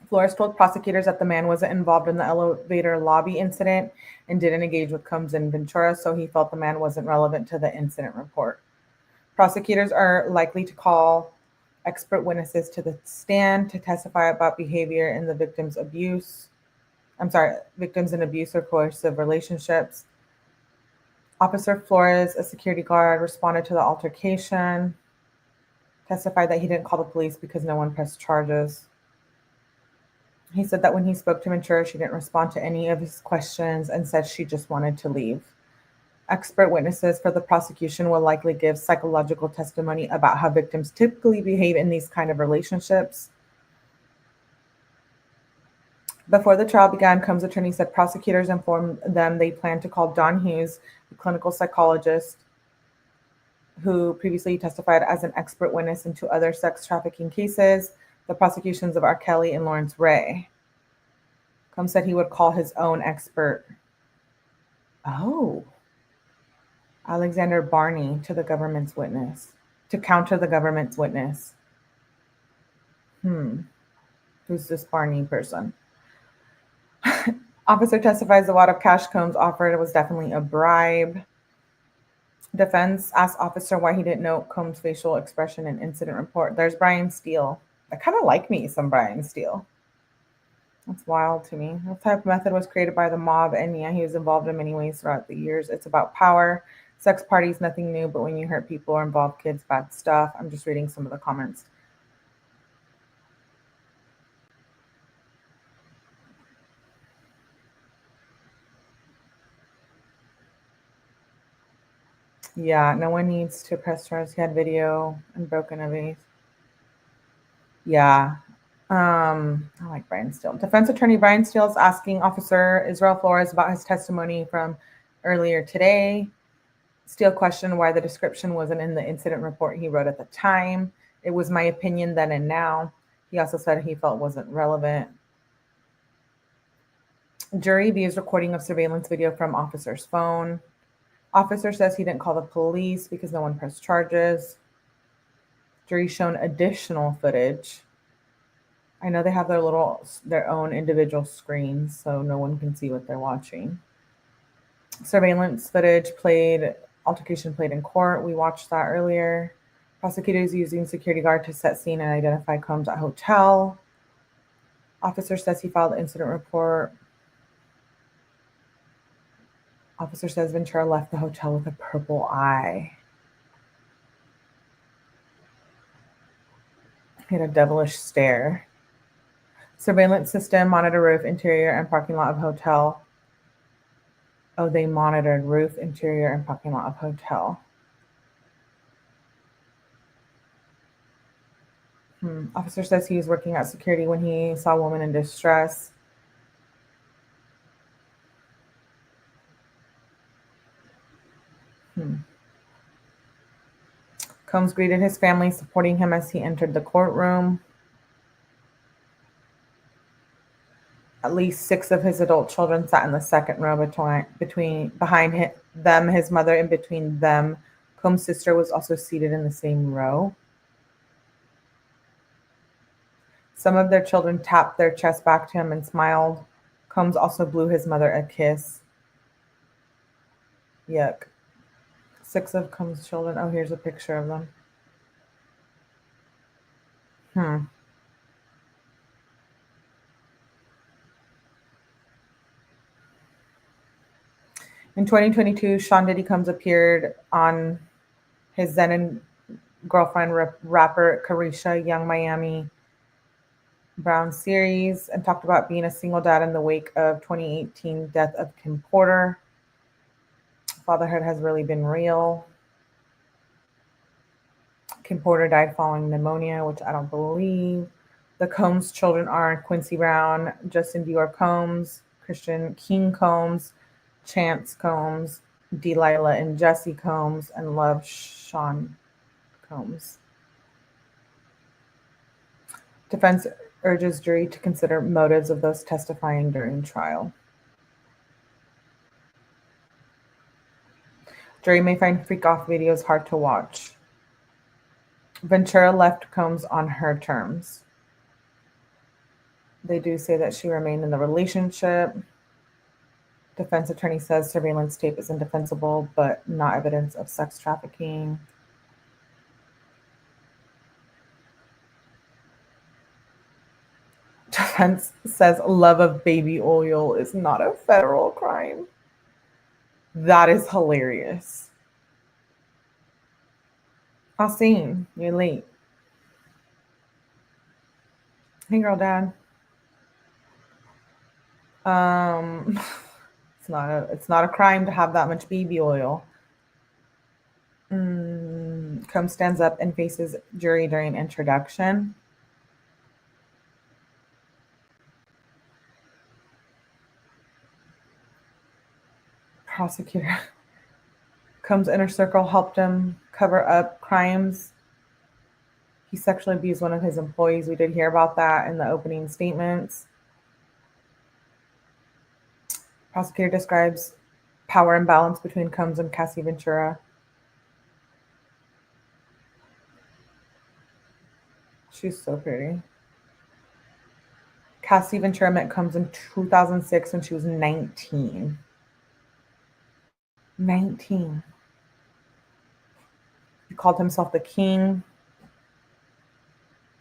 A: Flores told prosecutors that the man wasn't involved in the elevator lobby incident and didn't engage with Combs and Ventura, so he felt the man wasn't relevant to the incident report. Prosecutors are likely to call expert witnesses to the stand to testify about behavior in the victims in abuse or coercive relationships. Officer Flores, a security guard, responded to the altercation, testified that he didn't call the police because no one pressed charges. He said that when he spoke to Ventura, she didn't respond to any of his questions and said she just wanted to leave. Expert witnesses for the prosecution will likely give psychological testimony about how victims typically behave in these kind of relationships. Before the trial began, Combs' attorney said prosecutors informed them they planned to call Don Hughes, a clinical psychologist who previously testified as an expert witness into other sex trafficking cases, the prosecutions of R. Kelly and Lawrence Ray. Combs said he would call his own expert. Oh. Alexander Barney to the government's witness, to counter the government's witness. Who's this Barney person? Officer testifies the wad of cash Combs offered was definitely a bribe. Defense asked officer why he didn't note Combs' facial expression in incident report. There's Brian Steele. I kind of like me some Brian Steele. That's wild to me. This type of method was created by the mob, and yeah, he was involved in many ways throughout the years. It's about power. Sex parties, nothing new, but when you hurt people or involve kids, bad stuff. I'm just reading some of the comments. Yeah, no one needs to press charges. He had video and broken a vase. Yeah. I like Brian Steele. Defense attorney Brian Steele is asking Officer Israel Flores about his testimony from earlier today. Steele questioned why the description wasn't in the incident report he wrote at the time. It was my opinion then and now. He also said he felt wasn't relevant. Jury views recording of surveillance video from officer's phone. Officer says he didn't call the police because no one pressed charges. Jury shown additional footage. I know they have their own individual screens, so no one can see what they're watching. Surveillance footage altercation played in court. We watched that earlier. Prosecutors using security guard to set scene and identify Combs at hotel. Officer says he filed the incident report. Officer says Ventura left the hotel with a purple eye. He had a devilish stare. Surveillance system, monitor roof, interior, and parking lot of hotel. Oh, they monitored roof, interior, and parking lot of hotel. Officer says he was working at security when he saw a woman in distress. Combs greeted his family, supporting him as he entered the courtroom. At least 6 of his adult children sat in the second row behind them, his mother, and between them. Combs' sister was also seated in the same row. Some of their children tapped their chest back to him and smiled. Combs also blew his mother a kiss. Yuck. 6 of Combs' children. Oh, here's a picture of them. In 2022, Sean Diddy Combs appeared on his then girlfriend rapper Carisha Young Miami Brown series and talked about being a single dad in the wake of 2018 death of Kim Porter. Fatherhood has really been real. Kim Porter died following pneumonia, which I don't believe. The Combs children are Quincy Brown, Justin Dior Combs, Christian King Combs, Chance Combs, Delilah and Jesse Combs, and Love Sean Combs. Defense urges jury to consider motives of those testifying during trial. Jury may find freak-off videos hard to watch. Ventura left Combs on her terms. They do say that she remained in the relationship. Defense attorney says surveillance tape is indefensible, but not evidence of sex trafficking. Defense says love of baby oil is not a federal crime. That is hilarious. Austin, you're late. Hey, girl, dad. It's not a crime to have that much baby oil. Combs stands up and faces jury during introduction. Prosecutor. Combs' inner circle helped him cover up crimes. He sexually abused one of his employees. We did hear about that in the opening statements. Prosecutor describes power imbalance between Combs and Cassie Ventura. She's so pretty. Cassie Ventura met Combs in 2006 when she was 19. 19. He called himself the King.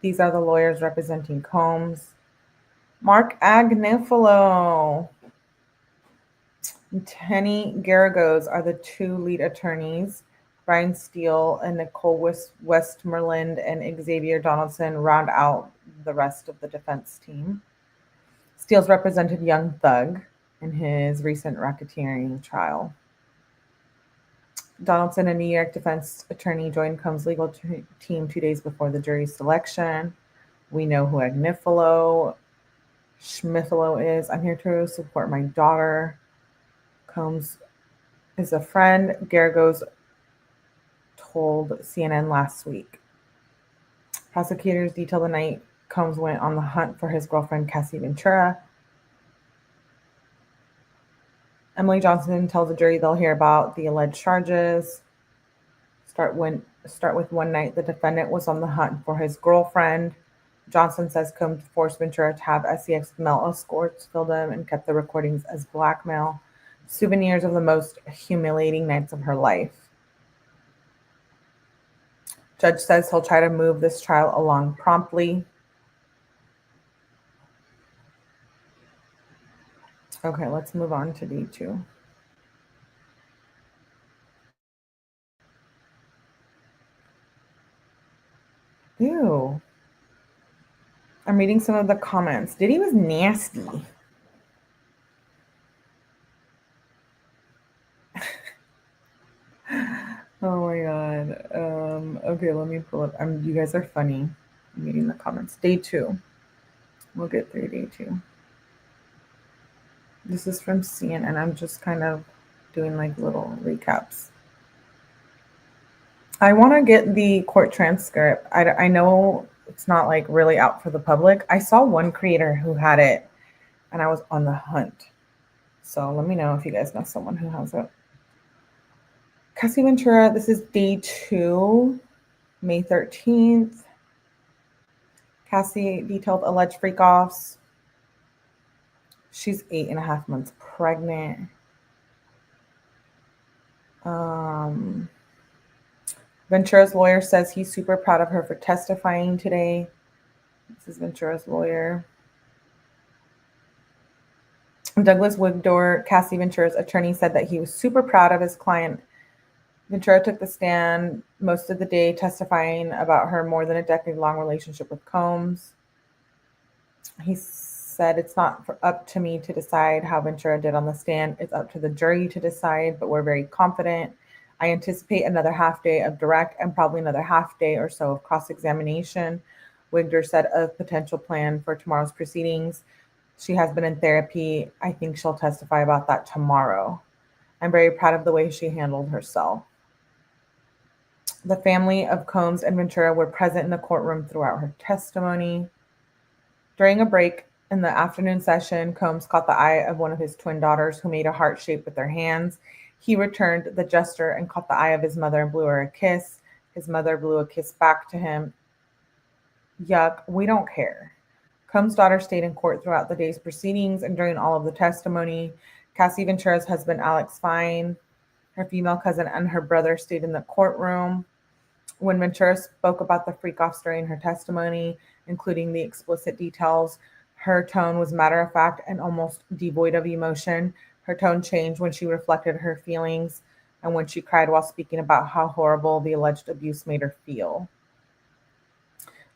A: These are the lawyers representing Combs. Mark Agnifilo and Tenny Garagos are the two lead attorneys. Brian Steele and Nicole Westmoreland and Xavier Donaldson round out the rest of the defense team. Steele's represented Young Thug in his recent racketeering trial. Donaldson, a New York defense attorney, joined Combs' legal team 2 days before the jury's selection. We know who Agnifilo Schmifilo is. I'm here to support my daughter. Combs is a friend, Garagos told CNN last week. Prosecutors detail the night Combs went on the hunt for his girlfriend, Cassie Ventura. Emily Johnson tells the jury they'll hear about the alleged charges. Start with one night the defendant was on the hunt for his girlfriend. Johnson says Combs forced Ventura to have SEX male escorts film them and kept the recordings as blackmail, souvenirs of the most humiliating nights of her life. Judge says he'll try to move this trial along promptly. Okay, let's move on to day 2. Ew. I'm reading some of the comments. Diddy was nasty. Oh my God. Okay, let me pull up. You guys are funny. I'm reading the comments. Day 2. We'll get through day 2. This is from CNN. I'm just kind of doing like little recaps. I want to get the court transcript. I know it's not like really out for the public. I saw one creator who had it and I was on the hunt. So let me know if you guys know someone who has it. Cassie Ventura, this is day 2, May 13th. Cassie detailed alleged freak-offs. She's 8.5 months pregnant. Ventura's lawyer says he's super proud of her for testifying today. This is Ventura's lawyer. Douglas Wigdor, Cassie Ventura's attorney, said that he was super proud of his client. Ventura took the stand most of the day testifying about her more than a decade-long relationship with Combs. He said, it's not up to me to decide how Ventura did on the stand. It's up to the jury to decide, but we're very confident. I anticipate another half day of direct and probably another half day or so of cross-examination. Wigder said of potential plan for tomorrow's proceedings. She has been in therapy. I think she'll testify about that tomorrow. I'm very proud of the way she handled herself. The family of Combs and Ventura were present in the courtroom throughout her testimony. During a break in the afternoon session, Combs caught the eye of one of his twin daughters, who made a heart shape with their hands. He returned the gesture and caught the eye of his mother and blew her a kiss. His mother blew a kiss back to him. Yuck, we don't care. Combs' daughter stayed in court throughout the day's proceedings and during all of the testimony. Cassie Ventura's husband, Alex Fine, her female cousin, and her brother stayed in the courtroom. When Ventura spoke about the freak-offs during her testimony, including the explicit details, her tone was matter-of-fact and almost devoid of emotion. Her tone changed when she reflected her feelings and when she cried while speaking about how horrible the alleged abuse made her feel.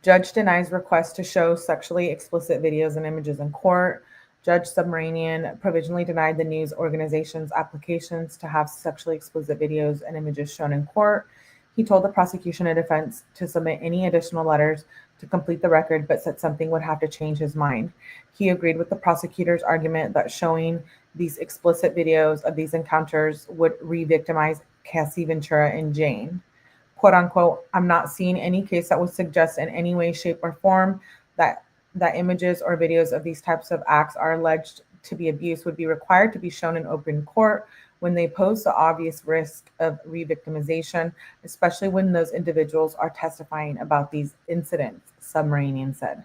A: Judge denies request to show sexually explicit videos and images in court. Judge Subramanian provisionally denied the news organization's applications to have sexually explicit videos and images shown in court. He told the prosecution and defense to submit any additional letters to complete the record, but said something would have to change his mind. He agreed with the prosecutor's argument that showing these explicit videos of these encounters would re-victimize Cassie Ventura and Jane. Quote unquote, I'm not seeing any case that would suggest in any way, shape, or form that images or videos of these types of acts are alleged to be abuse would be required to be shown in open court when they pose the obvious risk of re-victimization, especially when those individuals are testifying about these incidents, Subramanian said.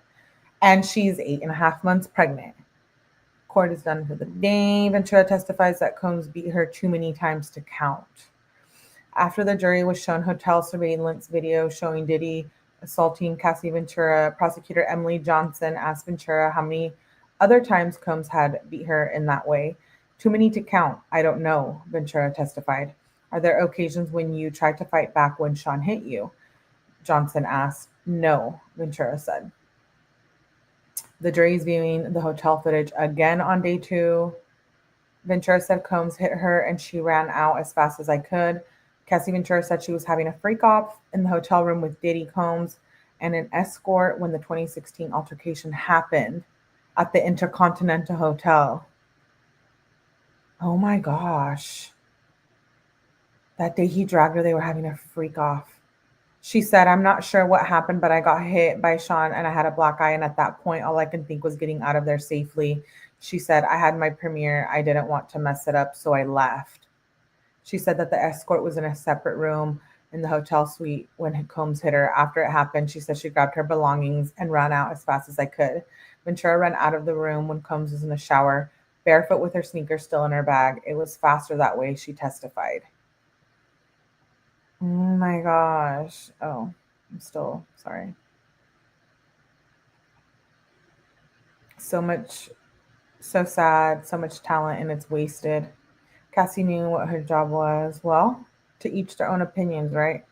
A: And she's 8.5 months pregnant. Court is done for the day. Ventura testifies that Combs beat her too many times to count. After the jury was shown hotel surveillance video showing Diddy assaulting Cassie Ventura, prosecutor Emily Johnson asked Ventura how many other times Combs had beat her in that way. Too many to count. I don't know, Ventura testified. Are there occasions when you tried to fight back when Sean hit you? Johnson asked. No, Ventura said. The jury is viewing the hotel footage again on day 2. Ventura said Combs hit her and she ran out as fast as I could. Cassie Ventura said she was having a freak-off in the hotel room with Diddy, Combs, and an escort when the 2016 altercation happened at the Intercontinental Hotel. Oh my gosh. That day he dragged her, they were having a freak-off. She said, I'm not sure what happened, but I got hit by Sean and I had a black eye. And at that point, all I can think was getting out of there safely. She said, I had my premiere. I didn't want to mess it up, so I left. She said that the escort was in a separate room in the hotel suite when Combs hit her. After it happened, she said she grabbed her belongings and ran out as fast as I could. Ventura ran out of the room when Combs was in the shower, barefoot with her sneakers still in her bag. It was faster that way, she testified. Oh my gosh. Oh, I'm still sorry. So much, so sad, so much talent, and it's wasted. Cassie knew what her job was. Well, to each their own opinions, right?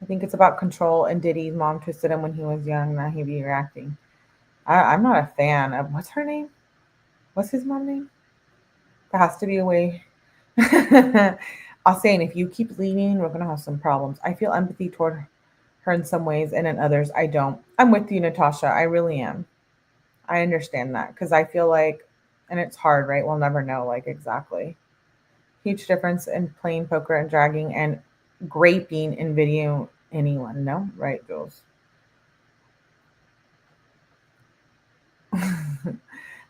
A: I think it's about control, and Diddy's mom twisted him when he was young. Now he be reacting. I'm not a fan of, what's her name? What's his mom name? There has to be a way. I'll say, and if you keep leaving, we're going to have some problems. I feel empathy toward her in some ways, and in others, I don't. I'm with you, Natasha. I really am. I understand that because I feel like, and it's hard, right? We'll never know, like, exactly. Huge difference in playing poker and dragging and graping in video anyone. No? Right, Jules?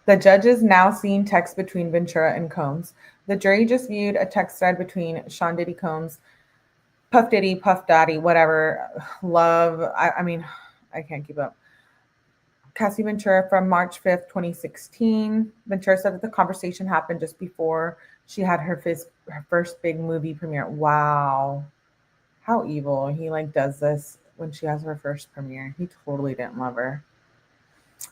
A: The judges now seen text between Ventura and Combs. The jury just viewed a text thread between Sean Diddy Combs, Puff Diddy, Puff Daddy, whatever, love. I mean, I can't keep up. Cassie Ventura from March 5th, 2016. Ventura said that the conversation happened just before she had her first big movie premiere. Wow. How evil. He does this when she has her first premiere. He totally didn't love her.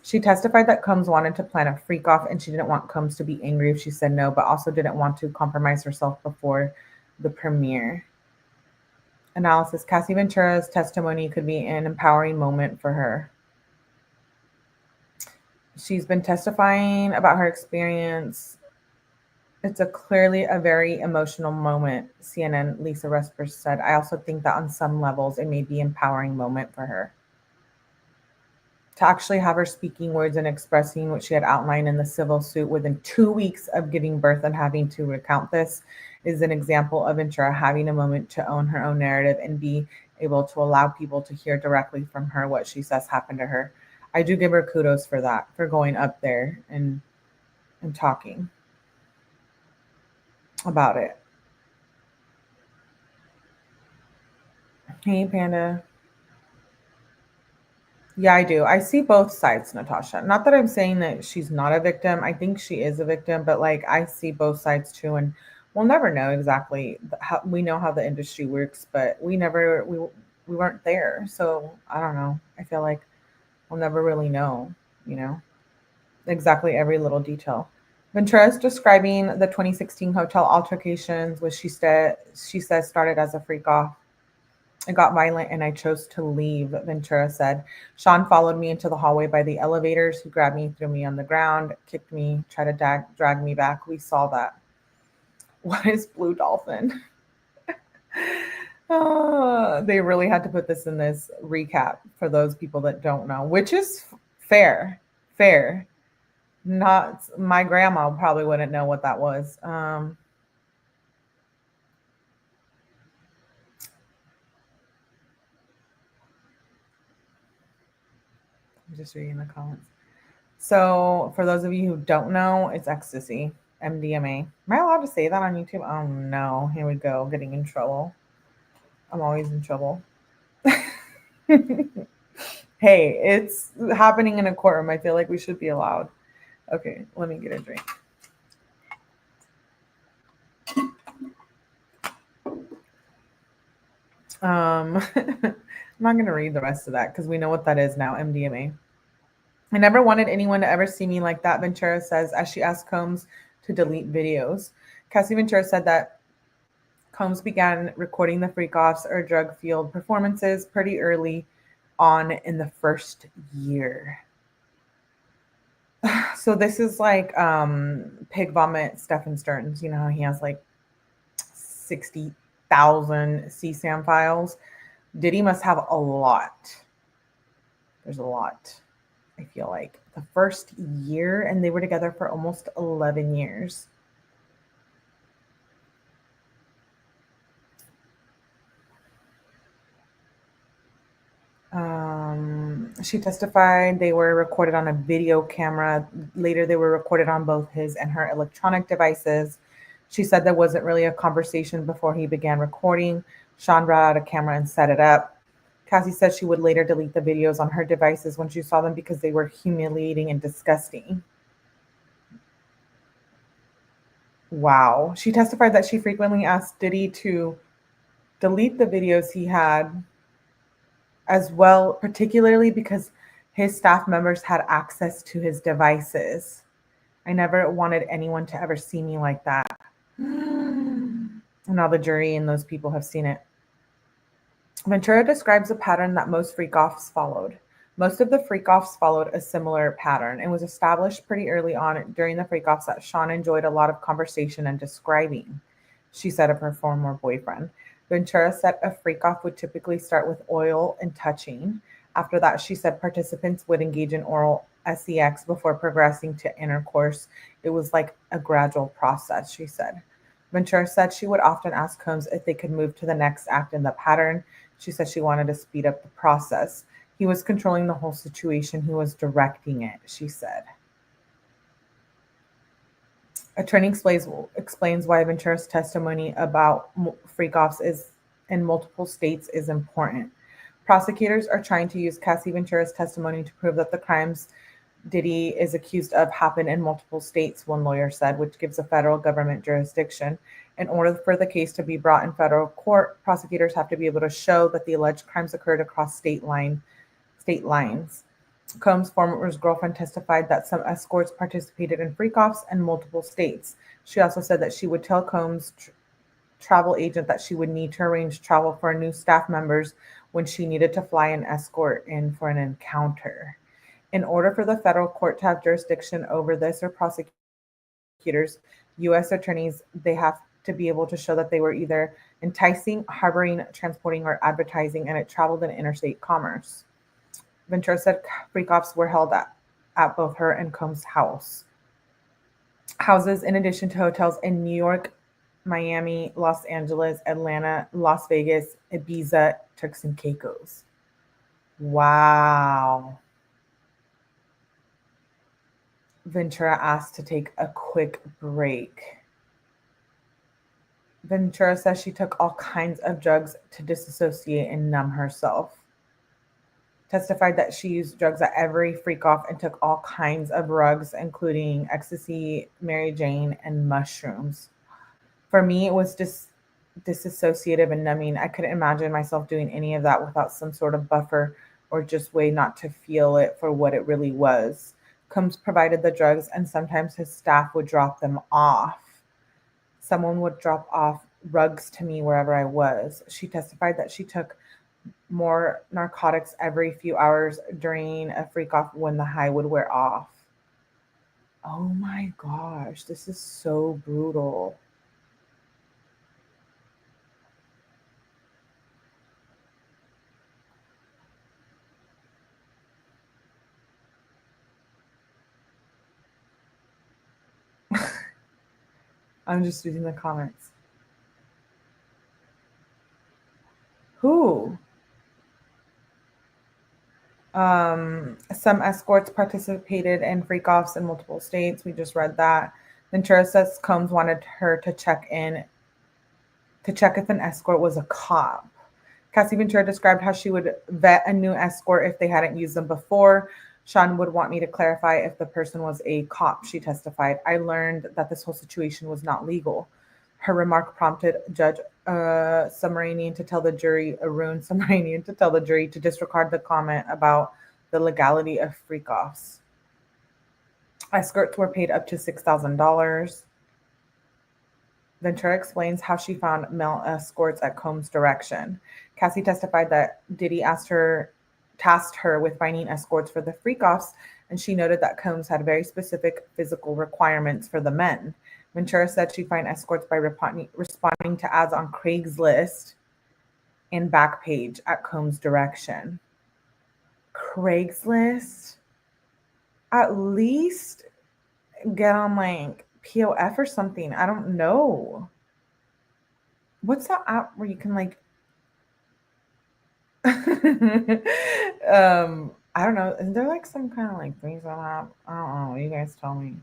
A: She testified that Combs wanted to plan a freak-off and she didn't want Combs to be angry if she said no, but also didn't want to compromise herself before the premiere. Analysis. Cassie Ventura's testimony could be an empowering moment for her. She's been testifying about her experience It's clearly a very emotional moment, CNN Lisa Respers said. I also think that on some levels it may be an empowering moment for her. To actually have her speaking words and expressing what she had outlined in the civil suit within 2 weeks of giving birth and having to recount this is an example of Ventura having a moment to own her own narrative and be able to allow people to hear directly from her what she says happened to her. I do give her kudos for that, for going up there and talking about it. Hey, Panda. Yeah, I do. I see both sides, Natasha. Not that I'm saying that she's not a victim. I think she is a victim, but like I see both sides too, and we'll never know exactly how. We know how the industry works, but we weren't there, so I don't know. I feel like we'll never really know, you know, exactly every little detail. Ventura is describing the 2016 hotel altercations, which she says started as a freak off. It got violent and I chose to leave, Ventura said. Sean followed me into the hallway by the elevators. He grabbed me, threw me on the ground, kicked me, tried to drag me back. We saw that. What is Blue Dolphin? They really had to put this in this recap for those people that don't know, which is fair. Fair. Not my grandma probably wouldn't know what that was. I'm just reading the comments. So for those of you who don't know, it's ecstasy, MDMA. Am I allowed to say that on YouTube? Oh no, here we go, getting in trouble. I'm always in trouble. Hey, it's happening in a courtroom. I feel like we should be allowed. Okay, let me get a drink. I'm not going to read the rest of that because we know what that is now, MDMA. I never wanted anyone to ever see me like that, Ventura says, as she asked Combs to delete videos. Cassie Ventura said that Combs began recording the freak-offs or drug-fueled performances pretty early on in the first year. So this is like Pig Vomit Stephen Stearns. You know how he has like 60,000 CSAM files? Diddy must have a lot. There's a lot, I feel like. The first year, and they were together for almost 11 years. She testified they were recorded on a video camera. Later, they were recorded on both his and her electronic devices. She said there wasn't really a conversation before he began recording. Sean brought out a camera and set it up. Cassie said she would later delete the videos on her devices when she saw them because they were humiliating and disgusting. Wow. She testified that she frequently asked Diddy to delete the videos he had as well, particularly because his staff members had access to his devices. I never wanted anyone to ever see me like that. And now the jury and those people have seen it. Ventura describes a pattern that most freak-offs followed. Most of the freak-offs followed a similar pattern and was established pretty early on during the freak-offs that Sean enjoyed a lot of conversation and describing, she said of her former boyfriend. Ventura said a freak-off would typically start with oil and touching. After that, she said participants would engage in oral sex before progressing to intercourse. It was like a gradual process, she said. Ventura said she would often ask Combs if they could move to the next act in the pattern. She said she wanted to speed up the process. He was controlling the whole situation. He was directing it, she said. Attorney explains why Ventura's testimony about freak-offs in multiple states is important. Prosecutors are trying to use Cassie Ventura's testimony to prove that the crimes Diddy is accused of happened in multiple states, one lawyer said, which gives the federal government jurisdiction. In order for the case to be brought in federal court, prosecutors have to be able to show that the alleged crimes occurred across state lines. Combs' former girlfriend testified that some escorts participated in freak-offs in multiple states. She also said that she would tell Combs' travel agent that she would need to arrange travel for new staff members when she needed to fly an escort in for an encounter. In order for the federal court to have jurisdiction over this or prosecutors U.S. attorneys, they have to be able to show that they were either enticing, harboring, transporting, or advertising, and it traveled in interstate commerce. Ventura said freak-offs were held at both her and Combs' houses, in addition to hotels in New York, Miami, Los Angeles, Atlanta, Las Vegas, Ibiza, Turks and Caicos. Wow. Ventura asked to take a quick break. Ventura says she took all kinds of drugs to disassociate and numb herself. Testified that she used drugs at every freak-off and took all kinds of drugs, including ecstasy, Mary Jane, and mushrooms. For me, it was just disassociative and numbing. I couldn't imagine myself doing any of that without some sort of buffer or just way not to feel it for what it really was. Combs provided the drugs, and sometimes his staff would drop them off. Someone would drop off rugs to me wherever I was. She testified that she took more narcotics every few hours during a freak-off when the high would wear off. Oh my gosh, this is so brutal. I'm just reading the comments. Who? Some escorts participated in freak-offs in multiple states. We just read that. Ventura says Combs wanted her to check if an escort was a cop. Cassie Ventura described how she would vet a new escort if they hadn't used them before. Sean would want me to clarify if the person was a cop, she testified. I learned that this whole situation was not legal. Her remark prompted Judge Arun Subramanian to tell the jury to disregard the comment about the legality of freak-offs. Escorts were paid up to $6,000. Ventura explains how she found male escorts at Combs' direction. Cassie testified that Diddy tasked her with finding escorts for the freak-offs, and she noted that Combs had very specific physical requirements for the men. Ventura said she'd find escorts by responding to ads on Craigslist and Backpage at Combs' direction. Craigslist? At least get on like POF or something. I don't know. What's that app where you can like I don't know. Is there like some kind of like threesome app? I don't know. You guys tell me.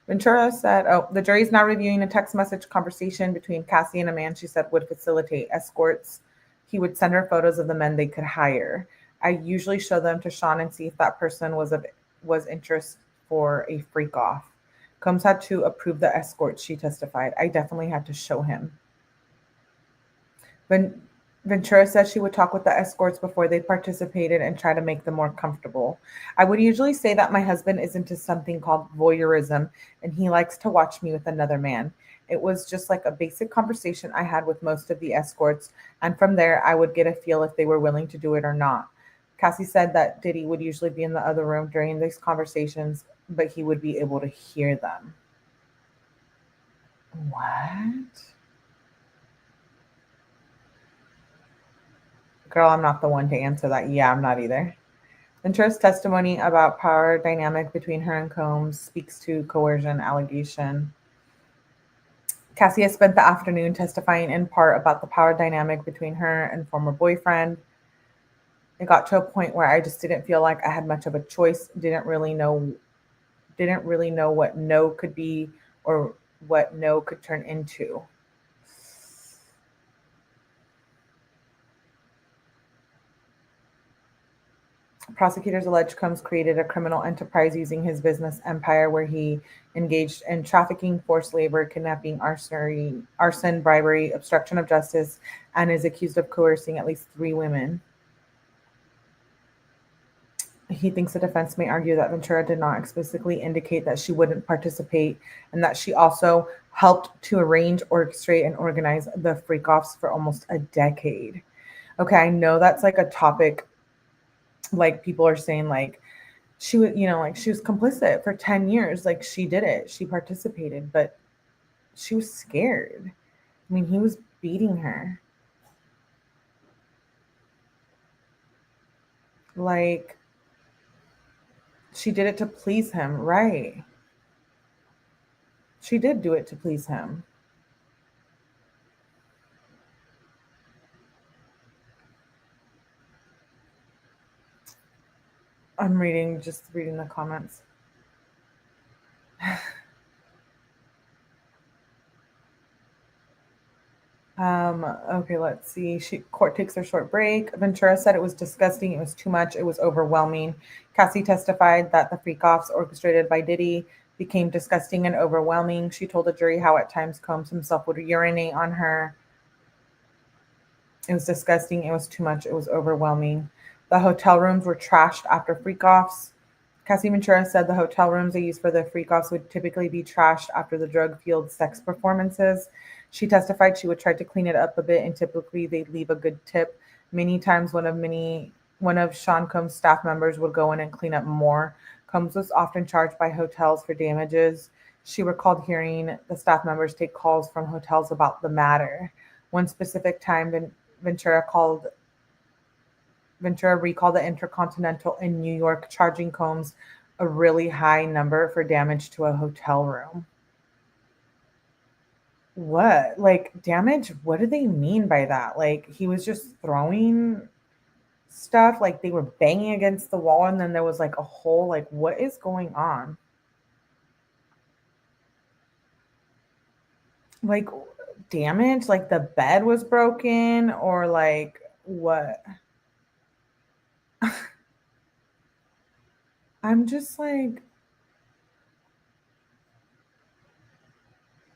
A: Ventura said, the jury is now reviewing a text message conversation between Cassie and a man she said would facilitate escorts. He would send her photos of the men they could hire. I usually show them to Sean and see if that person was interest for a freak off. Combs had to approve the escort, she testified. I definitely had to show him. Ventura said she would talk with the escorts before they participated and try to make them more comfortable. I would usually say that my husband is into something called voyeurism, and he likes to watch me with another man. It was just like a basic conversation I had with most of the escorts, and from there, I would get a feel if they were willing to do it or not. Cassie said that Diddy would usually be in the other room during these conversations, but he would be able to hear them. What? Girl, I'm not the one to answer that. Yeah, I'm not either. Ventura's testimony about power dynamic between her and Combs speaks to coercion allegation. Cassie has spent the afternoon testifying in part about the power dynamic between her and former boyfriend. It got to a point where I just didn't feel like I had much of a choice, didn't really know what no could be or what no could turn into. Prosecutors allege Combs created a criminal enterprise using his business empire where he engaged in trafficking, forced labor, kidnapping, arson, bribery, obstruction of justice, and is accused of coercing at least 3 women. He thinks the defense may argue that Ventura did not explicitly indicate that she wouldn't participate and that she also helped to arrange, orchestrate, and organize the freak-offs for almost a decade. Okay, I know that's like a topic, like people are saying like she was, like she was complicit for 10 years, like she did it, she participated, but she was scared. I mean, he was beating her. Like, she did it to please him, right? She did do it to please him. I'm just reading the comments. Okay, let's see. Court takes a short break. Ventura said it was disgusting. It was too much. It was overwhelming. Cassie testified that the freak-offs orchestrated by Diddy became disgusting and overwhelming. She told the jury how at times Combs himself would urinate on her. It was disgusting. It was too much. It was overwhelming. The hotel rooms were trashed after freak-offs. Cassie Ventura said the hotel rooms they used for the freak-offs would typically be trashed after the drug-fueled sex performances. She testified she would try to clean it up a bit, and typically they'd leave a good tip. Many times, one of Sean Combs' staff members would go in and clean up more. Combs was often charged by hotels for damages. She recalled hearing the staff members take calls from hotels about the matter. One specific time, Ventura recalled the Intercontinental in New York, charging Combs a really high number for damage to a hotel room. What? Like, damage? What do they mean by that? Like, he was just throwing stuff, like they were banging against the wall and then there was like a hole. Like, what is going on? Like, damage? Like the bed was broken or like what? I'm just like,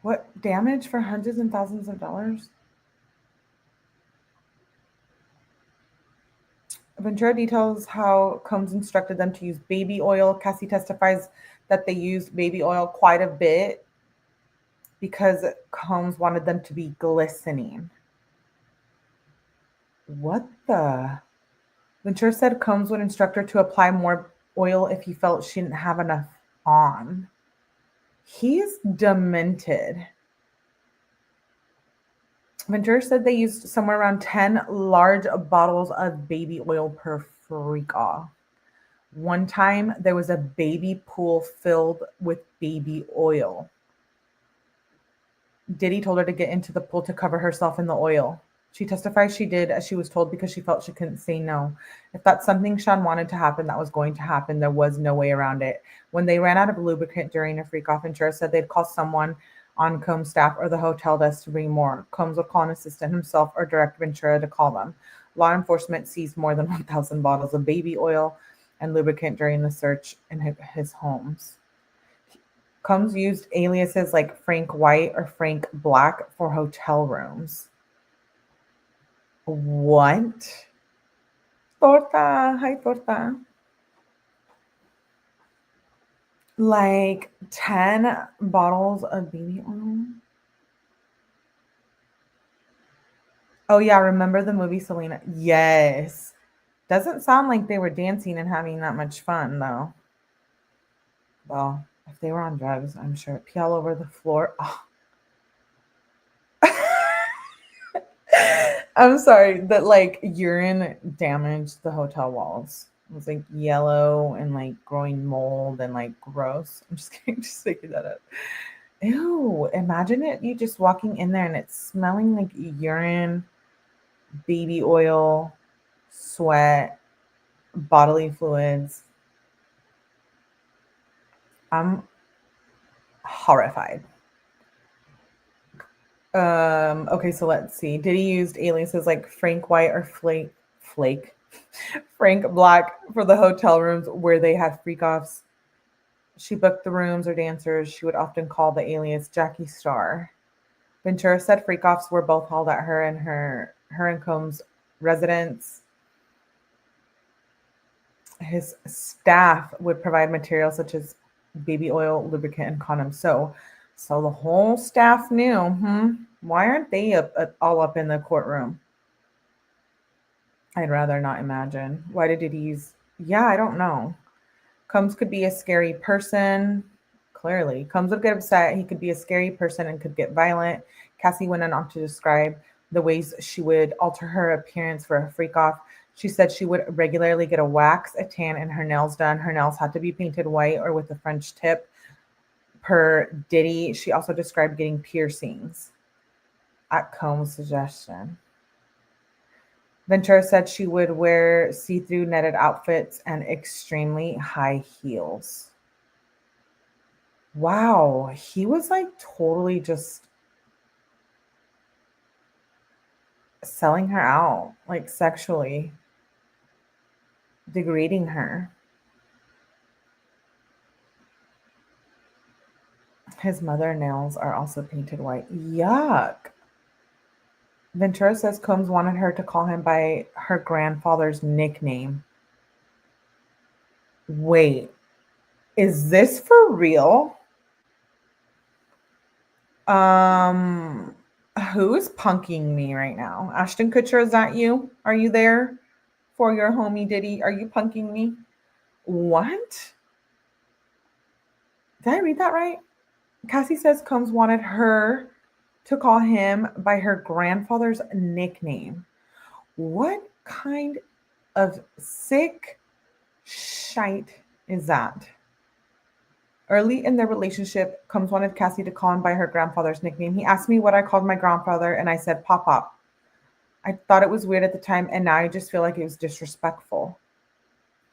A: what damage for hundreds and thousands of dollars? Ventura details how Combs instructed them to use baby oil. Cassie testifies that they used baby oil quite a bit because Combs wanted them to be glistening. What the? Ventura said Combs would instruct her to apply more oil if he felt she didn't have enough on. He's demented. Ventura said they used somewhere around 10 large bottles of baby oil per freak-off. One time, there was a baby pool filled with baby oil. Diddy told her to get into the pool to cover herself in the oil. She testified she did as she was told because she felt she couldn't say no. If that's something Sean wanted to happen, that was going to happen. There was no way around it. When they ran out of lubricant during a freak-off, Ventura said they'd call someone on Combs' staff or the hotel desk to bring more. Combs would call an assistant himself or direct Ventura to call them. Law enforcement seized more than 1,000 bottles of baby oil and lubricant during the search in his homes. Combs used aliases like Frank White or Frank Black for hotel rooms. What? Torta. Hi, Torta. Like 10 bottles of baby oil. Oh, yeah. Remember the movie Selena? Yes. Doesn't sound like they were dancing and having that much fun, though. Well, if they were on drugs, I'm sure it'd pee all over the floor. Oh. I'm sorry that like urine damaged the hotel walls. It was like yellow and like growing mold and like gross. I'm just kidding, just making that up. Ew, imagine it, you just walking in there and it's smelling like urine, baby oil, sweat, bodily fluids. I'm horrified. Okay, so let's see. Diddy used aliases like Frank White or Flake, Frank Black for the hotel rooms where they had freak-offs. She booked the rooms or dancers. She would often call the alias Jackie Star. Ventura said freak-offs were both held at her and Combs' residence. His staff would provide materials such as baby oil, lubricant, and condoms. So the whole staff knew. Why aren't they all up in the courtroom? I'd rather not imagine. Why did he use? Yeah, I don't know. Combs could be a scary person. clearly. Combs would get upset. He could be a scary person and could get violent. Cassie went on to describe the ways she would alter her appearance for a freak off. She said she would regularly get a wax, a tan, and her nails done. Her nails had to be painted white or with a French tip. Per Diddy, she also described getting piercings at Combs' suggestion. Ventura said she would wear see-through netted outfits and extremely high heels. Wow, he was like totally just selling her out, like sexually degrading her. His mother nails are also painted white. Yuck. Ventura says Combs wanted her to call him by her grandfather's nickname. Wait, is this for real? Who's punking me right now? Ashton Kutcher, is that you? Are you there for your homie Diddy? Are you punking me? What? Did I read that right? Cassie says Combs wanted her to call him by her grandfather's nickname. What kind of sick shite is that? Early in their relationship, Combs wanted Cassie to call him by her grandfather's nickname. He asked me what I called my grandfather, and I said Pop Pop. I thought it was weird at the time, and now I just feel like it was disrespectful.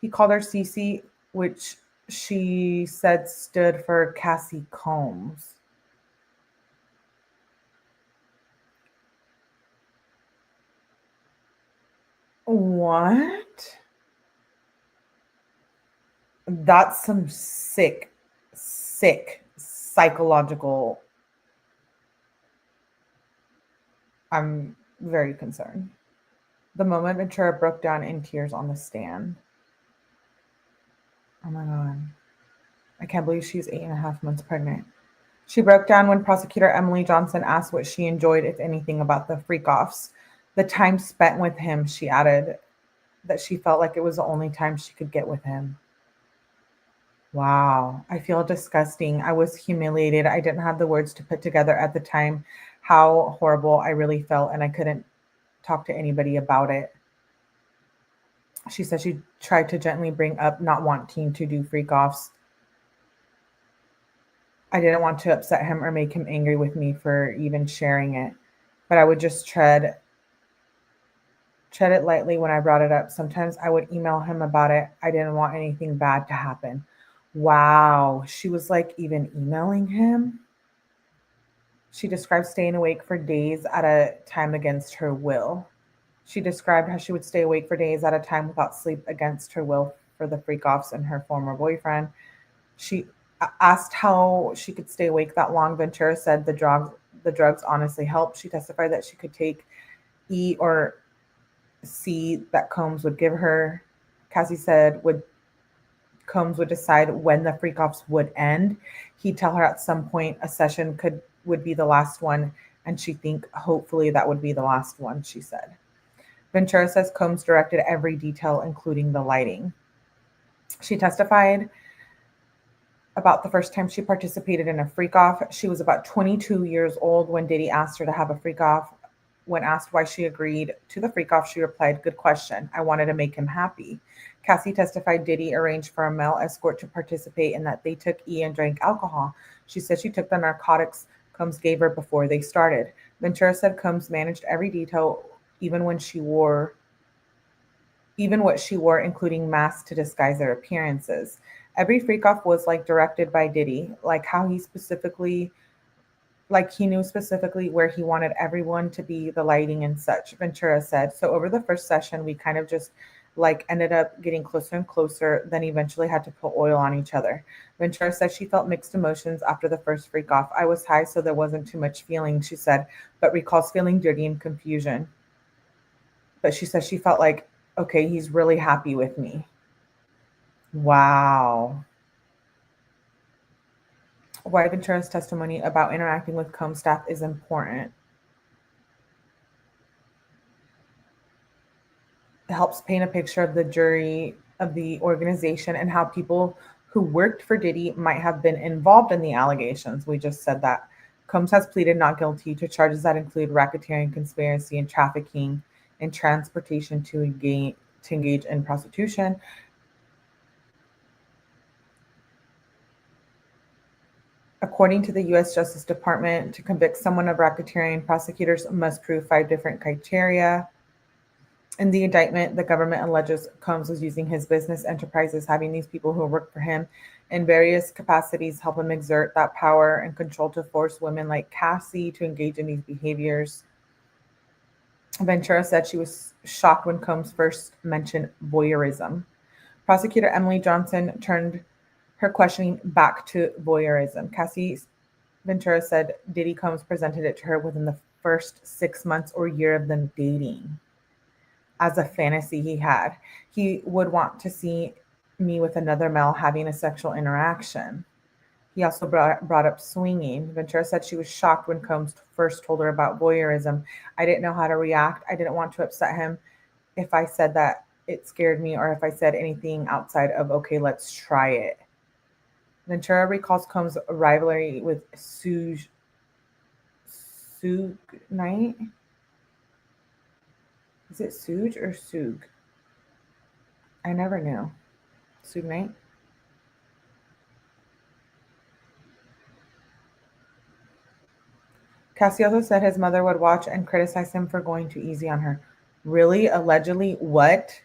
A: He called her Cece, which she said stood for Cassie Combs. What? That's some sick psychological. I'm very concerned. The moment Ventura broke down in tears on the stand. Oh my God. I can't believe she's 8.5 months pregnant. She broke down when prosecutor Emily Johnson asked what she enjoyed, if anything, about the freak-offs. The time spent with him, she added, that she felt like it was the only time she could get with him. Wow, I feel disgusting. I was humiliated. I didn't have the words to put together at the time how horrible I really felt, and I couldn't talk to anybody about it. She said she tried to gently bring up not wanting to do freak-offs. I didn't want to upset him or make him angry with me for even sharing it, but I would just tread it lightly when I brought it up. Sometimes I would email him about it. I didn't want anything bad to happen. Wow, she was like even emailing him. She described staying awake for days at a time against her will. She described how she would stay awake for days at a time without sleep against her will for the freak-offs and her former boyfriend. She asked how she could stay awake that long. Ventura said the drugs honestly helped. She testified that she could take E or C that Combs would give her. Cassie said Combs would decide when the freak-offs would end. He'd tell her at some point a session would be the last one, and she think hopefully that would be the last one, she said. Ventura says Combs directed every detail, including the lighting. She testified about the first time she participated in a freak-off. She was about 22 years old when Diddy asked her to have a freak-off. When asked why she agreed to the freak-off, she replied, "Good question. I wanted to make him happy." Cassie testified Diddy arranged for a male escort to participate and that they took E and drank alcohol. She said she took the narcotics Combs gave her before they started. Ventura said Combs managed every detail, even what she wore, including masks to disguise their appearances. Every freak-off was directed by Diddy, he knew specifically where he wanted everyone to be, the lighting and such, Ventura said. So over the first session, we kind of just ended up getting closer and closer, then eventually had to put oil on each other. Ventura said she felt mixed emotions after the first freak off. I was high, so there wasn't too much feeling, she said, but recalls feeling dirty and confusion. But she said she felt like, okay, he's really happy with me. Wow. Why Ventura's testimony about interacting with Combs staff is important. It helps paint a picture of the jury, of the organization, and how people who worked for Diddy might have been involved in the allegations. We just said that. Combs has pleaded not guilty to charges that include racketeering, conspiracy, and trafficking and transportation to engage in prostitution. According to the U.S. Justice Department, to convict someone of racketeering, prosecutors must prove 5 different criteria. In the indictment, the government alleges Combs was using his business enterprises, having these people who work for him in various capacities help him exert that power and control to force women like Cassie to engage in these behaviors. Ventura said she was shocked when Combs first mentioned voyeurism. Prosecutor Emily Johnson turned her questioning back to voyeurism. Cassie Ventura said Diddy Combs presented it to her within the first 6 months or year of them dating as a fantasy he had. He would want to see me with another male having a sexual interaction. He also brought up swinging. Ventura said she was shocked when Combs first told her about voyeurism. I didn't know how to react. I didn't want to upset him if I said that it scared me or if I said anything outside of, okay, let's try it. Ventura recalls Combs' rivalry with Suge Knight. Is it Suge or Suge? I never knew. Suge Knight? Cassie also said his mother would watch and criticize him for going too easy on her. Really? Allegedly? What?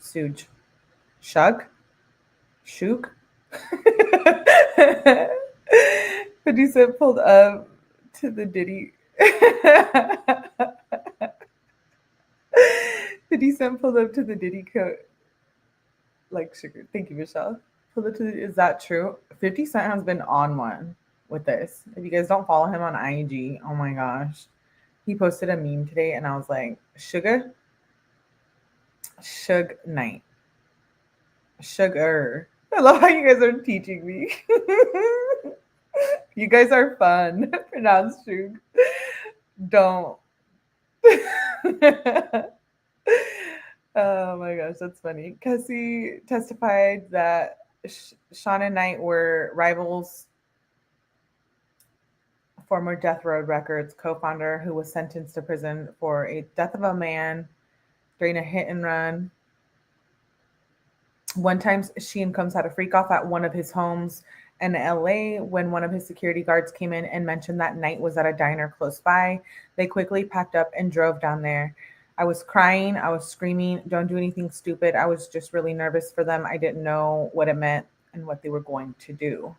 A: Suge. Shug? Shook? Producer pulled up to the Diddy. Pulled up to the Diddy coat. Like sugar. Thank you, Michelle. Pulled up to the, is that true? 50 Cent has been on one with this. If you guys don't follow him on IG, oh my gosh. He posted a meme today and I was like, Sugar Knight. Sugar. I love how you guys are teaching me. You guys are fun. Pronounce Shug. Don't. Oh my gosh, that's funny. Cassie testified that Sean and Knight were rivals. Former Death Row Records co-founder who was sentenced to prison for a death of a man during a hit and run. One time, she and Combs had a freak off at one of his homes in LA when one of his security guards came in and mentioned that Knight was at a diner close by. They quickly packed up and drove down there. I was crying. I was screaming, don't do anything stupid. I was just really nervous for them. I didn't know what it meant and what they were going to do.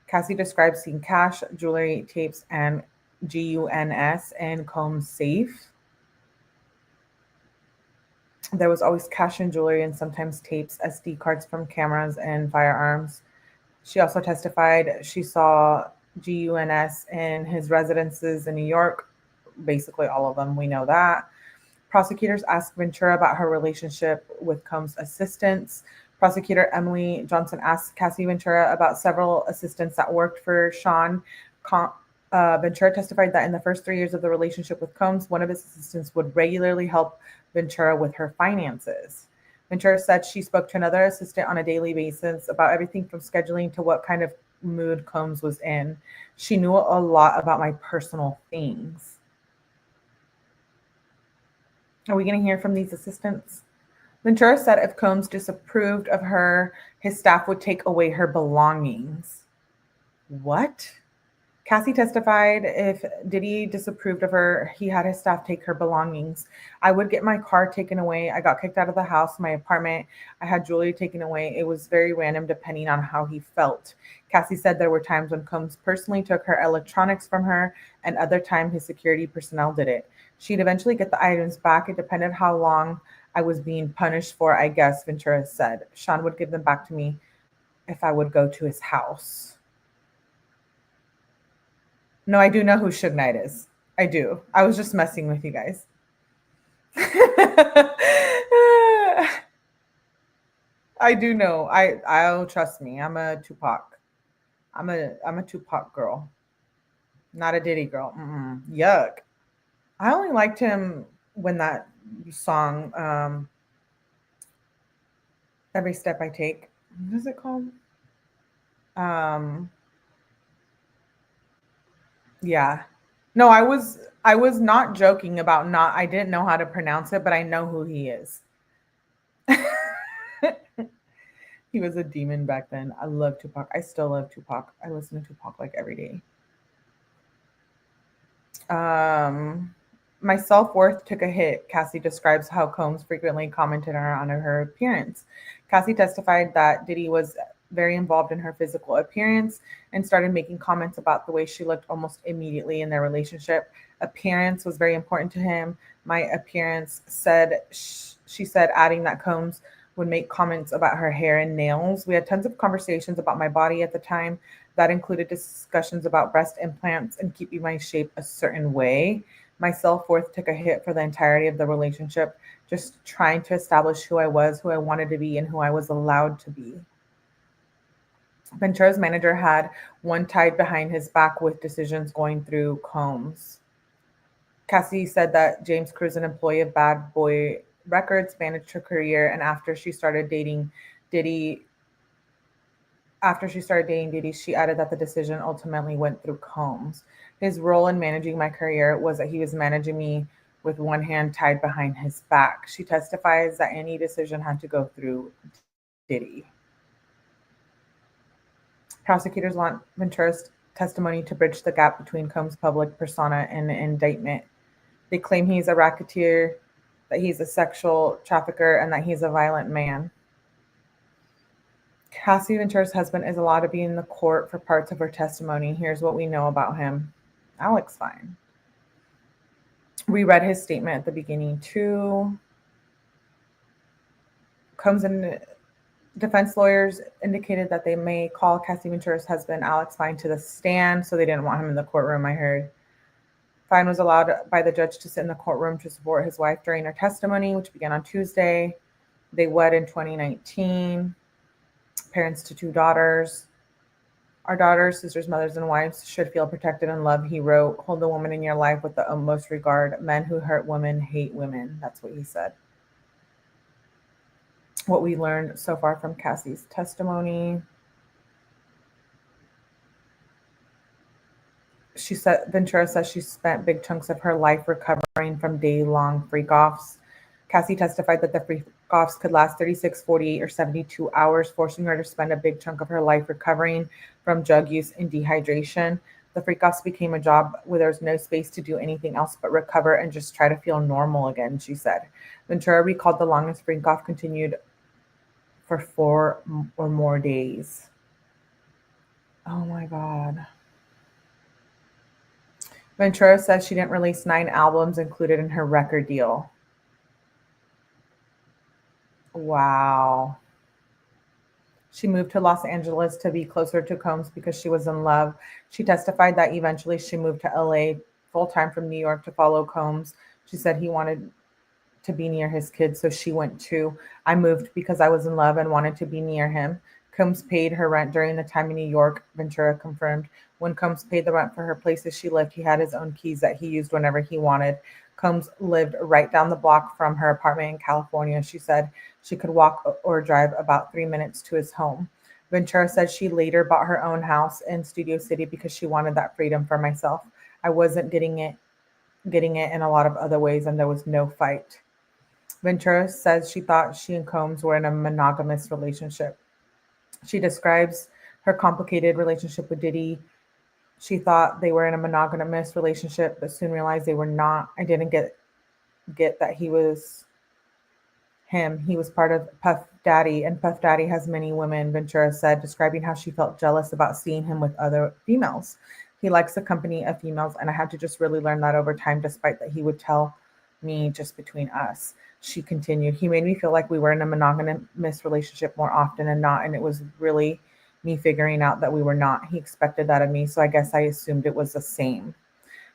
A: Cassie described seeing cash, jewelry, tapes, and GUNS in Combs' safe. There was always cash and jewelry and sometimes tapes, SD cards from cameras, and firearms. She also testified she saw GUNS in his residences in New York, basically all of them, we know that. Prosecutors asked Ventura about her relationship with Combs' assistants. Prosecutor Emily Johnson asked Cassie Ventura about several assistants that worked for Sean. Ventura testified that in the first 3 years of the relationship with Combs, one of his assistants would regularly help Ventura with her finances. Ventura said she spoke to another assistant on a daily basis about everything from scheduling to what kind of mood Combs was in. She knew a lot about my personal things. Are we going to hear from these assistants? Ventura said if Combs disapproved of her, his staff would take away her belongings. What? Cassie testified if Diddy disapproved of her, he had his staff take her belongings. I would get my car taken away. I got kicked out of the house, my apartment. I had jewelry taken away. It was very random depending on how he felt. Cassie said there were times when Combs personally took her electronics from her and other time his security personnel did it. She'd eventually get the items back. It depended how long I was being punished for, I guess, Ventura said. Sean would give them back to me if I would go to his house. No, I do know who Suge Knight is. I do. I was just messing with you guys. I do know. I'll trust me. I'm a Tupac. I'm a Tupac girl. Not a Diddy girl. Yuck. I only liked him when that song, Every Step I Take. What is it called? Yeah. No, I was not joking about not I didn't know how to pronounce it, but I know who he is. He was a demon back then. I love Tupac. I still love Tupac. I listen to Tupac like every day. My self-worth took a hit. Cassie describes how Combs frequently commented on her appearance. Cassie testified that Diddy was very involved in her physical appearance and started making comments about the way she looked almost immediately in their relationship. Appearance was very important to him. My appearance she said, adding that Combs would make comments about her hair and nails. We had tons of conversations about my body at the time. That included discussions about breast implants and keeping my shape a certain way. My self-worth took a hit for the entirety of the relationship, just trying to establish who I was, who I wanted to be, and who I was allowed to be. Ventura's manager had one tied behind his back with decisions going through Combs. Cassie said that James Cruz, an employee of Bad Boy Records, managed her career, and after she started dating Diddy, she added that the decision ultimately went through Combs. His role in managing my career was that he was managing me with one hand tied behind his back. She testifies that any decision had to go through Diddy. Prosecutors want Ventura's testimony to bridge the gap between Combs' public persona and the indictment. They claim he's a racketeer, that he's a sexual trafficker, and that he's a violent man. Cassie Ventura's husband is allowed to be in the court for parts of her testimony. Here's what we know about him. Alex fine. We read his statement at the beginning too. Combs and defense lawyers indicated that they may call Cassie Ventura's husband, Alex Fine, to the stand, so they didn't want him in the courtroom, I heard. Fine was allowed by the judge to sit in the courtroom to support his wife during her testimony, which began on Tuesday. They wed in 2019. Parents to 2 daughters. Our daughters, sisters, mothers, and wives should feel protected and loved, he wrote. Hold the woman in your life with the utmost regard. Men who hurt women hate women. That's what he said. What we learned so far from Cassie's testimony. She said, Ventura says she spent big chunks of her life recovering from day-long freak-offs. Cassie testified that the freak-offs could last 36, 48, or 72 hours, forcing her to spend a big chunk of her life recovering from drug use and dehydration. The freak-offs became a job where there was no space to do anything else but recover and just try to feel normal again, she said. Ventura recalled the longest freak-off continued for 4 or more days. Oh my God. Ventura says she didn't release 9 albums included in her record deal. Wow. She moved to Los Angeles to be closer to Combs because she was in love. She testified that eventually she moved to LA full-time from New York to follow Combs. She said he wanted to be near his kids, so she went too. I moved because I was in love and wanted to be near him. Combs paid her rent during the time in New York, Ventura confirmed. When Combs paid the rent for her places she lived, he had his own keys that he used whenever he wanted. Combs lived right down the block from her apartment in California. She said she could walk or drive about 3 minutes to his home. Ventura said she later bought her own house in Studio City because she wanted that freedom for myself. I wasn't getting it in a lot of other ways, and there was no fight. Ventura says she thought she and Combs were in a monogamous relationship. She describes her complicated relationship with Diddy. She thought they were in a monogamous relationship, but soon realized they were not. I didn't get that he was him. He was part of Puff Daddy, and Puff Daddy has many women, Ventura said, describing how she felt jealous about seeing him with other females. He likes the company of females, and I had to just really learn that over time, despite that he would tell me just between us. She continued, he made me feel like we were in a monogamous relationship more often than not, and it was really me figuring out that we were not. He expected that of me, so I guess I assumed it was the same.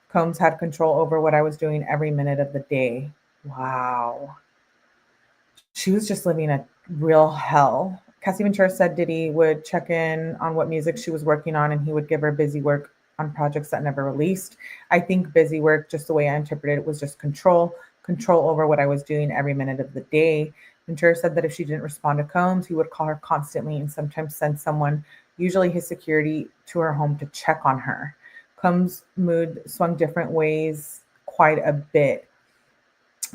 A: Combs had control over what I was doing every minute of the day. Wow. She was just living a real hell. Cassie Ventura said Diddy would check in on what music she was working on, and he would give her busy work on projects that never released. I think busy work, just the way I interpreted it, was just control. control over what I was doing every minute of the day. Ventura said that if she didn't respond to Combs, he would call her constantly and sometimes send someone, usually his security, to her home to check on her. Combs' mood swung different ways quite a bit.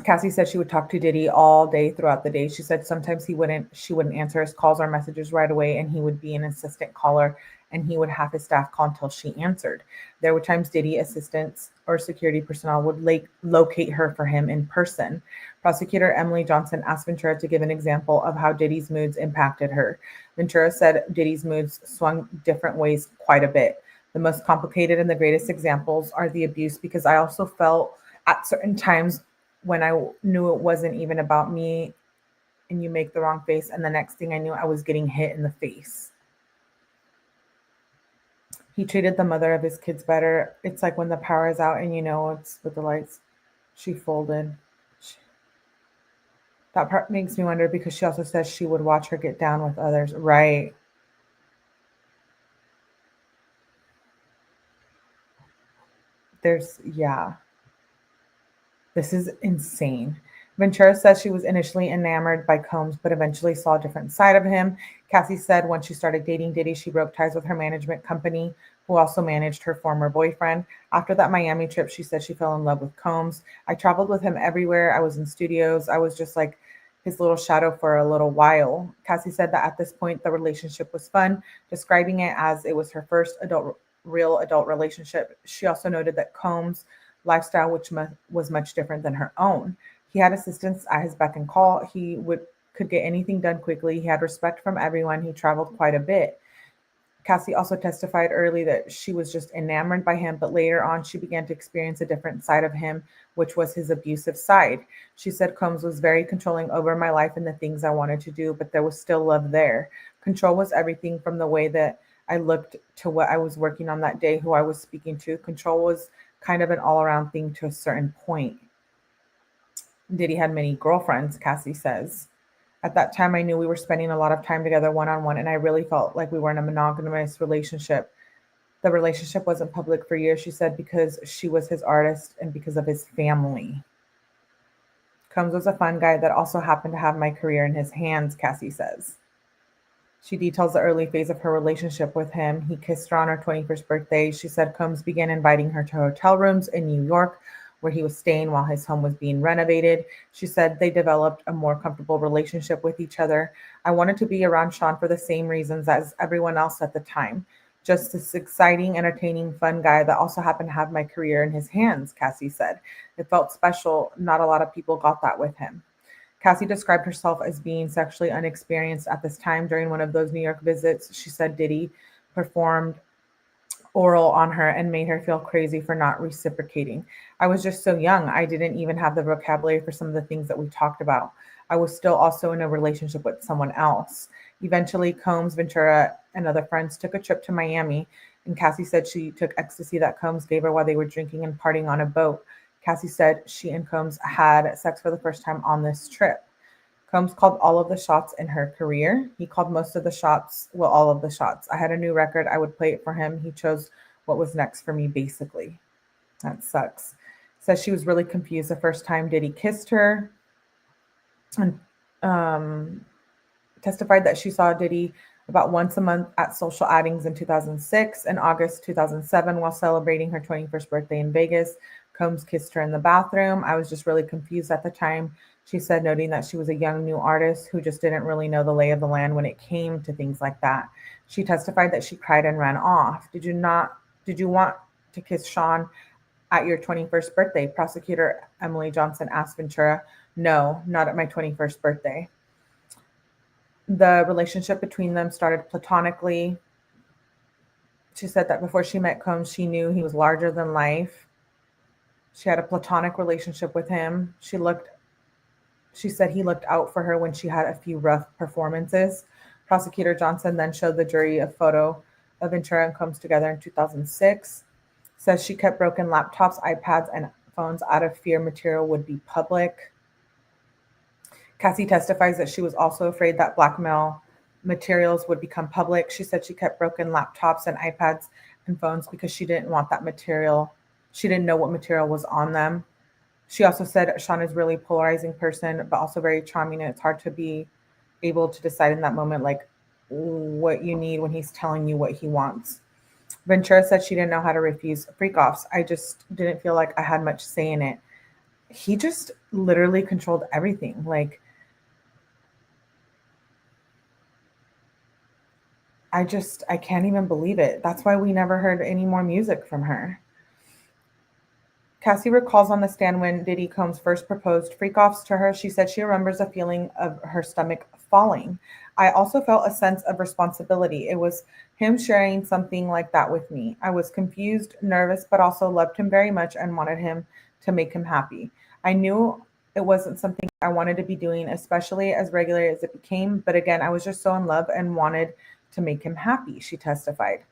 A: Cassie said she would talk to Diddy all day throughout the day. She said sometimes she wouldn't answer his calls or messages right away, and he would be an insistent caller, and he would have his staff call until she answered. There were times Diddy assistants or security personnel would locate her for him in person. Prosecutor Emily Johnson asked Ventura to give an example of how Diddy's moods impacted her. Ventura said Diddy's moods swung different ways quite a bit. The most complicated and the greatest examples are the abuse, because I also felt at certain times when I knew it wasn't even about me, and you make the wrong face, and the next thing I knew, I was getting hit in the face. He treated the mother of his kids better. It's like when the power is out and you know it's with the lights. She folded. That part makes me wonder, because she also says she would watch her get down with others. Right. Yeah. This is insane. Ventura says she was initially enamored by Combs, but eventually saw a different side of him. Cassie said when she started dating Diddy, she broke ties with her management company, who also managed her former boyfriend. After that Miami trip, she said she fell in love with Combs. I traveled with him everywhere. I was in studios. I was just like his little shadow for a little while. Cassie said that at this point, the relationship was fun, describing it as it was her first real adult relationship. She also noted that Combs' lifestyle, which was much different than her own. He had assistants at his beck and call. He could get anything done quickly. He had respect from everyone. He traveled quite a bit. Cassie also testified early that she was just enamored by him, but later on she began to experience a different side of him, which was his abusive side. She said Combs was very controlling over my life and the things I wanted to do, but there was still love there. Control was everything, from the way that I looked to what I was working on that day, who I was speaking to. Control was kind of an all-around thing to a certain point. Diddy had many girlfriends, Cassie says. At that time, I knew we were spending a lot of time together one-on-one, and I really felt like we were in a monogamous relationship. The relationship wasn't public for years, she said, because she was his artist and because of his family. Combs was a fun guy that also happened to have my career in his hands, Cassie says. She details the early phase of her relationship with him. He kissed her on her 21st birthday. She said Combs began inviting her to hotel rooms in New York, where he was staying while his home was being renovated. She said they developed a more comfortable relationship with each other. I wanted to be around Sean for the same reasons as everyone else at the time. Just this exciting, entertaining, fun guy that also happened to have my career in his hands, Cassie said. It felt special. Not a lot of people got that with him. Cassie described herself as being sexually unexperienced at this time. During one of those New York visits, she said Diddy performed oral on her and made her feel crazy for not reciprocating. I was just so young. I didn't even have the vocabulary for some of the things that we talked about. I was still also in a relationship with someone else. Eventually, Combs, Ventura, and other friends took a trip to Miami, and Cassie said she took ecstasy that Combs gave her while they were drinking and partying on a boat. Cassie said she and Combs had sex for the first time on this trip. Combs called all of the shots in her career. He called most of the shots, well, all of the shots. I had a new record. I would play it for him. He chose what was next for me, basically. That sucks. Says she was really confused the first time Diddy kissed her, and testified that she saw Diddy about once a month at social outings in 2006. In August 2007, while celebrating her 21st birthday in Vegas, Combs kissed her in the bathroom. I was just really confused at the time, she said, noting that she was a young new artist who just didn't really know the lay of the land when it came to things like that. She testified that she cried and ran off. Did you want to kiss Sean at your 21st birthday? Prosecutor Emily Johnson asked Ventura. No, not at my 21st birthday. The relationship between them started platonically. She said that before she met Combs, she knew he was larger than life. She had a platonic relationship with him. She said he looked out for her when she had a few rough performances. Prosecutor Johnson then showed the jury a photo of Ventura and Combs together in 2006. Says she kept broken laptops, iPads, and phones out of fear material would be public. Cassie testifies that she was also afraid that blackmail materials would become public. She said she kept broken laptops and iPads and phones because she didn't want that material. She didn't know what material was on them. She also said Sean is really polarizing person, but also very charming, and it's hard to be able to decide in that moment, like what you need when he's telling you what he wants. Ventura said she didn't know how to refuse freak offs. I just didn't feel like I had much say in it. He just literally controlled everything. Like, I can't even believe it. That's why we never heard any more music from her. Cassie recalls on the stand when Diddy Combs first proposed freak-offs to her. She said she remembers a feeling of her stomach falling. I also felt a sense of responsibility. It was him sharing something like that with me. I was confused, nervous, but also loved him very much and wanted him to make him happy. I knew it wasn't something I wanted to be doing, especially as regular as it became. But again, I was just so in love and wanted to make him happy, she testified.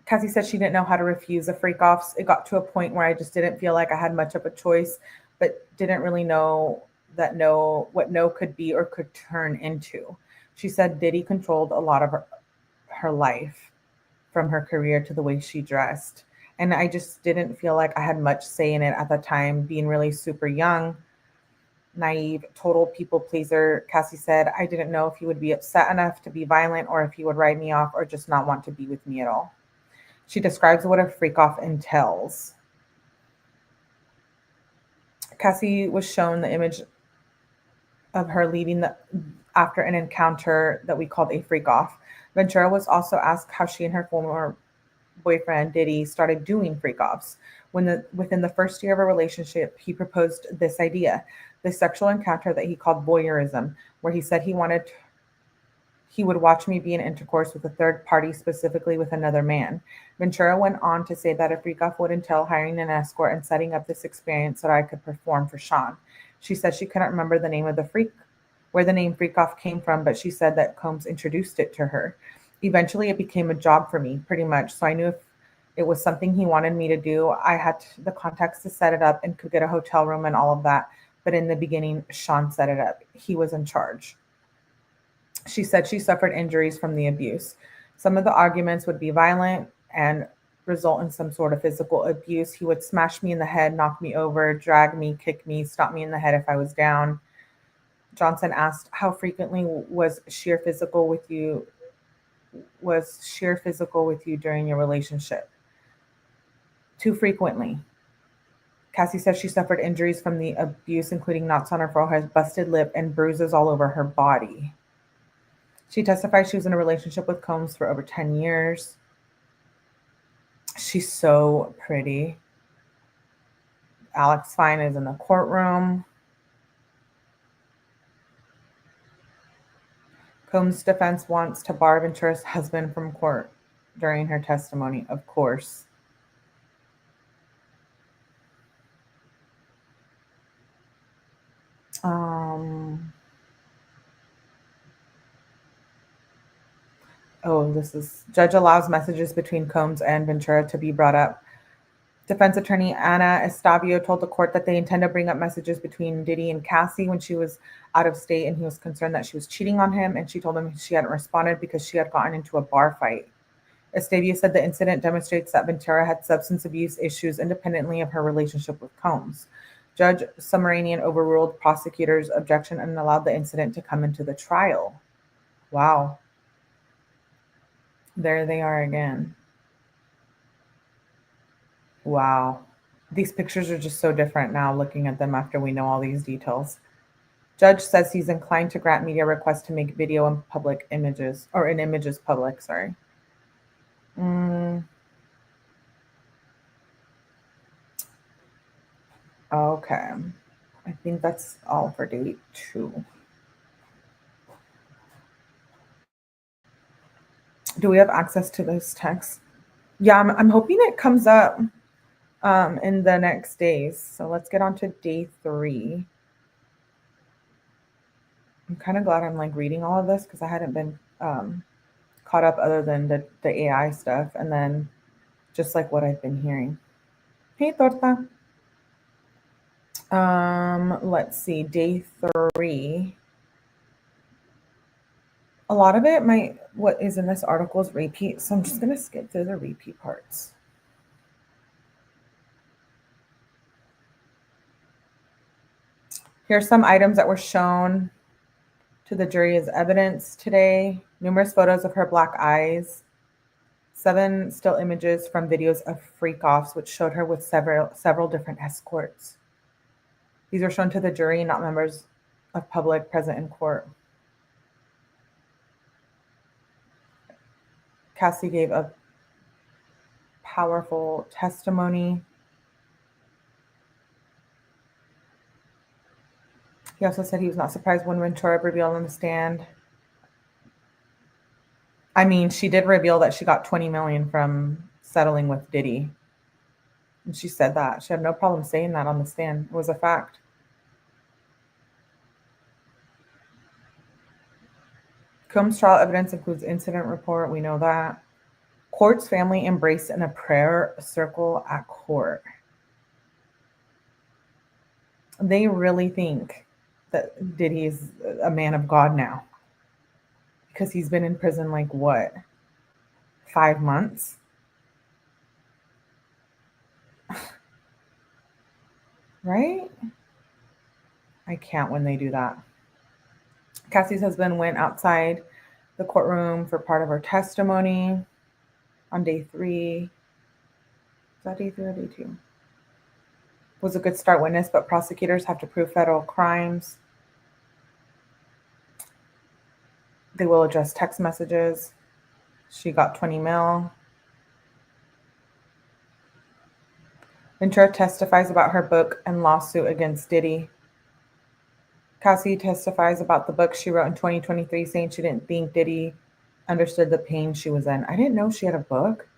A: Cassie said she didn't know how to refuse the freak offs. It got to a point where I just didn't feel like I had much of a choice, but didn't really know what no could be or could turn into. She said Diddy controlled a lot of her life, from her career to the way she dressed. And I just didn't feel like I had much say in it at the time, being really super young, naive, total people pleaser. Cassie said, I didn't know if he would be upset enough to be violent or if he would write me off or just not want to be with me at all. She describes what a freak off entails. Cassie was shown the image of her leaving after an encounter that we called a freak off. Ventura was also asked how she and her former boyfriend Diddy started doing freak offs. Within the first year of a relationship, he proposed this idea, this sexual encounter that he called voyeurism, where he said he would watch me be in intercourse with a third party, specifically with another man. Ventura went on to say that a freak-off would entail hiring an escort and setting up this experience so that I could perform for Sean. She said she couldn't remember the name of where the name freak-off came from, but she said that Combs introduced it to her. Eventually, it became a job for me, pretty much, so I knew if it was something he wanted me to do, I had the contacts to set it up and could get a hotel room and all of that. But in the beginning, Sean set it up. He was in charge. She said she suffered injuries from the abuse. Some of the arguments would be violent and result in some sort of physical abuse. He would smash me in the head, knock me over, drag me, kick me, stomp me in the head if I was down. Johnson asked, how frequently was sheer physical with you during your relationship? Too frequently. Cassie says she suffered injuries from the abuse, including knots on her forehead, busted lip, and bruises all over her body. She testified she was in a relationship with Combs for over 10 years. She's so pretty. Alex Fine is in the courtroom. Combs' defense wants to bar Ventura's husband from court during her testimony, of course. Judge allows messages between Combs and Ventura to be brought up. Defense attorney Ana Estavio told the court that they intend to bring up messages between Diddy and Cassie when she was out of state, and he was concerned that she was cheating on him, and she told him she hadn't responded because she had gotten into a bar fight. Estavio said the incident demonstrates that Ventura had substance abuse issues independently of her relationship with Combs. Judge Subramanian overruled prosecutors' objection and allowed the incident to come into the trial. Wow. There they are again. Wow. These pictures are just so different now looking at them after we know all these details. Judge says he's inclined to grant media requests to make video and public images, or in images public, sorry. Okay. I think that's all for day 2. Do we have access to this text? Yeah, I'm hoping it comes up in the next days. So let's get on to day 3. I'm kind of glad I'm like reading all of this because I hadn't been caught up other than the AI stuff and then just like what I've been hearing. Hey, Torta. Let's see, day 3. A lot of it what is in this article is repeat, so I'm just going to skip through the repeat parts. Here's some items that were shown to the jury as evidence today. Numerous photos of her black eyes, 7 still images from videos of freak-offs, which showed her with several different escorts. These were shown to the jury, not members of public present in court. Cassie gave a powerful testimony. He also said he was not surprised when Ventura revealed on the stand. I mean, she did reveal that she got $20 million from settling with Diddy. And she said that. She had no problem saying that on the stand. It was a fact. Combs' trial evidence includes incident report. We know that. Court's family embraced in a prayer circle at court. They really think that Diddy is a man of God now, because he's been in prison like what, 5 months? Right? I can't when they do that. Cassie's husband went outside the courtroom for part of her testimony on day 3. Is that day 3 or day 2? Was a good start witness, but prosecutors have to prove federal crimes. They will address text messages. She got 20 mil. Ventura testifies about her book and lawsuit against Diddy. Cassie testifies about the book she wrote in 2023, saying she didn't think Diddy understood the pain she was in. I didn't know she had a book.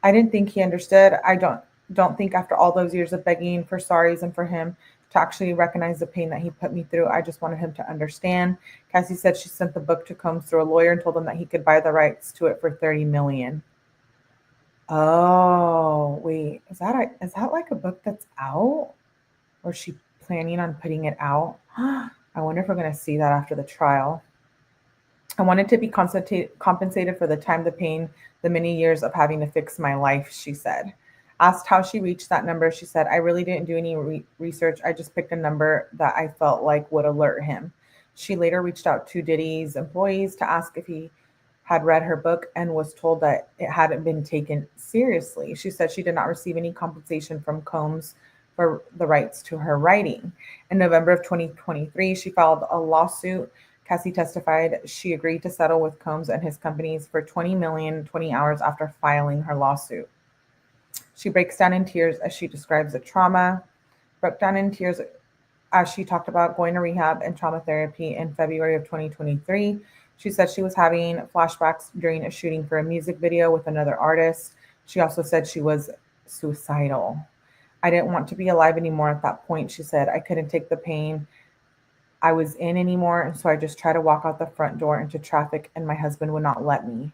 A: I didn't think he understood. I don't think after all those years of begging for sorries and for him to actually recognize the pain that he put me through, I just wanted him to understand. Cassie said she sent the book to Combs through a lawyer and told him that he could buy the rights to it for $30 million. Oh, wait, is that like a book that's out? Or is she planning on putting it out? I wonder if we're going to see that after the trial. I wanted to be compensated for the time, the pain, the many years of having to fix my life, she said. Asked how she reached that number, she said, I really didn't do any research. I just picked a number that I felt like would alert him. She later reached out to Diddy's employees to ask if he had read her book and was told that it hadn't been taken seriously. She said she did not receive any compensation from Combs for the rights to her writing. In November of 2023, she filed a lawsuit. Cassie testified she agreed to settle with Combs and his companies for $20 million 20 hours after filing her lawsuit. She breaks down in tears as she describes the trauma, broke down in tears as she talked about going to rehab and trauma therapy in February of 2023. She said she was having flashbacks during a shooting for a music video with another artist. She also said she was suicidal. I didn't want to be alive anymore at that point, she said. I couldn't take the pain I was in anymore, and so I just tried to walk out the front door into traffic, and my husband would not let me.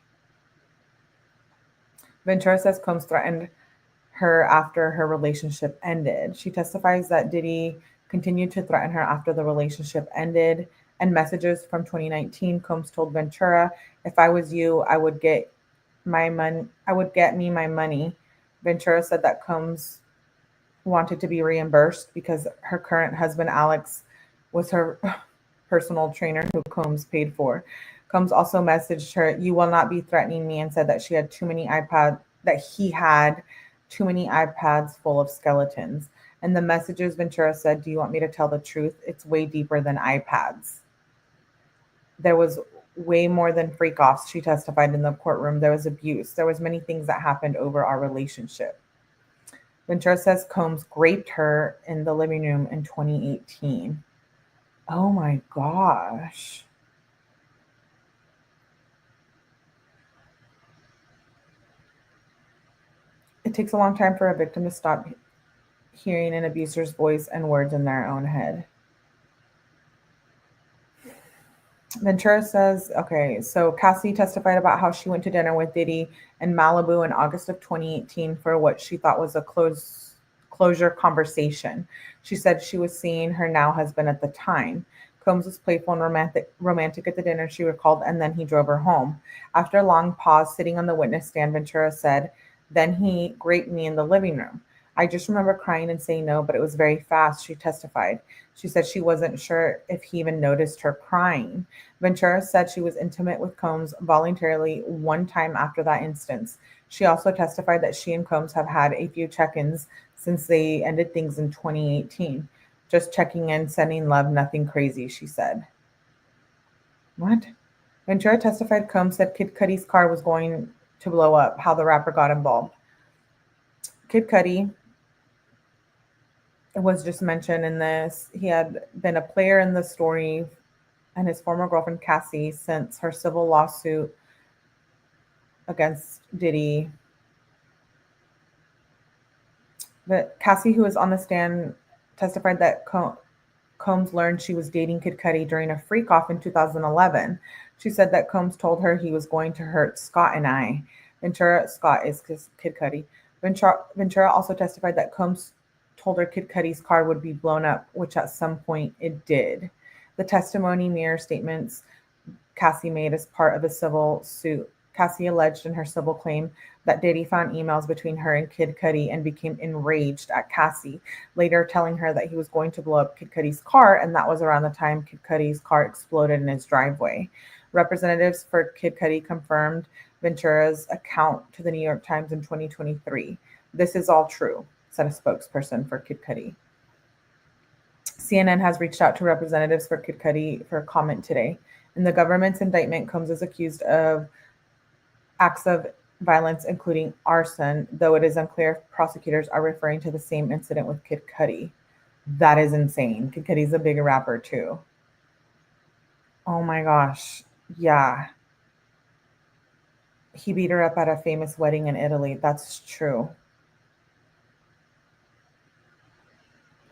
A: Ventura says Combs threatened her after her relationship ended. She testifies that Diddy continued to threaten her after the relationship ended. And messages from 2019, Combs told Ventura, if I was you, I would get me my money. Ventura said that Combs wanted to be reimbursed because her current husband, Alex, was her personal trainer who Combs paid for. Combs also messaged her, you will not be threatening me, and said that he had too many iPads full of skeletons. And the messages, Ventura said, do you want me to tell the truth? It's way deeper than iPads. There was way more than freak-offs, she testified in the courtroom. There was abuse. There was many things that happened over our relationship. Ventura says Combs raped her in the living room in 2018. Oh my gosh. It takes a long time for a victim to stop hearing an abuser's voice and words in their own head. Ventura says, okay, so Cassie testified about how she went to dinner with Diddy in Malibu in August of 2018 for what she thought was a closure conversation. She said she was seeing her now husband at the time. Combs was playful and romantic at the dinner, she recalled, and then he drove her home. After a long pause sitting on the witness stand, Ventura said, then he raped me in the living room. I just remember crying and saying no, but it was very fast, she testified. She said she wasn't sure if he even noticed her crying. Ventura said she was intimate with Combs voluntarily one time after that instance. She also testified that she and Combs have had a few check-ins since they ended things in 2018. Just checking in, sending love, nothing crazy, she said. What? Ventura testified Combs said Kid Cudi's car was going to blow up, how the rapper got involved. Kid Cudi was just mentioned in this. He had been a player in the story and his former girlfriend Cassie since her civil lawsuit against Diddy. But Cassie, who was on the stand, testified that Combs learned she was dating Kid Cudi during a freak off in 2011. She said that Combs told her he was going to hurt Scott and I. Scott is Kid Cudi. Ventura also testified that Combs told her Kid Cudi's car would be blown up, which at some point it did. The testimony mirrors statements Cassie made as part of a civil suit. Cassie alleged in her civil claim that Diddy found emails between her and Kid Cudi and became enraged at Cassie, later telling her that he was going to blow up Kid Cudi's car, and that was around the time Kid Cudi's car exploded in his driveway. Representatives for Kid Cudi confirmed Ventura's account to the New York Times in 2023. This is all true, said a spokesperson for Kid Cudi. CNN has reached out to representatives for Kid Cudi for comment today. In the government's indictment, Combs is accused of acts of violence, including arson, though it is unclear if prosecutors are referring to the same incident with Kid Cudi. That is insane. Kid Cudi's a big rapper too. Oh my gosh. Yeah. He beat her up at a famous wedding in Italy. That's true.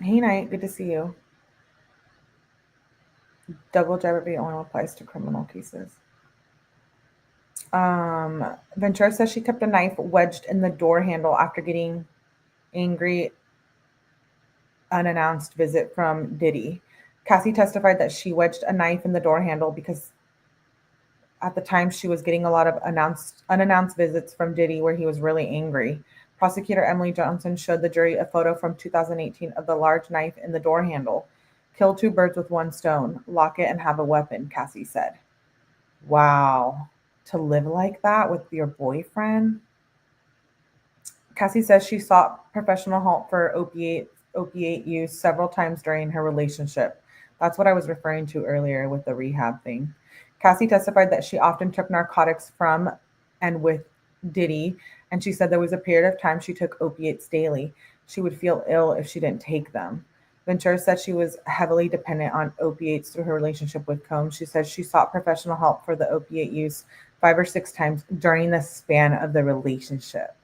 A: Hey, Knight. Good to see you. Double jeopardy only applies to criminal cases. Ventura says she kept a knife wedged in the door handle after getting angry unannounced visit from Diddy. Cassie testified that she wedged a knife in the door handle because at the time she was getting a lot of unannounced visits from Diddy where he was really angry. Prosecutor Emily Johnson showed the jury a photo from 2018 of the large knife in the door handle. Kill two birds with one stone. Lock it and have a weapon, Cassie said. Wow. To live like that with your boyfriend? Cassie says she sought professional help for opiate use several times during her relationship. That's what I was referring to earlier with the rehab thing. Cassie testified that she often took narcotics from and with Diddy, and she said there was a period of time she took opiates daily. She would feel ill if she didn't take them. Ventura said she was heavily dependent on opiates through her relationship with Combs. She says she sought professional help for the opiate use 5 or 6 times during the span of the relationship.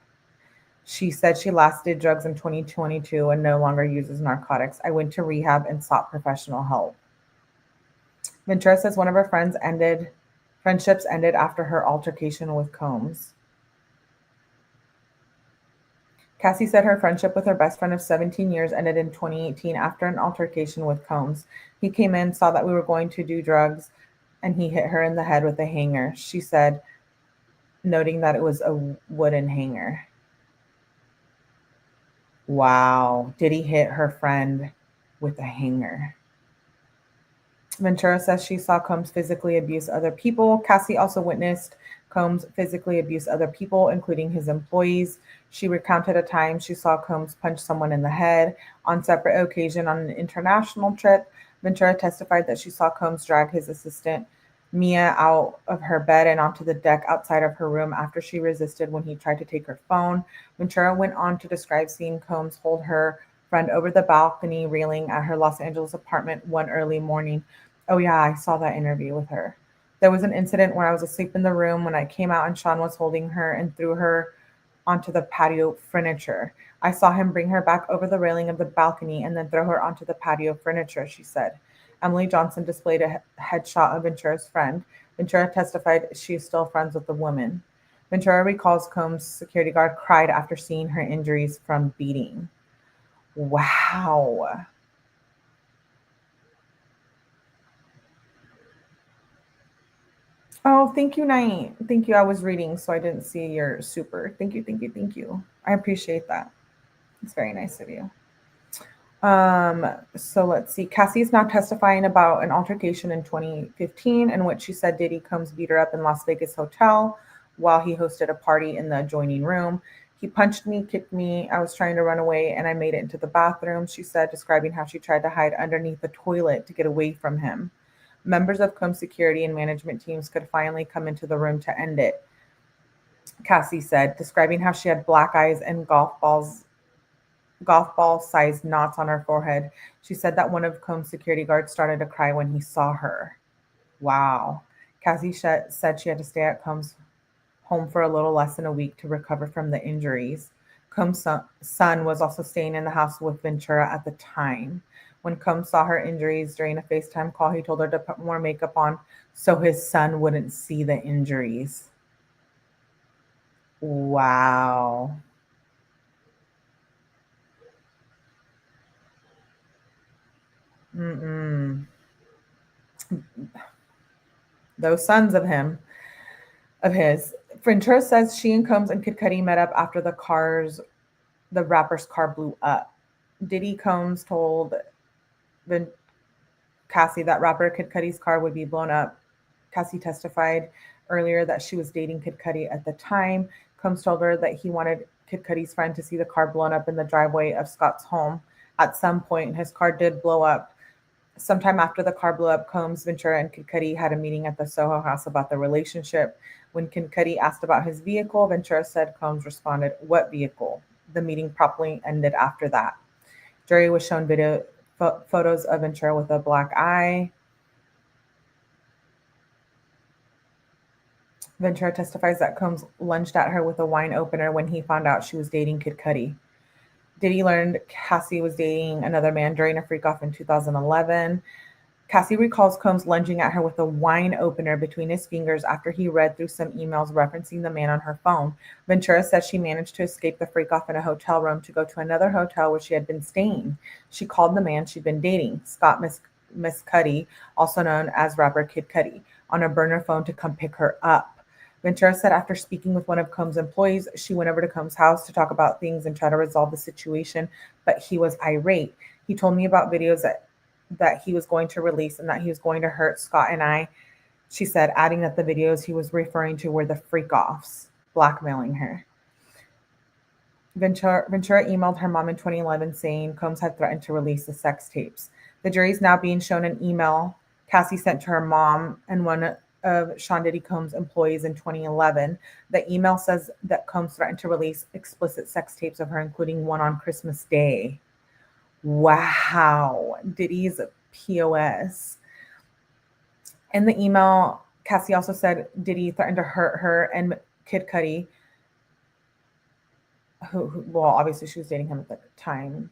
A: She said she last did drugs in 2022 and no longer uses narcotics. I went to rehab and sought professional help. Ventura says one of her friendships ended after her altercation with Combs. Cassie said her friendship with her best friend of 17 years ended in 2018 after an altercation with Combs. He came in, saw that we were going to do drugs, and he hit her in the head with a hanger, she said, noting that it was a wooden hanger. Wow. Did he hit her friend with a hanger? Ventura says she saw Combs physically abuse other people. Cassie also witnessed Combs physically abuse other people, including his employees. She recounted a time she saw Combs punch someone in the head. On separate occasion on an international trip, Ventura testified that she saw Combs drag his assistant, Mia, out of her bed and onto the deck outside of her room after she resisted when he tried to take her phone. Ventura went on to describe seeing Combs hold her friend over the balcony railing at her Los Angeles apartment one early morning. Oh yeah, I saw that interview with her. There was an incident where I was asleep in the room when I came out and Sean was holding her and threw her onto the patio furniture. I saw him bring her back over the railing of the balcony and then throw her onto the patio furniture, she said. Emily Johnson displayed a headshot of Ventura's friend. Ventura testified she is still friends with the woman. Ventura recalls Combs' security guard cried after seeing her injuries from beating. Wow. Oh, thank you, Night. Thank you. I was reading, so I didn't see your super. Thank you, thank you, thank you. I appreciate that. It's very nice of you. So let's see. Cassie is now testifying about an altercation in 2015 in which she said Diddy Combs beat her up in Las Vegas hotel while he hosted a party in the adjoining room. He punched me, kicked me. I was trying to run away and I made it into the bathroom, she said, describing how she tried to hide underneath the toilet to get away from him. Members of Combs security and management teams could finally come into the room to end it, Cassie said, describing how she had black eyes and golf ball sized knots on her forehead. She said that one of Combs' security guards started to cry when he saw her. Wow. Cassie said she had to stay at Combs' home for a little less than a week to recover from the injuries. Combs' son was also staying in the house with Ventura at the time. When Combs saw her injuries during a FaceTime call, he told her to put more makeup on so his son wouldn't see the injuries. Wow. Mm-mm. Those sons of his. Ventura says she and Combs and Kid Cudi met up after the rapper's car blew up. Diddy Combs told Cassie that rapper Kid Cudi's car would be blown up. Cassie testified earlier that she was dating Kid Cudi at the time. Combs told her that he wanted Kid Cudi's friend to see the car blown up in the driveway of Scott's home. At some point, his car did blow up. Sometime after the car blew up, Combs, Ventura, and Kid Cudi had a meeting at the Soho house about the relationship. When Kid Cudi asked about his vehicle, Ventura said Combs responded, "What vehicle?" The meeting promptly ended after that. Jury was shown photos of Ventura with a black eye. Ventura testifies that Combs lunged at her with a wine opener when he found out she was dating Kid Cudi. Diddy learned Cassie was dating another man during a freak-off in 2011. Cassie recalls Combs lunging at her with a wine opener between his fingers after he read through some emails referencing the man on her phone. Ventura says she managed to escape the freak-off in a hotel room to go to another hotel where she had been staying. She called the man she'd been dating, Scott Miss Cudi, also known as rapper Kid Cudi, on a burner phone to come pick her up. Ventura said after speaking with one of Combs' employees, she went over to Combs' house to talk about things and try to resolve the situation, but he was irate. He told me about videos that he was going to release and that he was going to hurt Scott and I, she said, adding that the videos he was referring to were the freak-offs, blackmailing her. Ventura emailed her mom in 2011 saying Combs had threatened to release the sex tapes. The jury is now being shown an email Cassie sent to her mom and one of Sean Diddy Combs' employees in 2011. The email says that Combs threatened to release explicit sex tapes of her, including one on Christmas Day. Wow. Diddy's POS. In the email, Cassie also said Diddy threatened to hurt her and Kid Cudi, who well, obviously she was dating him at the time.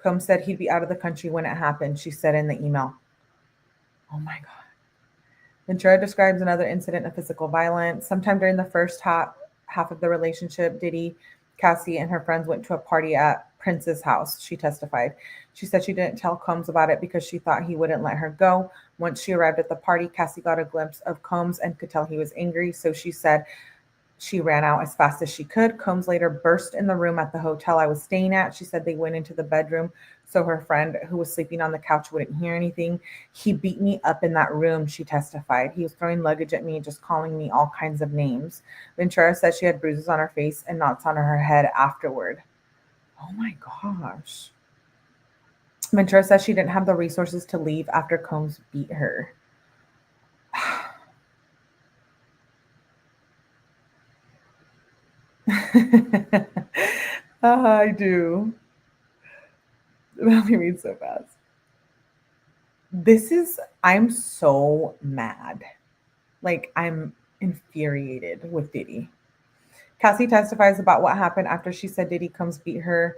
A: Combs said he'd be out of the country when it happened, she said in the email. Oh my God. Ventura describes another incident of physical violence. Sometime during the first half of the relationship, Diddy, Cassie, and her friends went to a party at Prince's house, she testified. She said she didn't tell Combs about it because she thought he wouldn't let her go. Once she arrived at the party, Cassie got a glimpse of Combs and could tell he was angry, so she said she ran out as fast as she could. Combs later burst in the room at the hotel I was staying at. She said they went into the bedroom so her friend who was sleeping on the couch wouldn't hear anything. He beat me up in that room, she testified. He was throwing luggage at me and just calling me all kinds of names. Ventura said she had bruises on her face and knots on her head afterward. Oh my gosh. Ventura says she didn't have the resources to leave after Combs beat her. I do. Let me read so fast. I'm so mad. Like, I'm infuriated with Diddy. Cassie testifies about what happened after she said Diddy Combs beat her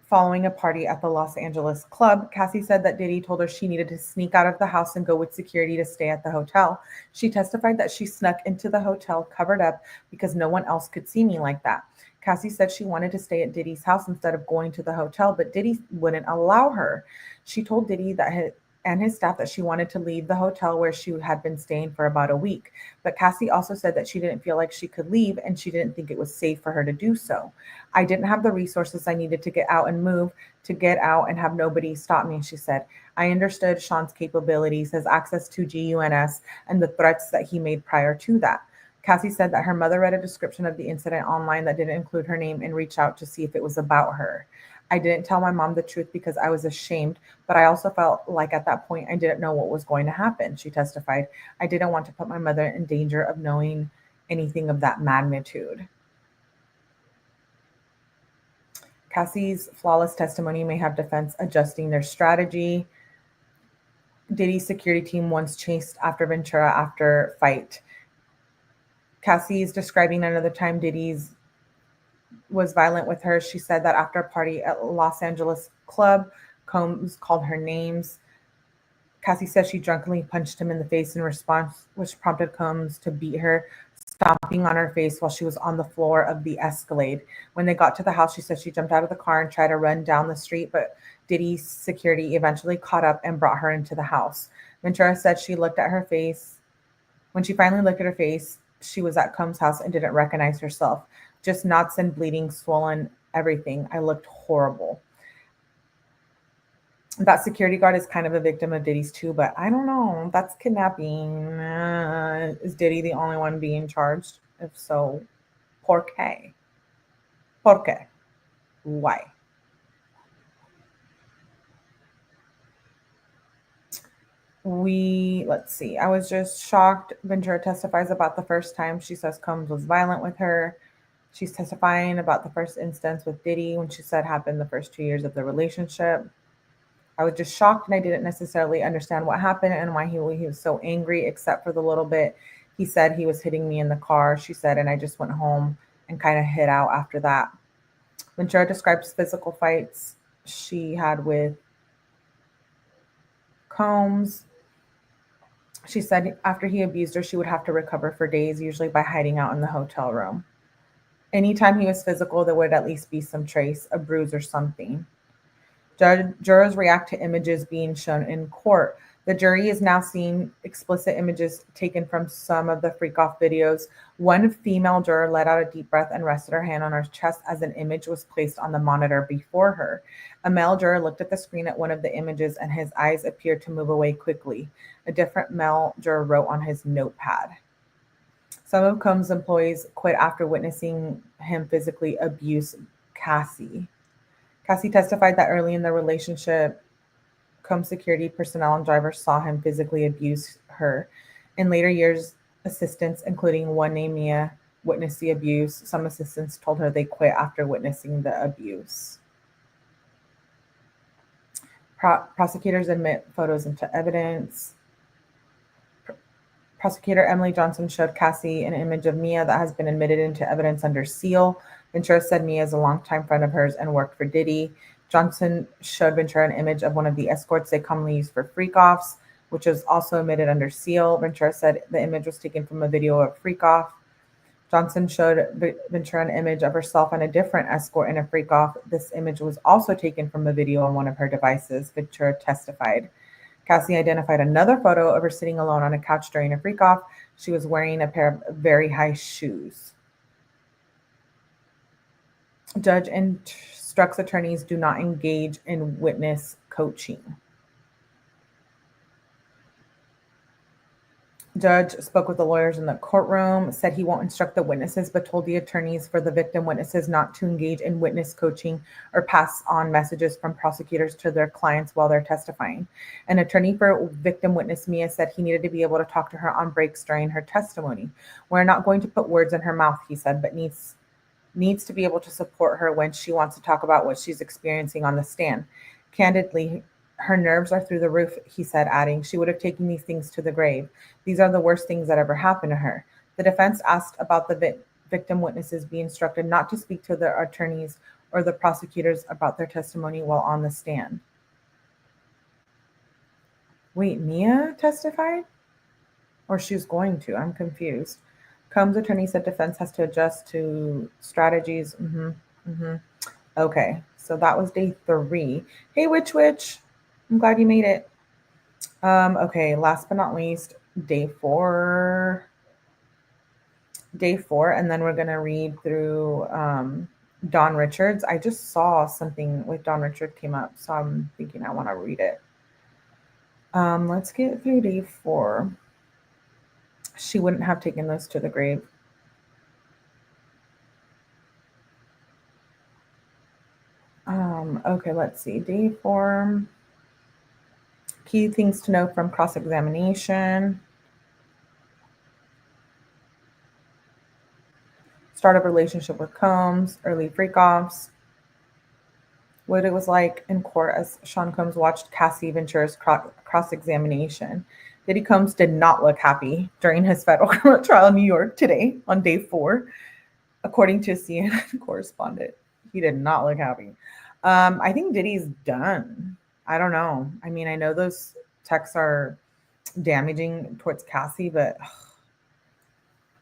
A: following a party at the Los Angeles club. Cassie said that Diddy told her she needed to sneak out of the house and go with security to stay at the hotel. She testified that she snuck into the hotel covered up because no one else could see me like that. Cassie said she wanted to stay at Diddy's house instead of going to the hotel, but Diddy wouldn't allow her. She told Diddy that and his staff that she wanted to leave the hotel where she had been staying for about a week. But Cassie also said that she didn't feel like she could leave and she didn't think it was safe for her to do so. I didn't have the resources I needed to get out and move, to get out and have nobody stop me, she said. I understood Sean's capabilities, his access to GUNS, and the threats that he made prior to that. Cassie said that her mother read a description of the incident online that didn't include her name and reached out to see if it was about her. I didn't tell my mom the truth because I was ashamed, but I also felt like at that point I didn't know what was going to happen, she testified. I didn't want to put my mother in danger of knowing anything of that magnitude. Cassie's flawless testimony may have defense adjusting their strategy. Diddy's security team once chased after Ventura after fight. Cassie's describing another time Diddy's was violent with her. She said that after a party at Los Angeles club, Combs called her names. Cassie says she drunkenly punched him in the face in response, which prompted Combs to beat her, stomping on her face while she was on the floor of the Escalade. When they got to the house, she said she jumped out of the car and tried to run down the street, but Diddy's security eventually caught up and brought her into the house. Ventura said she looked at her face. When she finally looked at her face, she was at Combs' house and didn't recognize herself. Just knots and bleeding, swollen, everything. I looked horrible. That security guard is kind of a victim of Diddy's too, but I don't know. That's kidnapping. Is Diddy the only one being charged? If so, por qué? Por qué? Why? Let's see. I was just shocked. Ventura testifies about the first time. She says Combs was violent with her. She's testifying about the first instance with Diddy when she said happened the first 2 years of the relationship. I was just shocked and I didn't necessarily understand what happened and why he was so angry, except for the little bit he said he was hitting me in the car, she said, and I just went home and kind of hid out after that. Ventura describes physical fights she had with Combs. She said after he abused her, she would have to recover for days, usually by hiding out in the hotel room. Anytime he was physical, there would at least be some trace, a bruise or something. Jurors react to images being shown in court. The jury is now seeing explicit images taken from some of the freak-off videos. One female juror let out a deep breath and rested her hand on her chest as an image was placed on the monitor before her. A male juror looked at the screen at one of the images and his eyes appeared to move away quickly. A different male juror wrote on his notepad. Some of Combs' employees quit after witnessing him physically abuse Cassie. Cassie testified that early in the relationship, Combs security personnel and drivers saw him physically abuse her. In later years, assistants, including one named Mia, witnessed the abuse. Some assistants told her they quit after witnessing the abuse. Prosecutors admit photos into evidence. Prosecutor Emily Johnson showed Cassie an image of Mia that has been admitted into evidence under seal. Ventura said Mia is a longtime friend of hers and worked for Diddy. Johnson showed Ventura an image of one of the escorts they commonly use for freak-offs, which was also admitted under seal. Ventura said the image was taken from a video of freak-off. Johnson showed Ventura an image of herself and a different escort in a freak-off. This image was also taken from a video on one of her devices, Ventura testified. Cassie identified another photo of her sitting alone on a couch during a freak-off. She was wearing a pair of very high shoes. Judge instructs attorneys do not engage in witness coaching. Judge spoke with the lawyers in the courtroom, said he won't instruct the witnesses, but told the attorneys for the victim witnesses not to engage in witness coaching or pass on messages from prosecutors to their clients while they're testifying. An attorney for victim witness Mia said he needed to be able to talk to her on breaks during her testimony. We're not going to put words in her mouth, he said, but needs to be able to support her when she wants to talk about what she's experiencing on the stand. Candidly, her nerves are through the roof, he said, adding, she would have taken these things to the grave. These are the worst things that ever happened to her. The defense asked about the victim witnesses be instructed not to speak to their attorneys or the prosecutors about their testimony while on the stand. Wait, Mia testified? Or she was going to? I'm confused. Combs' attorney said defense has to adjust to strategies. Okay, so that was day 3. Hey, Witch. I'm glad you made it. Okay, last but not least, day four, and then we're going to read through Dawn Richards. I just saw something with Dawn Richards came up, so I'm thinking I want to read it. Let's get through day 4. She wouldn't have taken this to the grave. Okay, let's see. Day 4. Key things to know from cross-examination. Start of relationship with Combs, early freak-offs. What it was like in court as Sean Combs watched Cassie Ventura's cross-examination. Diddy Combs did not look happy during his federal criminal trial in New York today on day 4. According to a CNN correspondent, he did not look happy. I think Diddy's done. I don't know. I mean, I know those texts are damaging towards Cassie, but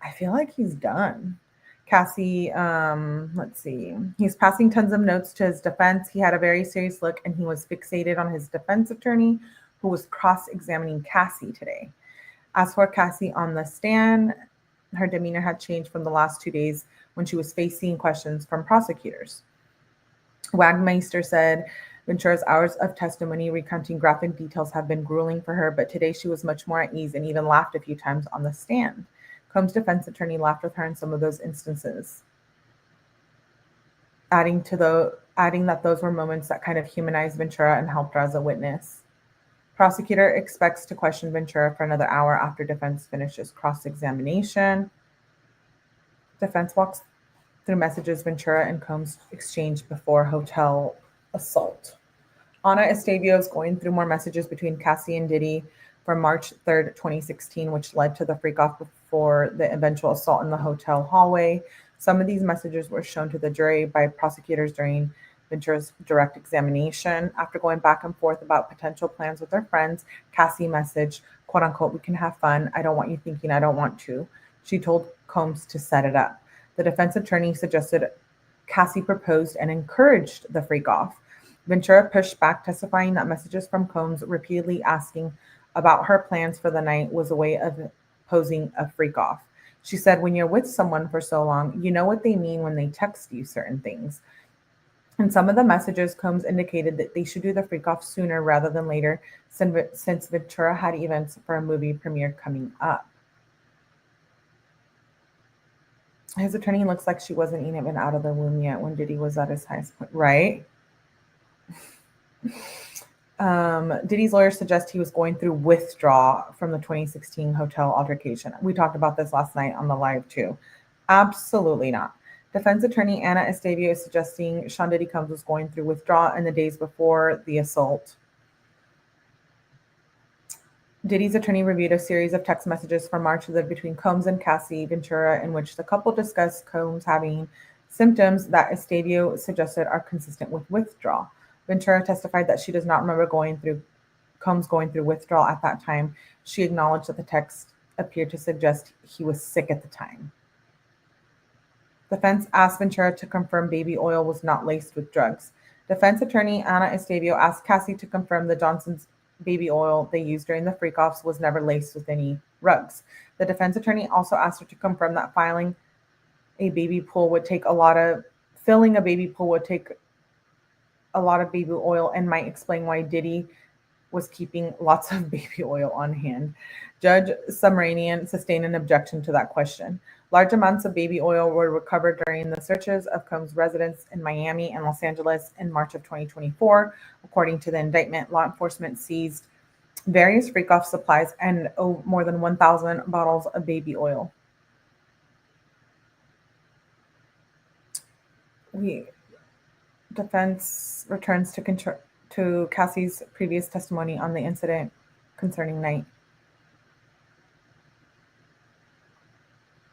A: I feel like he's done. Cassie, let's see. He's passing tons of notes to his defense. He had a very serious look, and he was fixated on his defense attorney, who was cross-examining Cassie today. As for Cassie on the stand, her demeanor had changed from the last 2 days when she was facing questions from prosecutors. Wagmeister said Ventura's hours of testimony recounting graphic details have been grueling for her, but today she was much more at ease and even laughed a few times on the stand. Combs' defense attorney laughed with her in some of those instances, adding that those were moments that kind of humanized Ventura and helped her as a witness. Prosecutor expects to question Ventura for another hour after defense finishes cross-examination. Defense walks through messages Ventura and Combs exchanged before hotel assault. Ana Estevio is going through more messages between Cassie and Diddy from March 3rd, 2016, which led to the freak-off before the eventual assault in the hotel hallway. Some of these messages were shown to the jury by prosecutors during Ventura's direct examination. After going back and forth about potential plans with their friends, Cassie messaged, quote unquote, "We can have fun. I don't want you thinking I don't want to." She told Combs to set it up. The defense attorney suggested Cassie proposed and encouraged the freak-off. Ventura pushed back, testifying that messages from Combs repeatedly asking about her plans for the night was a way of posing a freak-off. She said, "When you're with someone for so long, you know what they mean when they text you certain things." In some of the messages, Combs indicated that they should do the freak-off sooner rather than later, since Ventura had events for a movie premiere coming up. His attorney looks like she wasn't even out of the womb yet when Diddy was at his highest point, right? Diddy's lawyer suggests he was going through withdrawal from the 2016 hotel altercation. We talked about this last night on the live too. Absolutely not. Defense attorney Ana Estevio is suggesting Sean Diddy Combs was going through withdrawal in the days before the assault. Diddy's attorney reviewed a series of text messages from March between Combs and Cassie Ventura in which the couple discussed Combs having symptoms that Estevio suggested are consistent with withdrawal. Ventura testified that she does not remember Combs going through withdrawal at that time. She acknowledged that the text appeared to suggest he was sick at the time. Defense asked Ventura to confirm baby oil was not laced with drugs. Defense attorney Ana Estevio asked Cassie to confirm the Johnson's baby oil they used during the freak-offs was never laced with any drugs. The defense attorney also asked her to confirm that filling a baby pool would take a lot of baby oil and might explain why Diddy was keeping lots of baby oil on hand. Judge Subramanian sustained an objection to that question. Large amounts of baby oil were recovered during the searches of Combs' residence in Miami and Los Angeles in March of 2024. According to the indictment, law enforcement seized various freak-off supplies and more than 1,000 bottles of baby oil. Defense returns to Cassie's previous testimony on the incident concerning night.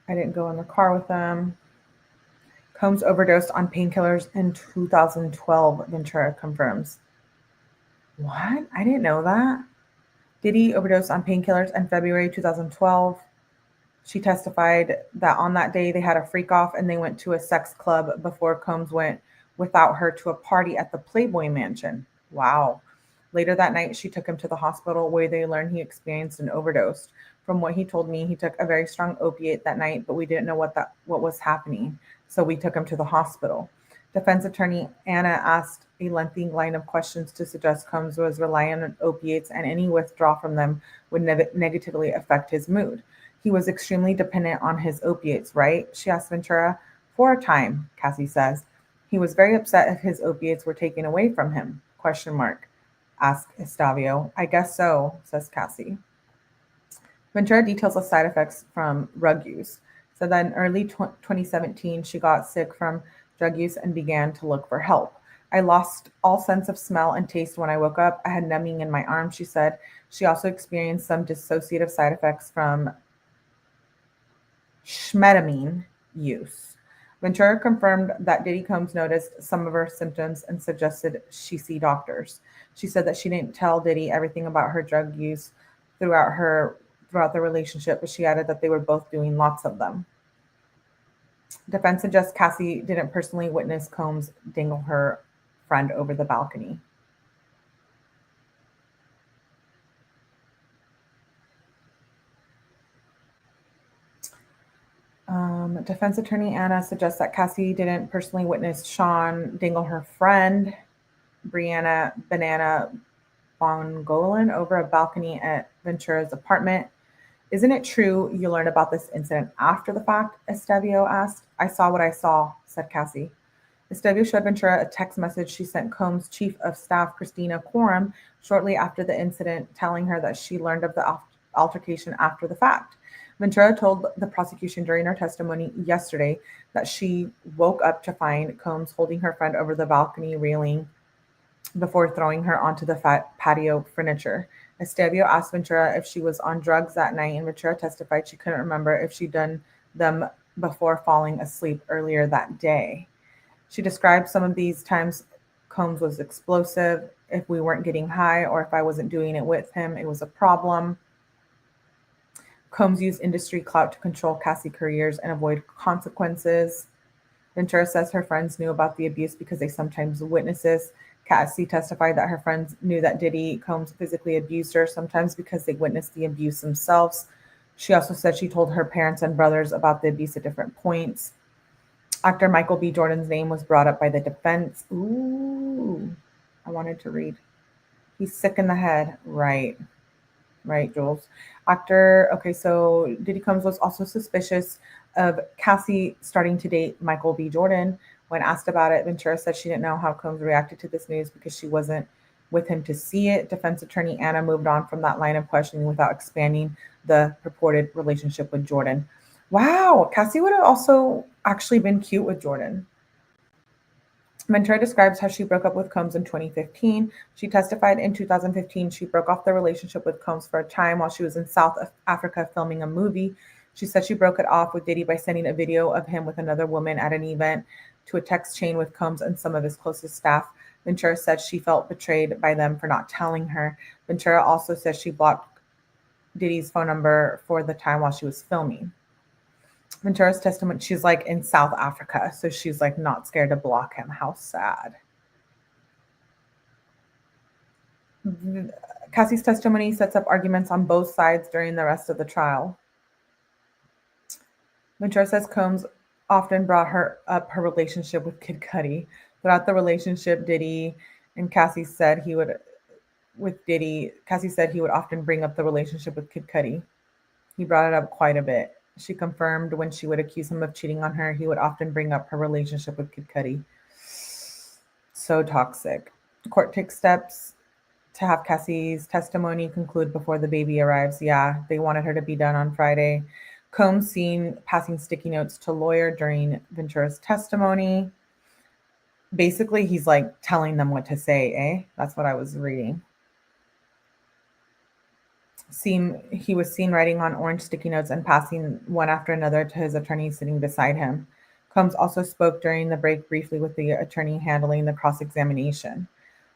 A: I didn't go in the car with them. Combs overdosed on painkillers in 2012, Ventura confirms. What? I didn't know that. Diddy overdosed on painkillers in February 2012. She testified that on that day they had a freak-off and they went to a sex club before Combs went without her to a party at the Playboy Mansion. Wow. Later that night, she took him to the hospital where they learned he experienced an overdose. From what he told me, he took a very strong opiate that night, but we didn't know what was happening, so we took him to the hospital. Defense attorney Anna asked a lengthy line of questions to suggest Combs was reliant on opiates and any withdrawal from them would negatively affect his mood. He was extremely dependent on his opiates, right? She asked Ventura. For a time, Cassie says. He was very upset if his opiates were taken away from him, ? Asked Estavio. I guess so, says Cassie. Ventura details the side effects from drug use. Said that in early 2017, she got sick from drug use and began to look for help. I lost all sense of smell and taste when I woke up. I had numbing in my arm, she said. She also experienced some dissociative side effects from schmetamine use. Ventura confirmed that Diddy Combs noticed some of her symptoms and suggested she see doctors. She said that she didn't tell Diddy everything about her drug use throughout the relationship, but she added that they were both doing lots of them. Defense suggests Cassie didn't personally witness Combs dangle her friend over the balcony. Defense attorney Anna suggests that Cassie didn't personally witness Sean dangle her friend, Brianna Banana Bongolan, over a balcony at Ventura's apartment. Isn't it true you learned about this incident after the fact? Estavio asked. I saw what I saw, said Cassie. Estavio showed Ventura a text message she sent Combs' chief of staff, Christina Quorum, shortly after the incident, telling her that she learned of the altercation after the fact. Ventura told the prosecution during her testimony yesterday that she woke up to find Combs holding her friend over the balcony railing before throwing her onto the patio furniture. Estavio asked Ventura if she was on drugs that night, and Ventura testified she couldn't remember if she'd done them before falling asleep earlier that day. She described some of these times Combs was explosive. If we weren't getting high or if I wasn't doing it with him, it was a problem. Combs used industry clout to control Cassie's careers and avoid consequences. Ventura says her friends knew about the abuse because they sometimes witnessed this. Cassie testified that her friends knew that Diddy Combs physically abused her, sometimes because they witnessed the abuse themselves. She also said she told her parents and brothers about the abuse at different points. Actor Michael B. Jordan's name was brought up by the defense. Ooh, I wanted to read. He's sick in the head. Right, Jules. So Diddy Combs was also suspicious of Cassie starting to date Michael B. Jordan. When asked about it, Ventura said she didn't know how Combs reacted to this news because she wasn't with him to see it. Defense attorney Anna moved on from that line of questioning without expanding the purported relationship with Jordan. Wow, Cassie would have also actually been cute with Jordan. Ventura describes how she broke up with Combs in 2015. She testified in 2015 she broke off the relationship with Combs for a time while she was in South Africa filming a movie. She said she broke it off with Diddy by sending a video of him with another woman at an event to a text chain with Combs and some of his closest staff. Ventura said she felt betrayed by them for not telling her. Ventura also says she blocked Diddy's phone number for the time while she was filming. Ventura's testimony, she's like in South Africa, so she's like not scared to block him. How sad. Cassie's testimony sets up arguments on both sides during the rest of the trial. Ventura says Combs often brought her relationship with Kid Cudi. Throughout the relationship, Cassie said he would often bring up the relationship with Kid Cudi. He brought it up quite a bit. She confirmed when she would accuse him of cheating on her, he would often bring up her relationship with Kid Cudi. So toxic. The court takes steps to have Cassie's testimony conclude before the baby arrives. Yeah, they wanted her to be done on Friday. Combs seen passing sticky notes to lawyer during Ventura's testimony. Basically, he's like telling them what to say, eh? That's what I was reading. He was seen writing on orange sticky notes and passing one after another to his attorney sitting beside him. Combs also spoke during the break briefly with the attorney handling the cross-examination.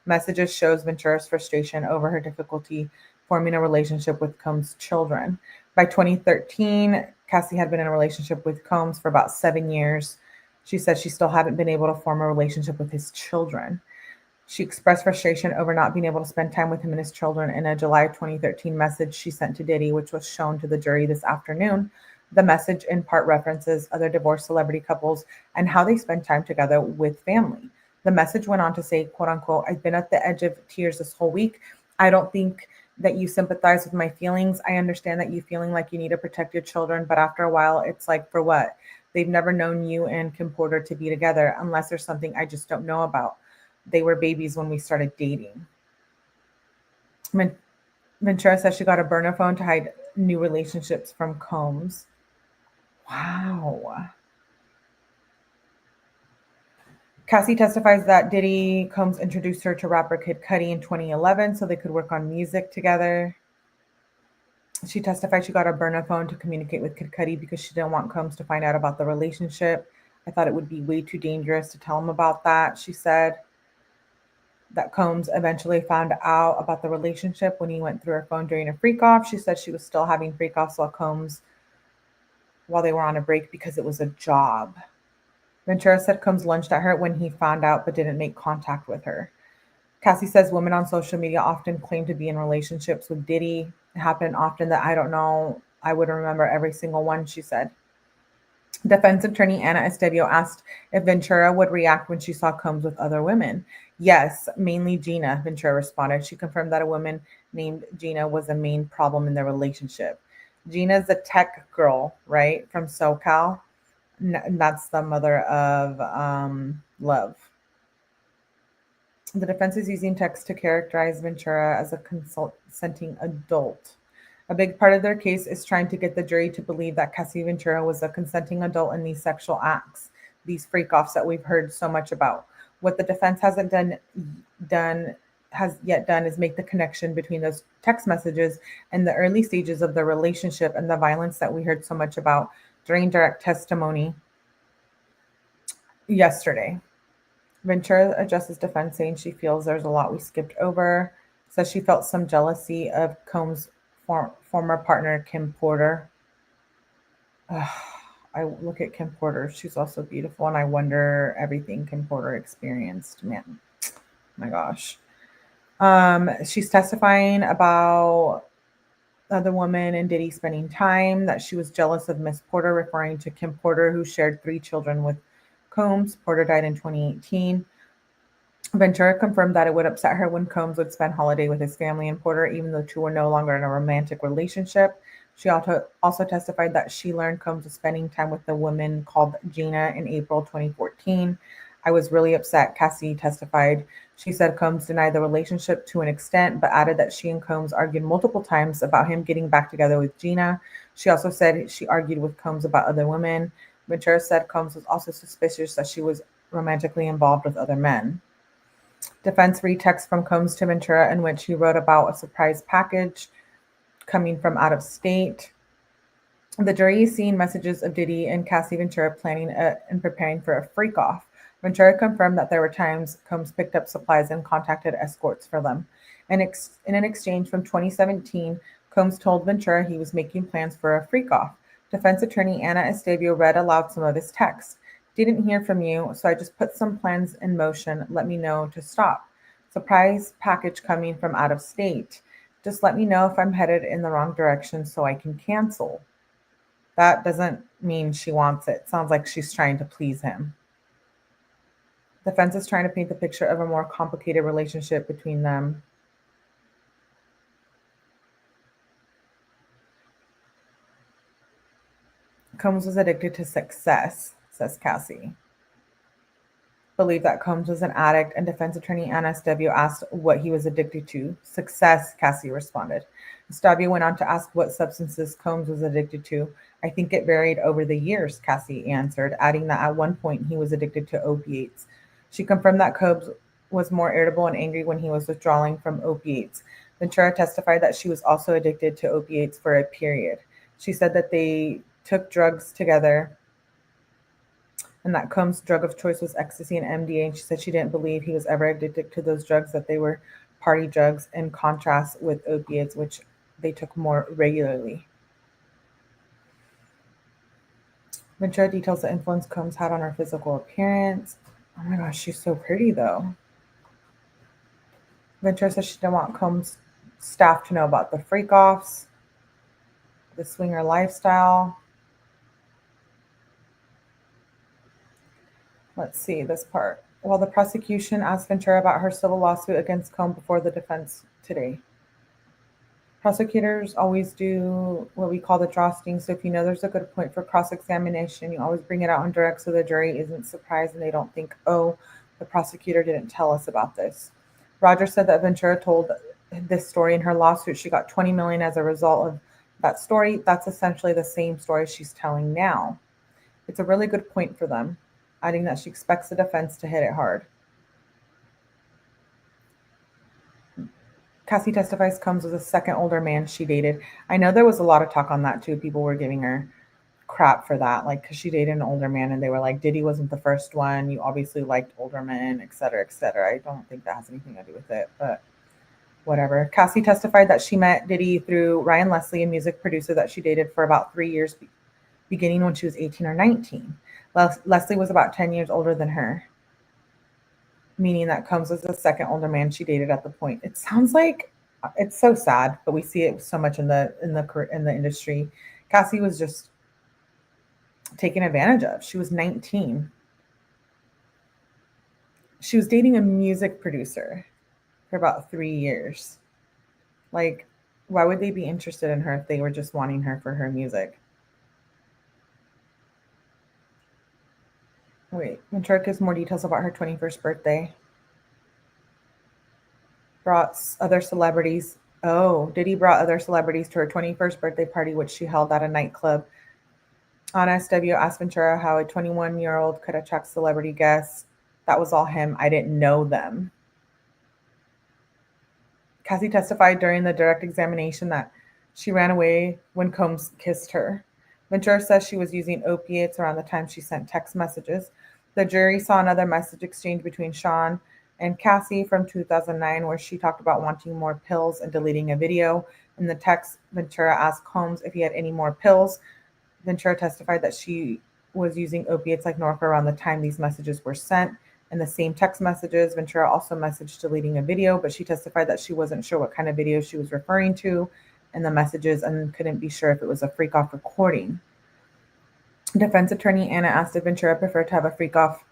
A: Messages shows Ventura's frustration over her difficulty forming a relationship with Combs' children. By 2013, Cassie had been in a relationship with Combs for about 7 years. She said she still hadn't been able to form a relationship with his children. She expressed frustration over not being able to spend time with him and his children in a July 2013 message she sent to Diddy, which was shown to the jury this afternoon. The message in part references other divorced celebrity couples and how they spend time together with family. The message went on to say, quote unquote, I've been at the edge of tears this whole week. I don't think that you sympathize with my feelings. I understand that you feeling like you need to protect your children, but after a while, it's like, for what? They've never known you and Kim Porter to be together unless there's something I just don't know about. They were babies when we started dating. Ventura says she got a burner phone to hide new relationships from Combs. Wow. Cassie testifies that Diddy Combs introduced her to rapper Kid Cudi in 2011 so they could work on music together. She testified she got a burner phone to communicate with Kid Cudi because she didn't want Combs to find out about the relationship. I thought it would be way too dangerous to tell him about that, she said. That Combs eventually found out about the relationship when he went through her phone during a freak off. She said she was still having freak offs while they were on a break because it was a job. Ventura said Combs lunged at her when he found out but didn't make contact with her. Cassie says women on social media often claim to be in relationships with Diddy. It happened often that I don't know. I wouldn't remember every single one, she said. Defense attorney Anna Estevio asked if Ventura would react when she saw Combs with other women. Yes, mainly Gina, Ventura responded. She confirmed that a woman named Gina was the main problem in their relationship. Gina's a tech girl, right, from SoCal. That's the mother of Love. The defense is using text to characterize Ventura as a consenting adult. A big part of their case is trying to get the jury to believe that Cassie Ventura was a consenting adult in these sexual acts, these freak-offs that we've heard so much about. What the defense hasn't yet done is make the connection between those text messages and the early stages of the relationship and the violence that we heard so much about during direct testimony yesterday. Ventura addresses defense, saying she feels there's a lot we skipped over. Says she felt some jealousy of Combs' former partner, Kim Porter. I look at Kim Porter. She's also beautiful, and I wonder everything Kim Porter experienced. Man, oh my gosh. She's testifying about the woman and Diddy spending time, that she was jealous of Miss Porter, referring to Kim Porter, who shared 3 children with Combs. Porter died in 2018. Ventura confirmed that it would upset her when Combs would spend holiday with his family and Porter, even though the two were no longer in a romantic relationship. She also testified that she learned Combs was spending time with a woman called Gina in April 2014. I was really upset, Cassie testified. She said Combs denied the relationship to an extent, but added that she and Combs argued multiple times about him getting back together with Gina. She also said she argued with Combs about other women. Ventura said Combs was also suspicious that she was romantically involved with other men. Defense read text from Combs to Ventura in which he wrote about a surprise package coming from out of state. The jury is seeing messages of Diddy and Cassie Ventura planning and preparing for a freak-off. Ventura confirmed that there were times Combs picked up supplies and contacted escorts for them. In an exchange from 2017, Combs told Ventura he was making plans for a freak-off. Defense attorney Anna Estevio read aloud some of his text. Didn't hear from you, so I just put some plans in motion. Let me know to stop. Surprise package coming from out of state. Just let me know if I'm headed in the wrong direction so I can cancel. That doesn't mean she wants it. Sounds like she's trying to please him. Defense is trying to paint the picture of a more complicated relationship between them. Combs was addicted to success, says Cassie. Believed that Combs was an addict, and defense attorney Anna Estevio asked what he was addicted to. Success, Cassie responded. Estevio went on to ask what substances Combs was addicted to. I think it varied over the years, Cassie answered, adding that at one point he was addicted to opiates. She confirmed that Combs was more irritable and angry when he was withdrawing from opiates. Ventura testified that she was also addicted to opiates for a period. She said that they took drugs together and that Combs' drug of choice was ecstasy and MDA, and she said she didn't believe he was ever addicted to those drugs, that they were party drugs, in contrast with opiates, which they took more regularly. Ventura details the influence Combs had on her physical appearance. Oh my gosh, she's so pretty, though. Ventura says she didn't want Combs' staff to know about the freak-offs, the swinger lifestyle. Let's see this part. While the prosecution asked Ventura about her civil lawsuit against Combs before the defense today. Prosecutors always do what we call the drawstring. So if you know there's a good point for cross-examination, you always bring it out on direct so the jury isn't surprised and they don't think, oh, the prosecutor didn't tell us about this. Roger said that Ventura told this story in her lawsuit. She got $20 million as a result of that story. That's essentially the same story she's telling now. It's a really good point for them, adding that she expects the defense to hit it hard. Cassie testifies Combs was the second older man she dated. I know there was a lot of talk on that too. People were giving her crap for that, like, because she dated an older man and they were like, Diddy wasn't the first one. You obviously liked older men, et cetera, et cetera. I don't think that has anything to do with it, but whatever. Cassie testified that she met Diddy through Ryan Leslie, a music producer that she dated for about 3 years, beginning when she was 18 or 19. Leslie was about 10 years older than her, meaning that Combs was the second older man she dated at the point. It sounds like it's so sad, but we see it so much in the industry. Cassie was just taken advantage of. She was 19. She was dating a music producer for about 3 years. Like, why would they be interested in her if they were just wanting her for her music? Wait, Ventura gives more details about her 21st birthday. Brought other celebrities. Oh, Diddy brought other celebrities to her 21st birthday party, which she held at a nightclub. On SW asked Ventura how a 21-year-old could attract celebrity guests. That was all him. I didn't know them. Cassie testified during the direct examination that she ran away when Combs kissed her. Ventura says she was using opiates around the time she sent text messages. The jury saw another message exchange between Sean and Cassie from 2009 where she talked about wanting more pills and deleting a video. In the text, Ventura asked Combs if he had any more pills. Ventura testified that she was using opiates like Norco around the time these messages were sent. In the same text messages, Ventura also messaged deleting a video, but she testified that she wasn't sure what kind of video she was referring to in the messages and couldn't be sure if it was a freak-off recording. Defense attorney Anna asked if Ventura preferred to have freak-off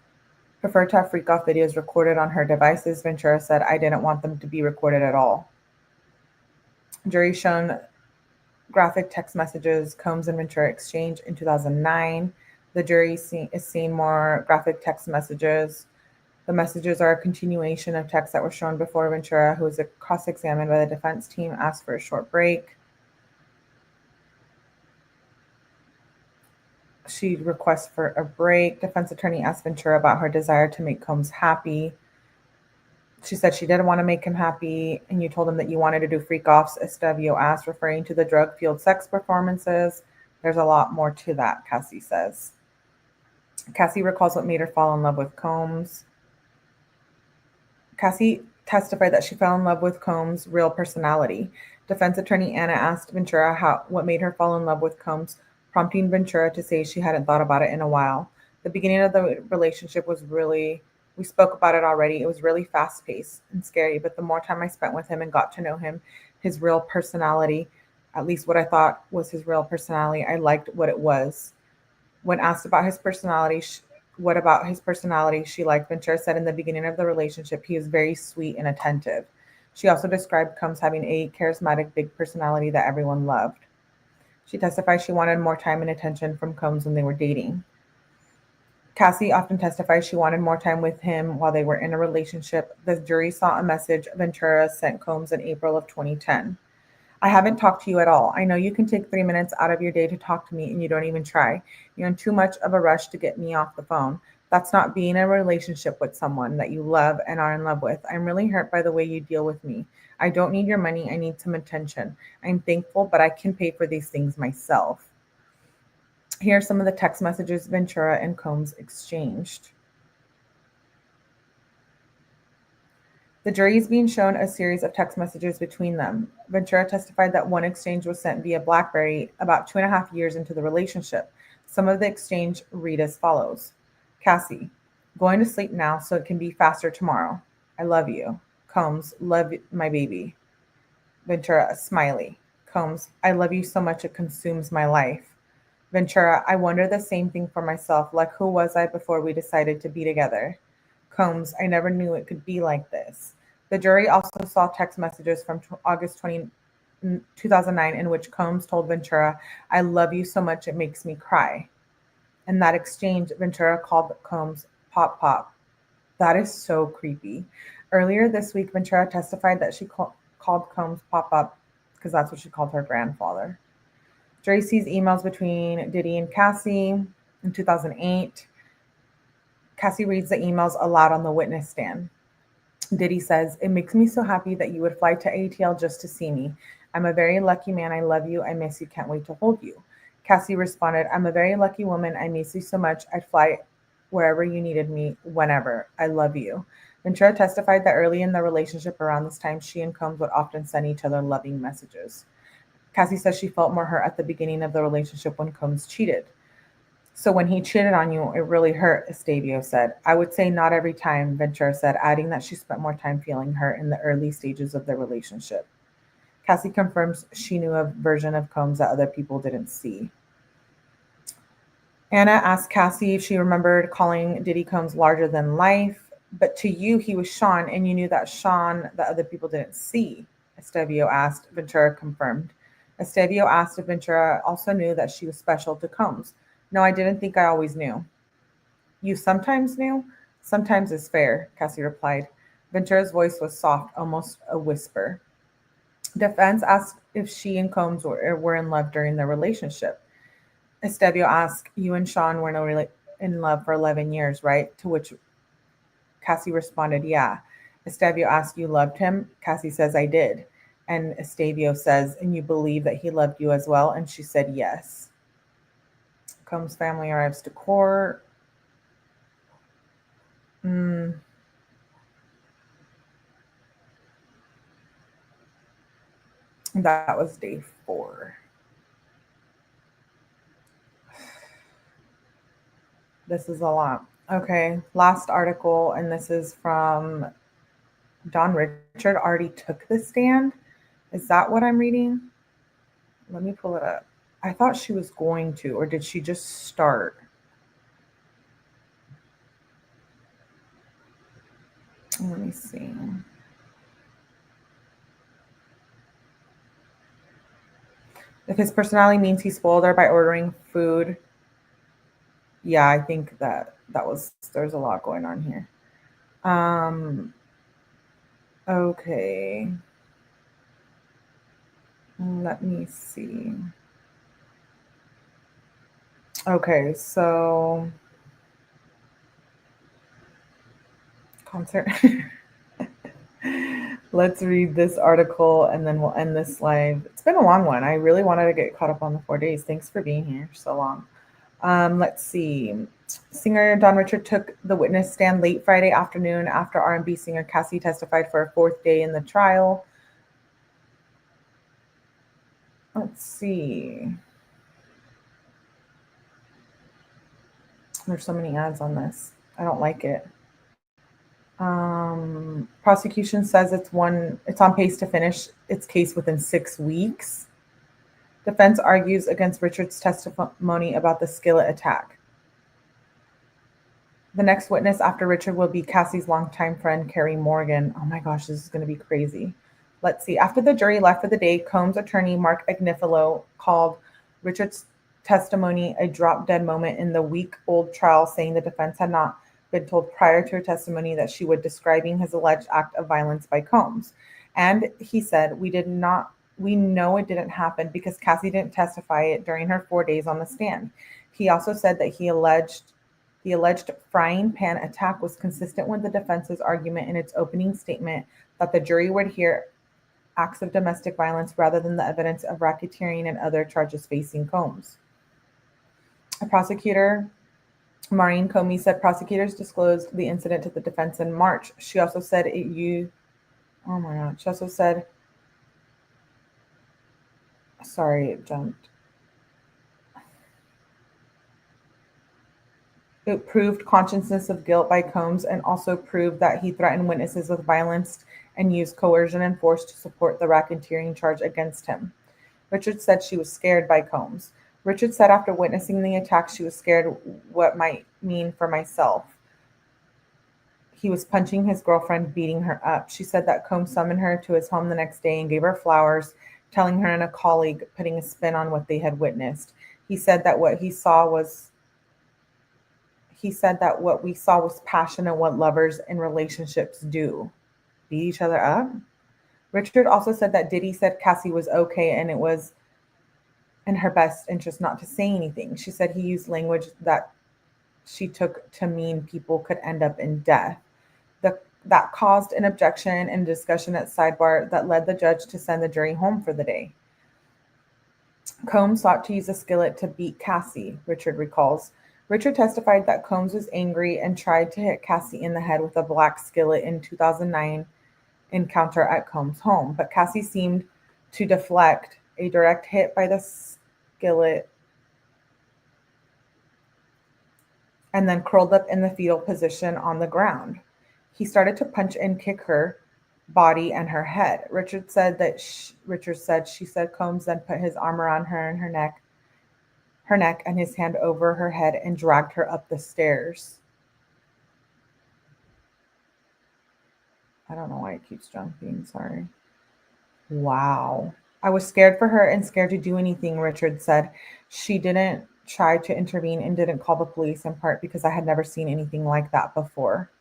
A: videos recorded on her devices. Ventura said, I didn't want them to be recorded at all. Jury shown graphic text messages Combs and Ventura exchanged in 2009. The jury is seeing more graphic text messages. The messages are a continuation of texts that were shown before. Ventura, who was cross-examined by the defense team, asked for a short break. She requests for a break. Defense attorney asked Ventura about her desire to make Combs happy. She said she didn't want to make him happy, and you told him that you wanted to do freak-offs, SW asked, referring to the drug-fueled sex performances. There's a lot more to that, Cassie says. Cassie recalls what made her fall in love with Combs. Cassie testified that she fell in love with Combs' real personality. Defense attorney Anna asked Ventura what made her fall in love with Combs, prompting Ventura to say she hadn't thought about it in a while. The beginning of the relationship was we spoke about it already. It was really fast-paced and scary, but the more time I spent with him and got to know him, his real personality, at least what I thought was his real personality, I liked what it was. When asked about his personality, what about his personality she liked, Ventura said in the beginning of the relationship, he is very sweet and attentive. She also described Combs having a charismatic, big personality that everyone loved. She testified she wanted more time and attention from Combs when they were dating. Cassie often testified she wanted more time with him while they were in a relationship. The jury saw a message Ventura sent Combs in April of 2010. I haven't talked to you at all. I know you can take 3 minutes out of your day to talk to me and you don't even try. You're in too much of a rush to get me off the phone. That's not being in a relationship with someone that you love and are in love with. I'm really hurt by the way you deal with me. I don't need your money. I need some attention. I'm thankful, but I can pay for these things myself. Here are some of the text messages Ventura and Combs exchanged. The jury is being shown a series of text messages between them. Ventura testified that one exchange was sent via BlackBerry about 2.5 years into the relationship. Some of the exchange read as follows. Cassie, going to sleep now so it can be faster tomorrow. I love you. Combs, love my baby. Ventura, smiley. Combs, I love you so much it consumes my life. Ventura, I wonder the same thing for myself. Like, who was I before we decided to be together? Combs, I never knew it could be like this. The jury also saw text messages from August 2009 in which Combs told Ventura, I love you so much it makes me cry. In that exchange, Ventura called Combs Pop Pop. That is so creepy. Earlier this week, Ventura testified that she called Combs Pop Up because that's what she called her grandfather. Jury sees emails between Diddy and Cassie in 2008. Cassie reads the emails aloud on the witness stand. Diddy says, it makes me so happy that you would fly to ATL just to see me. I'm a very lucky man. I love you. I miss you. Can't wait to hold you. Cassie responded, I'm a very lucky woman. I miss you so much. I'd fly wherever you needed me, whenever. I love you. Ventura testified that early in the relationship around this time, she and Combs would often send each other loving messages. Cassie says she felt more hurt at the beginning of the relationship when Combs cheated. So when he cheated on you, it really hurt, Estavio said. I would say not every time, Ventura said, adding that she spent more time feeling hurt in the early stages of the relationship. Cassie confirms she knew a version of Combs that other people didn't see. Anna asked Cassie if she remembered calling Diddy Combs larger than life, but to you, he was Sean, and you knew that Sean that other people didn't see, Estavio asked. Ventura confirmed. Estavio asked if Ventura also knew that she was special to Combs. No, I didn't think I always knew. You sometimes knew? Sometimes is fair, Cassie replied. Ventura's voice was soft, almost a whisper. Defense asked if she and Combs were in love during their relationship. Estavio asked, you and Sean were in love for 11 years, right? To which Cassie responded, yeah. Estavio asked, you loved him? Cassie says, I did. And Estavio says, and you believe that he loved you as well? And she said, yes. Combs' family arrives to court. That was day 4. This is a lot. Okay, last article, and this is from Don Richard already took the stand. Is that what I'm reading? Let me pull it up. I thought she was going to, or did she just start? Let me see. If his personality means he spoiled her by ordering food. Yeah, I think there's a lot going on here. Okay. Let me see. Okay, so concert. Let's read this article and then we'll end this live. It's been a long one. I really wanted to get caught up on the 4 days. Thanks for being here so long. Let's see. Singer Don Richard took the witness stand late Friday afternoon after R&B singer Cassie testified for a 4th day in the trial. Let's see. There's so many ads on this. I don't like it. Prosecution says it's on pace to finish its case within 6 weeks. Defense argues against Richard's testimony about the skillet attack. The next witness after Richard will be Cassie's longtime friend, Carrie Morgan. Oh my gosh, this is going to be crazy. Let's see. After the jury left for the day, Combs' attorney, Mark Agnifilo, called Richard's testimony a drop-dead moment in the week-old trial, saying the defense had not been told prior to her testimony that she would describing his alleged act of violence by Combs. And he said, we know it didn't happen because Cassie didn't testify it during her 4 days on the stand. He also said that the alleged frying pan attack was consistent with the defense's argument in its opening statement that the jury would hear acts of domestic violence rather than the evidence of racketeering and other charges facing Combs. A prosecutor, Maureen Comey, said prosecutors disclosed the incident to the defense in March. She also said it jumped. It proved consciousness of guilt by Combs and also proved that he threatened witnesses with violence and used coercion and force to support the racketeering charge against him. Richard said she was scared by Combs. Richard said after witnessing the attack, she was scared what might mean for myself. He was punching his girlfriend, beating her up. She said that Combs summoned her to his home the next day and gave her flowers, telling her and a colleague, putting a spin on what they had witnessed. He said that what we saw was passion and what lovers in relationships do. Beat each other up. Richard also said that Diddy said Cassie was okay and it was in her best interest not to say anything. She said he used language that she took to mean people could end up in death. That caused an objection and discussion at sidebar that led the judge to send the jury home for the day. Combs sought to use a skillet to beat Cassie, Richard recalls. Richard testified that Combs was angry and tried to hit Cassie in the head with a black skillet in 2009 encounter at Combs' home, but Cassie seemed to deflect a direct hit by the skillet and then curled up in the fetal position on the ground. He started to punch and kick her body and her head. Richard said she said Combs then put his arm around her and her neck and his hand over her head and dragged her up the stairs. I don't know why it keeps jumping, sorry. Wow. I was scared for her and scared to do anything, Richard said. She didn't try to intervene and didn't call the police, in part because I had never seen anything like that before.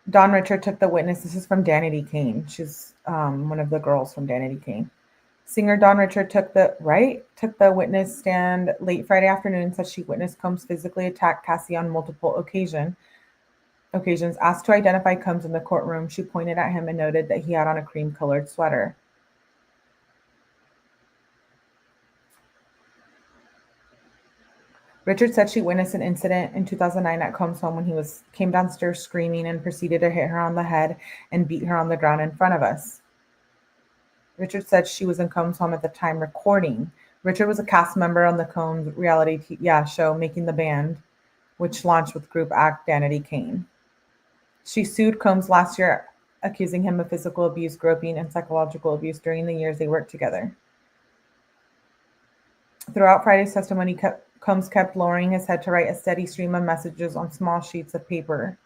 A: Dawn Richard took the witness. This is from Danity Kane. She's one of the girls from Danity Kane. Singer Dawn Richard took the witness stand late Friday afternoon and said she witnessed Combs physically attack Cassie on multiple occasions. Asked to identify Combs in the courtroom, she pointed at him and noted that he had on a cream-colored sweater. Richard said she witnessed an incident in 2009 at Combs' home when he came downstairs screaming and proceeded to hit her on the head and beat her on the ground in front of us. Richard said she was in Combs' home at the time recording. Richard was a cast member on the Combs reality show Making the Band, which launched with group act Danity Kane. She sued Combs last year, accusing him of physical abuse, groping, and psychological abuse during the years they worked together. Throughout Friday's testimony, Combs kept lowering his head to write a steady stream of messages on small sheets of paper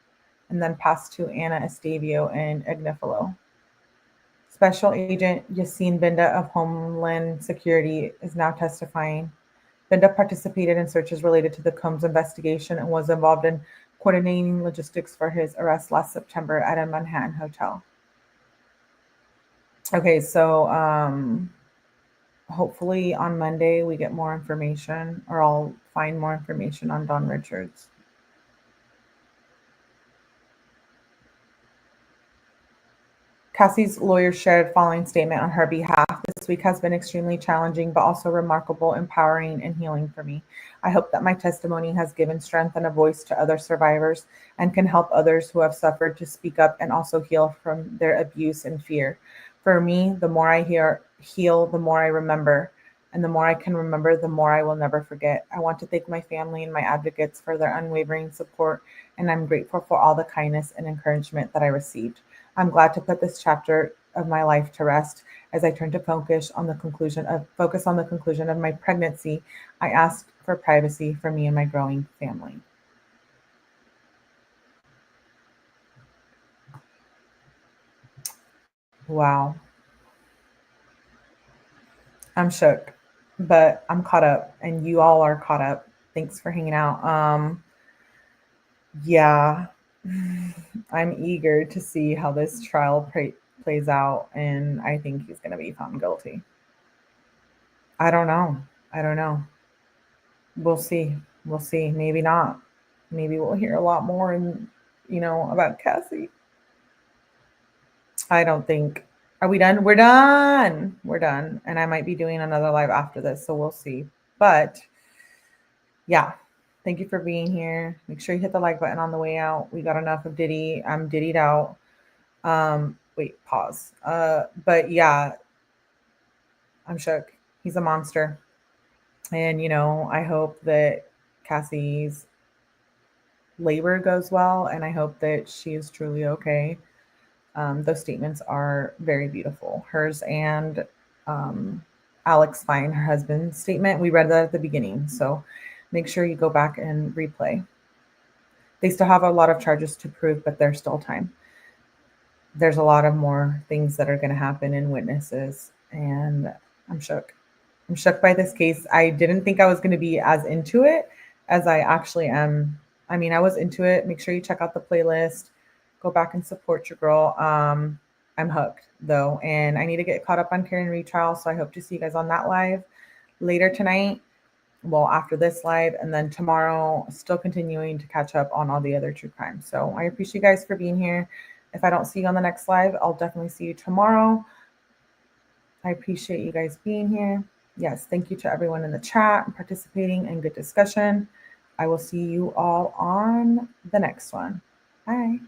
A: and then passed to Anna Estavio and Agnifilo. Special Agent Yassine Binda of Homeland Security is now testifying. Binda participated in searches related to the Combs investigation and was involved in coordinating logistics for his arrest last September at a Manhattan hotel. Okay, so hopefully on Monday we get more information, or I'll find more information on Dawn Richards. Cassie's lawyer shared the following statement on her behalf. This week has been extremely challenging, but also remarkable, empowering, and healing for me. I hope that my testimony has given strength and a voice to other survivors and can help others who have suffered to speak up and also heal from their abuse and fear. For me, the more I heal, the more I remember. And the more I can remember, the more I will never forget. I want to thank my family and my advocates for their unwavering support, and I'm grateful for all the kindness and encouragement that I received. I'm glad to put this chapter of my life to rest. As I turn to focus on the conclusion of my pregnancy, I asked for privacy for me and my growing family. Wow. I'm shook, but I'm caught up, and you all are caught up. Thanks for hanging out. Yeah, I'm eager to see how this trial plays out, and I think he's going to be found guilty. I don't know. We'll see. Maybe not. Maybe we'll hear a lot more about Cassie. I don't think. Are we done? We're done. And I might be doing another live after this, so we'll see. But yeah, thank you for being here. Make sure you hit the like button on the way out. We got enough of Diddy. I'm Diddy'd out. Wait, pause. But yeah, I'm shook. He's a monster. And, I hope that Cassie's labor goes well, and I hope that she is truly okay. Those statements are very beautiful. Hers and Alex Fine, her husband's statement. We read that at the beginning. So make sure you go back and replay. They still have a lot of charges to prove, but there's still time. There's a lot of more things that are going to happen in witnesses. And I'm shook. I'm shook by this case. I didn't think I was going to be as into it as I actually am. I mean, I was into it. Make sure you check out the playlist. Go back and support your girl. I'm hooked though, and I need to get caught up on Karen retrial. So I hope to see you guys on that live later tonight. Well, after this live, and then tomorrow, still continuing to catch up on all the other true crime. So I appreciate you guys for being here. If I don't see you on the next live, I'll definitely see you tomorrow. I appreciate you guys being here. Yes, thank you to everyone in the chat and participating and good discussion. I will see you all on the next one. Bye.